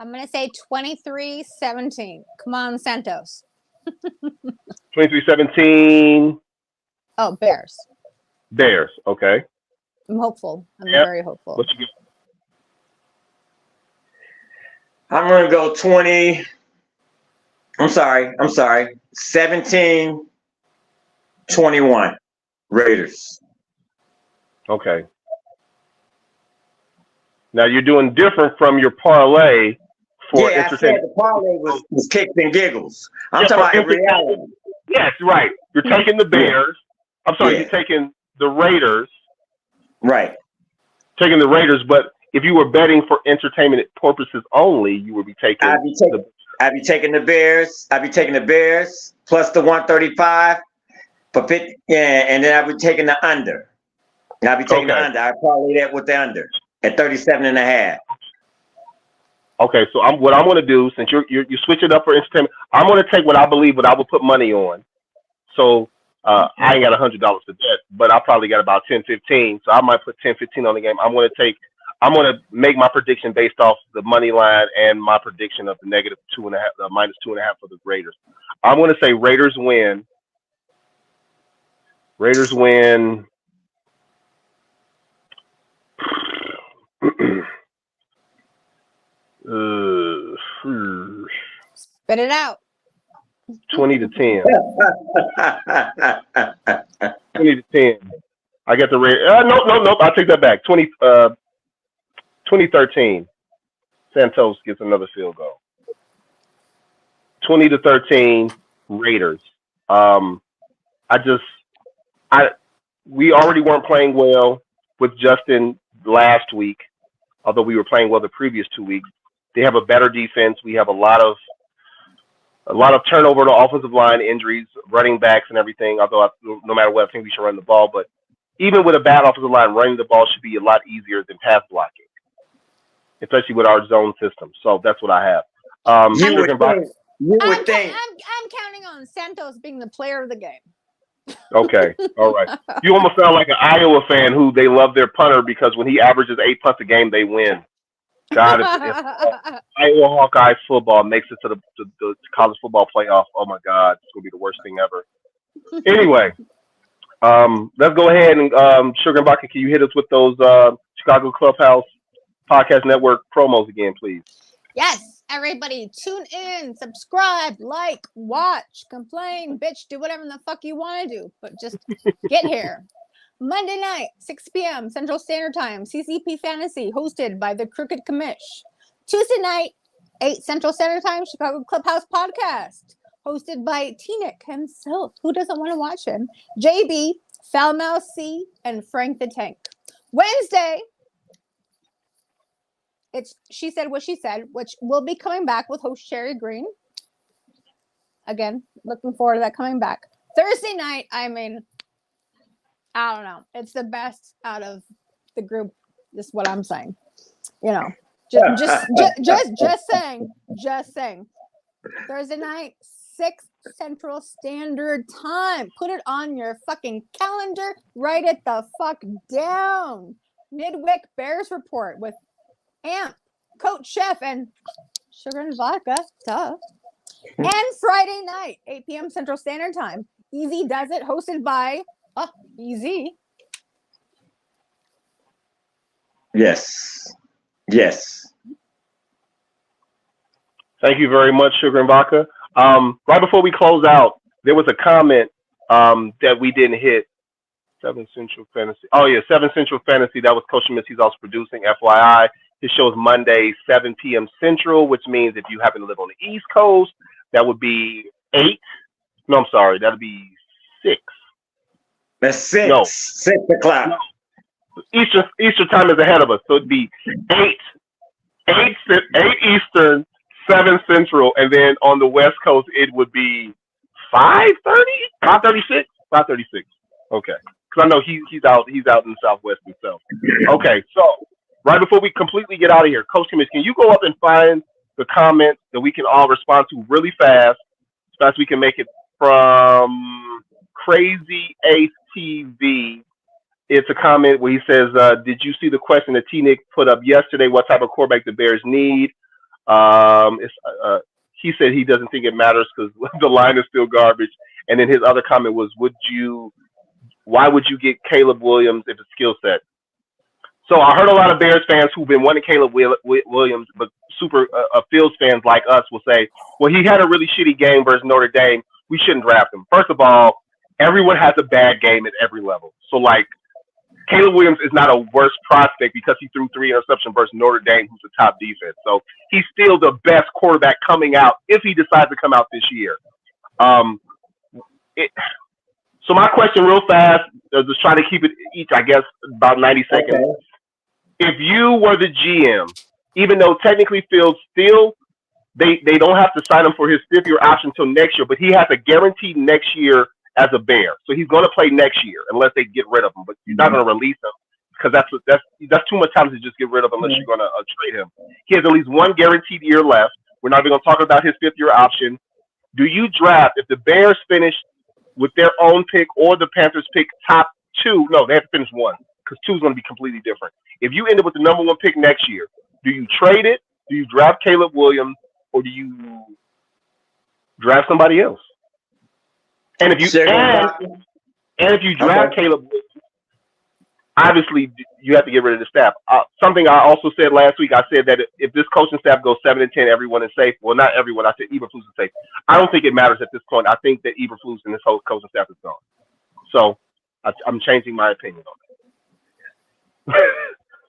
I'm going to say 23-17. Come on, Santos. 23-17. Oh, Bears. Bears, okay. I'm hopeful. I'm very hopeful. What you get? I'm going to go 20. I'm sorry. 17-21. Raiders. Okay. Now you're doing different from your parlay for entertainment. I said the parlay was kicks and giggles. I'm talking about reality. Yes, right. You're taking the Bears. I'm sorry, you're taking the Raiders. Right. Taking the Raiders, but if you were betting for entertainment purposes only, you would be taking. I'd be taking the Bears. I'd be taking the Bears plus the 135 for 50. Yeah, and then I'd be taking the under. And I'd be taking the under. I'd parlay that with the under at 37.5. Okay, so what I'm going to do, since you switch it up for entertainment, I'm going to take what I believe, what I will put money on. So I ain't got $100 to bet, but I probably got about 10-15. So I might put 10-15 on the game. I'm going to make my prediction based off the money line and my prediction of the -2.5, -2.5 for the Raiders. I'm going to say Raiders win. Raiders win. Spit it out. 20-10. 20-10. I get the Raiders. No. I take that back. 2013. Santos gets another field goal. 20-13 Raiders. We already weren't playing well with Justin last week, although we were playing well the previous 2 weeks. They have a better defense. We have a lot of turnover to offensive line, injuries, running backs, and everything. Although no matter what, I think we should run the ball. But even with a bad offensive line, running the ball should be a lot easier than pass blocking, especially with our zone system. So that's what I have. You would think. I'm counting on Santos being the player of the game. Okay, all right. You almost sound like an Iowa fan who they love their punter because when he averages 8 punts a game, they win. God, if Iowa Hawkeyes football makes it to the college football playoff, oh my God, it's gonna be the worst thing ever. Anyway, let's go ahead and Sugar and Baca, can you hit us with those Chicago Clubhouse Podcast Network promos again, please? Yes. Everybody tune in, subscribe, like, watch, complain, bitch, do whatever the fuck you want to do, but just get here. Monday night, 6 p.m. Central Standard Time, CCP Fantasy, hosted by the Crooked Commish. Tuesday night, 8 Central Standard Time, Chicago Clubhouse Podcast, hosted by T-Nick himself. Who doesn't want to watch him? JB, Foulmouth C, and Frank the Tank. Wednesday, it's She Said What She Said, which will be coming back with host Sherry Green. Again, looking forward to that coming back. Thursday night, I mean, I don't know. It's the best out of the group. Just what I'm saying. You know, just saying. Thursday night, 6 Central Standard Time. Put it on your fucking calendar. Write it the fuck down. Midweek Bears Report with Amp, Coach Chef, and Sugar and Vodka. Duh. And Friday night, 8 p.m. Central Standard Time. Easy Does It, hosted by Easy. Yes. Thank you very much, Sugar and Vodka. Right before we close out, there was a comment that we didn't hit. 7 Central Fantasy. Oh, yeah, 7 Central Fantasy. That was Coach Smith. He's also producing, FYI. His show is Monday, 7 p.m. Central, which means if you happen to live on the East Coast, that would be 8. No, I'm sorry. That would be 6. That's 6. No. 6 o'clock. No. Eastern time is ahead of us. So it'd be 8 Eastern, 7 Central, and then on the West Coast, it would be 5:30? 5:36? 5:36. Okay. Because I know he's out in the Southwest himself. Okay, so right before we completely get out of here, Coach Commish, can you go up and find the comment that we can all respond to really fast, as fast as we can make it, from Crazy Ace TV? It's a comment where he says, did you see the question that T-Nick put up yesterday? What type of quarterback the Bears need? He said he doesn't think it matters because the line is still garbage. And then his other comment was, why would you get Caleb Williams if it's skill set? So I heard a lot of Bears fans who've been wanting Caleb Williams, but super Fields fans like us will say, well, he had a really shitty game versus Notre Dame. We shouldn't draft him. First of all, everyone has a bad game at every level. So, like, Caleb Williams is not a worse prospect because he threw 3 interceptions versus Notre Dame, who's the top defense. So he's still the best quarterback coming out if he decides to come out this year. So my question real fast, just trying to keep it each, I guess, about 90 seconds. Okay. If you were the GM, even though technically Fields still, they don't have to sign him for his 5th-year option until next year, but he has a guaranteed next year as a Bear. So he's going to play next year unless they get rid of him, but you're not going to release him because that's too much time to just get rid of him unless you're going to trade him. He has at least 1 guaranteed year left. We're not even going to talk about his 5th-year option. Do you draft, if the Bears finish with their own pick or the Panthers pick top 2, no, they have to finish 1 because 2 is going to be completely different. If you end up with the number 1 pick next year, do you trade it? Do you draft Caleb Williams, or do you draft somebody else? And if you draft Caleb Williams, obviously you have to get rid of the staff. Something I also said last week, I said that if this coaching staff goes 7-10, everyone is safe. Well, not everyone. I said Eberflus is safe. I don't think it matters at this point. I think that Eberflus and this whole coaching staff is gone. So I'm changing my opinion on that.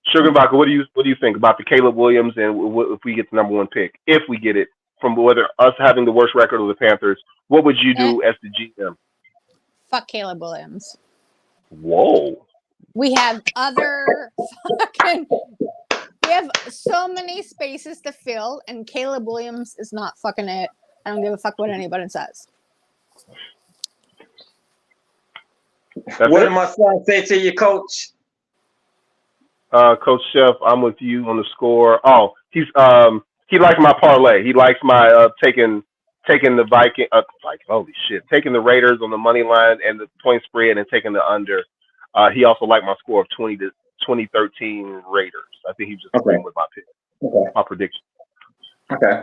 Sugar Vodka, what do you think about the Caleb Williams and if we get the number 1 pick? If we get it, from whether us having the worst record or the Panthers, what would you do as the GM? Fuck Caleb Williams. Whoa. We have we have so many spaces to fill, and Caleb Williams is not fucking it. I don't give a fuck what anybody says. What did my son say to you, Coach? Coach Chef, I'm with you on the score. Oh, he likes my parlay. He likes my taking the Viking. Holy shit! Taking the Raiders on the money line and the point spread, and taking the under. He also liked my score of 2013 Raiders. I think he just agreeing with my pick, my prediction. Okay.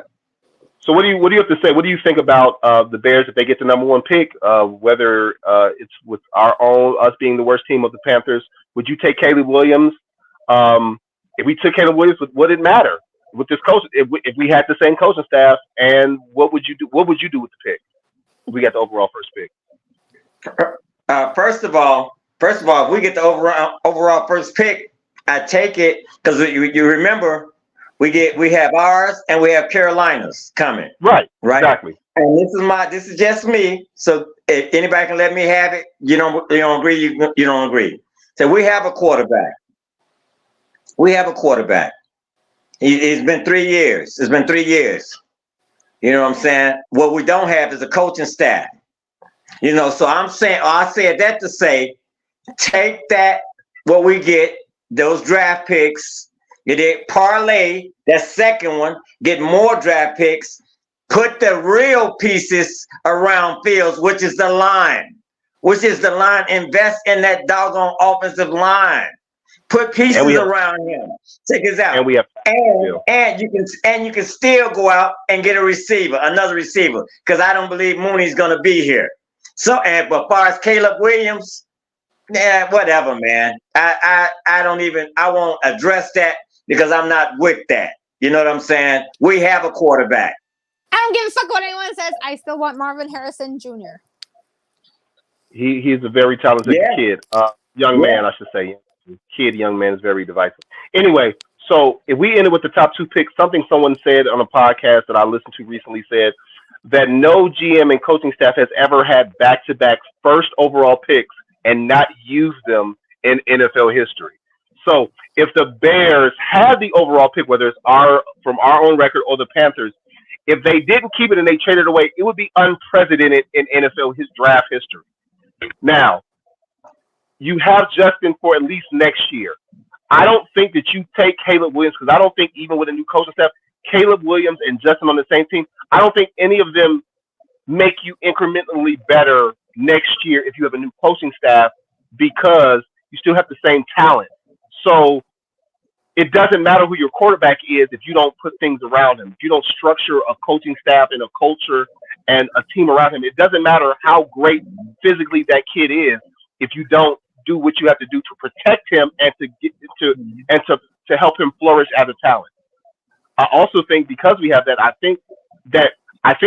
So what do you have to say? What do you think about the Bears if they get the number 1 pick? Whether it's with us being the worst team of the Panthers, would you take Caleb Williams? If we took Caleb Williams, would it matter? with this coach, if we had the same coaching staff, and what would you do? What would you do with the pick? If we got the overall first pick. First of all, if we get the overall first pick, I take it because you remember we have ours and we have Carolina's coming. Right. Exactly. And this is just me. So if anybody can let me have it, you don't agree, you don't agree. So we have a quarterback. It's been 3 years. It's been 3 years. You know what I'm saying? What we don't have is a coaching staff. You know, so I'm saying, I said that to say, take that, what we get, those draft picks, you did parlay that second one, get more draft picks, put the real pieces around Fields, which is the line. Invest in that doggone offensive line. Put pieces around him. Check this out. And we have and you can still go out and get another receiver, because I don't believe Mooney's gonna be here. So, but as far as Caleb Williams, yeah, whatever, man. I won't address that because I'm not with that. You know what I'm saying? We have a quarterback. I don't give a fuck what anyone says. I still want Marvin Harrison Jr. He's a very talented kid. Young man, I should say. Young man is very divisive. Anyway, so if we ended with the top 2 picks, something someone said on a podcast that I listened to recently said that no GM and coaching staff has ever had back-to-back first overall picks and not used them in NFL history. So if the Bears had the overall pick, whether it's from our own record or the Panthers, if they didn't keep it and they traded away, it would be unprecedented in NFL draft history. Now, you have Justin for at least next year. I don't think that you take Caleb Williams, because I don't think even with a new coaching staff, Caleb Williams and Justin on the same team, I don't think any of them make you incrementally better next year if you have a new coaching staff, because you still have the same talent. So it doesn't matter who your quarterback is if you don't put things around him. If you don't structure a coaching staff and a culture and a team around him, it doesn't matter how great physically that kid is if you don't do what you have to do to protect him and to help him flourish as a talent. I also think because we have that, I think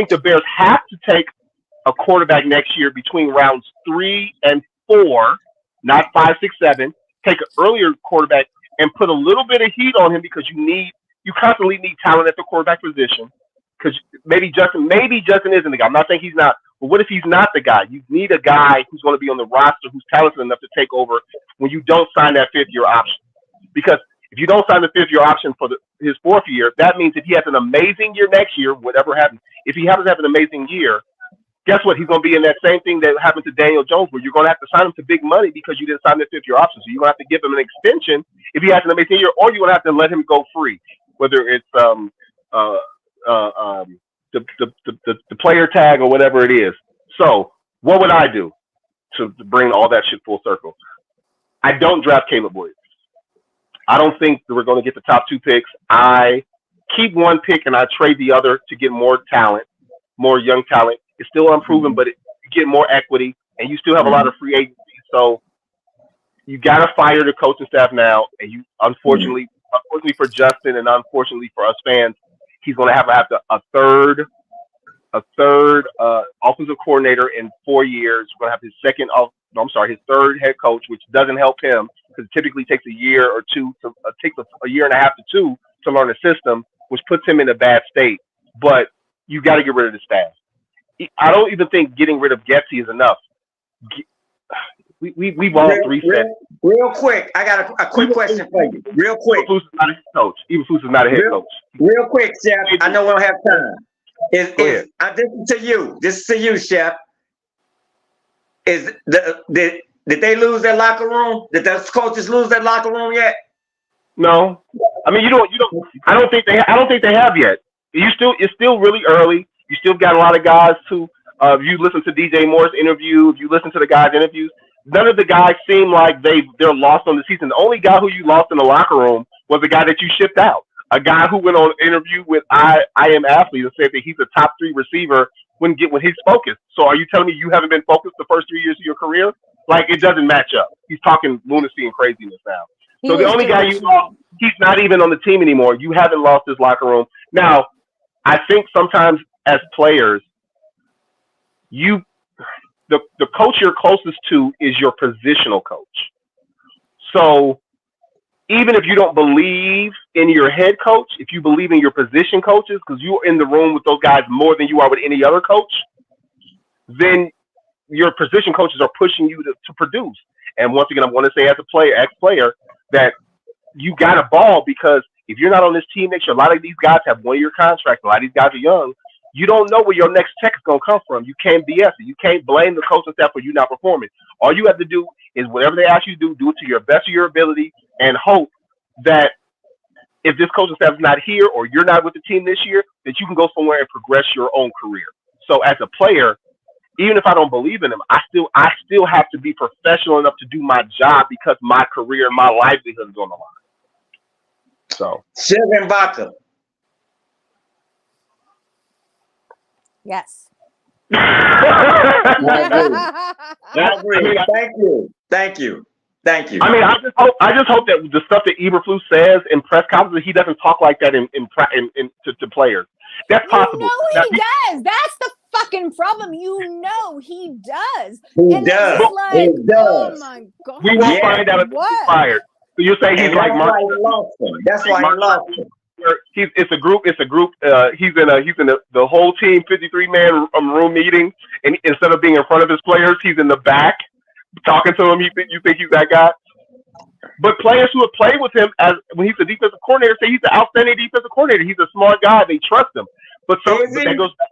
the Bears have to take a quarterback next year between rounds 3 and 4, not 5, 6, 7. Take an earlier quarterback and put a little bit of heat on him, because you constantly need talent at the quarterback position. Because maybe Justin isn't the guy. I'm not saying he's not, but what if he's not the guy? You need a guy who's going to be on the roster who's talented enough to take over when you don't sign that 5th-year option. Because if you don't sign the 5th-year option for his 4th year, that means if he has an amazing year next year, whatever happens, if he happens to have an amazing year, guess what? He's going to be in that same thing that happened to Daniel Jones, where you're going to have to sign him to big money because you didn't sign the 5th-year option. So you're going to have to give him an extension if he has an amazing year, or you're going to have to let him go free, whether it's the player tag or whatever it is. So what would I do to bring all that shit full circle? I don't draft Caleb Williams. I don't think that we're going to get the top 2 picks. I keep 1 pick and I trade the other to get more talent, more young talent. It's still unproven, but you get more equity, and you still have a lot of free agency. So you got to fire the coaching staff now. And you, unfortunately for Justin, and unfortunately for us fans, he's going to have a third offensive coordinator in 4 years. We're going to have his third head coach, which doesn't help him, because it typically takes a year or two takes a year and a half to 2 to learn the system, which puts him in a bad state. But you got to get rid of the staff. I don't even think getting rid of Getsy is enough. We've all reset. Real quick, I got a quick question for you. Real quick. Eberflus is not a head coach. Eberflus is not a head coach. Real quick, Chef. I know we don't have time. This is to you. This is to you, Chef. Did they lose their locker room? Did those coaches lose their locker room yet? No. I mean, you don't. I don't think they have yet. It's still really early. You still got a lot of guys who, if you listen to DJ Moore's interview, if you listen to the guys' interviews, none of the guys seem like they're lost on the season. The only guy who you lost in the locker room was the guy that you shipped out. A guy who went on an interview with I Am Athlete and said that he's a top 3 receiver when he's focused. So are you telling me you haven't been focused the first 3 years of your career? Like, it doesn't match up. He's talking lunacy and craziness now. So the only guy you lost, he's not even on the team anymore. You haven't lost his locker room. Now, I think sometimes as players, the coach you're closest to is your positional coach. So even if you don't believe in your head coach, if you believe in your position coaches, because you're in the room with those guys more than you are with any other coach, then your position coaches are pushing you to produce. And once again, I'm going to say as a player, ex-player, that you got to ball, because if you're not on this team next year, a lot of these guys have 1-year contracts. A lot of these guys are young. You don't know where your next check is going to come from. You can't BS it. You can't blame the coaching staff for you not performing. All you have to do is whatever they ask you to do it to your best of your ability, and hope that if this coaching staff is not here or you're not with the team this year, that you can go somewhere and progress your own career. So as a player, even if I don't believe in them, I still have to be professional enough to do my job, because my career and my livelihood is on the line. So sugar and vodka. Yes. I agree. Thank you. I mean, I just hope that the stuff that Eberflus says in press conferences, he doesn't talk like that to players. That's possible. He does. That's the fucking problem. He does. He does. He does. Oh my God. We won't find out if he's fired. So you're saying he's like Mark? That's why he lost him. It's a group. He's in the whole team 53-man room meeting, and instead of being in front of his players, he's in the back talking to him. You think he's that guy? But players who have played with him when he's a defensive coordinator say he's an outstanding defensive coordinator. He's a smart guy. They trust him. But that goes back.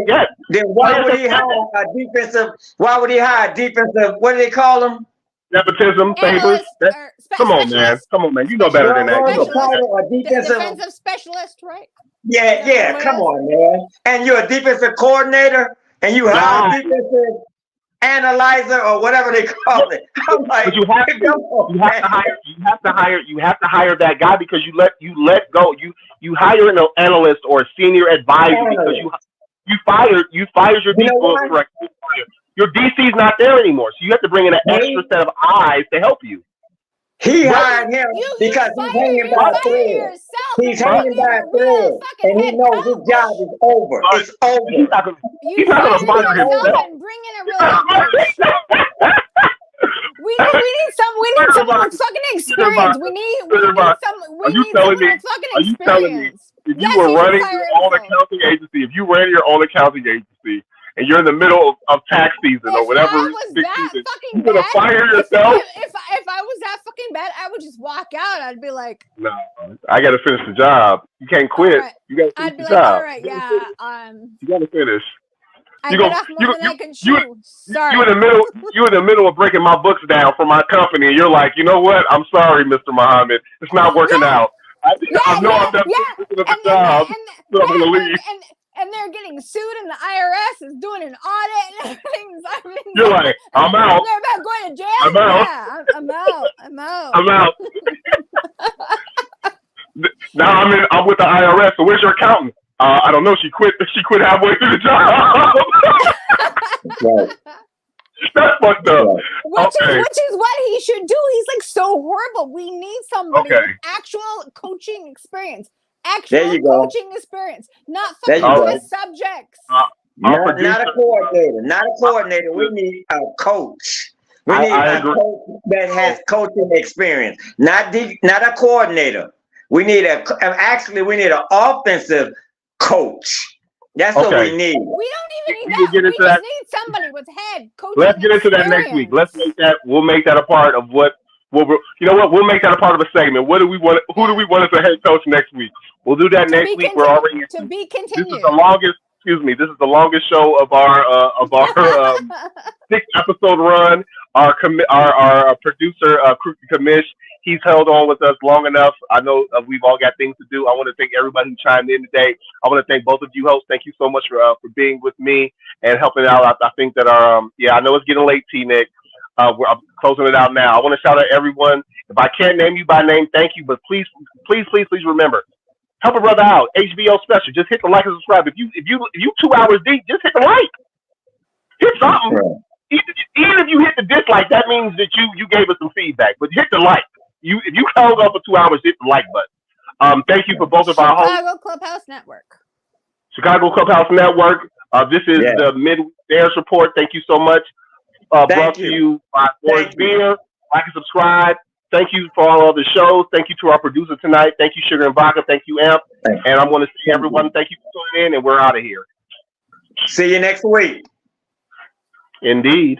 Yes. Then why would he hire a defensive? Why would he hire a defensive? What do they call him? Nepotism, favors. Come on, man. You know better than that. Defensive specialist, right? Yeah. Come on, man. And you're a defensive coordinator, and you hire a defensive analyzer or whatever they call it. I'm like, but you have to hire that guy, because you let go. You hire an analyst or a senior advisor because you fired your defensive director. Your DC's not there anymore, so you have to bring in an extra set of eyes to help you. He hired him because he's hanging by a thread. He's hanging by a thread, and he knows his job is over. It's over. He's not going to fire himself. Bring in a real we need someone with fucking experience. We need someone with fucking experience. Are you telling me if you were running your own accounting agency, and you're in the middle of tax season or whatever, you're gonna fire yourself? If I was that fucking bad, I would just walk out. I'd be like, no, I gotta finish the job. You can't quit. Right. You gotta finish the job. All right, yeah. You gotta finish. I get off more than I can chew. Sorry. You in the middle of breaking my books down for my company, and you're like, you know what? I'm sorry, Mr. Muhammad. It's not working out. I know I'm not doing the job, so I'm gonna leave. And they're getting sued, and the IRS is doing an audit and everything. You're like, I'm out. They're about going to jail. I'm out. Yeah, I'm out. I'm out. Now I'm with the IRS. So where's your accountant? I don't know. She quit halfway through the job. Right. That's fucked up. Which is what he should do. He's like so horrible. We need somebody with actual coaching experience. Actual coaching experience, not fucking subjects. Not a coordinator. Not a coordinator. We need a coach. We need a coach that has coaching experience. Not a coordinator. We need an offensive coach. That's what we need. We don't even need that. We just need somebody with head coaching. Let's get into that next week. We'll make that a part of what. You know what? We'll make that a part of a segment. Who do we want as a head coach next week? We'll do that next week. We're already to be continued. This is the longest. This is the longest show of our 6-episode run. Our producer, Kamish, he's held on with us long enough. I know we've all got things to do. I want to thank everybody who chimed in today. I want to thank both of you hosts. Thank you so much for being with me and helping out. I think that I know it's getting late, T-Nick. I'm closing it out now. I want to shout out everyone. If I can't name you by name, thank you. But please remember, help a brother out. HBO special. Just hit the like and subscribe. If you 2 hours deep, just hit the like. Hit something. even if you hit the dislike, that means that you gave us some feedback. But hit the like. If you held up for 2 hours, hit the like button. Thank you for both of our hosts. Chicago Clubhouse Network. Chicago Clubhouse Network. This is the Midweek Bears Report. Thank you so much. Brought to you by Orange Beer. Like and subscribe. Thank you for all of the shows. Thank you to our producer tonight. Thank you, Sugar and Vodka. Thank you, Amp. And I want to see everyone. Thank you for tuning in, and we're out of here. See you next week. Indeed.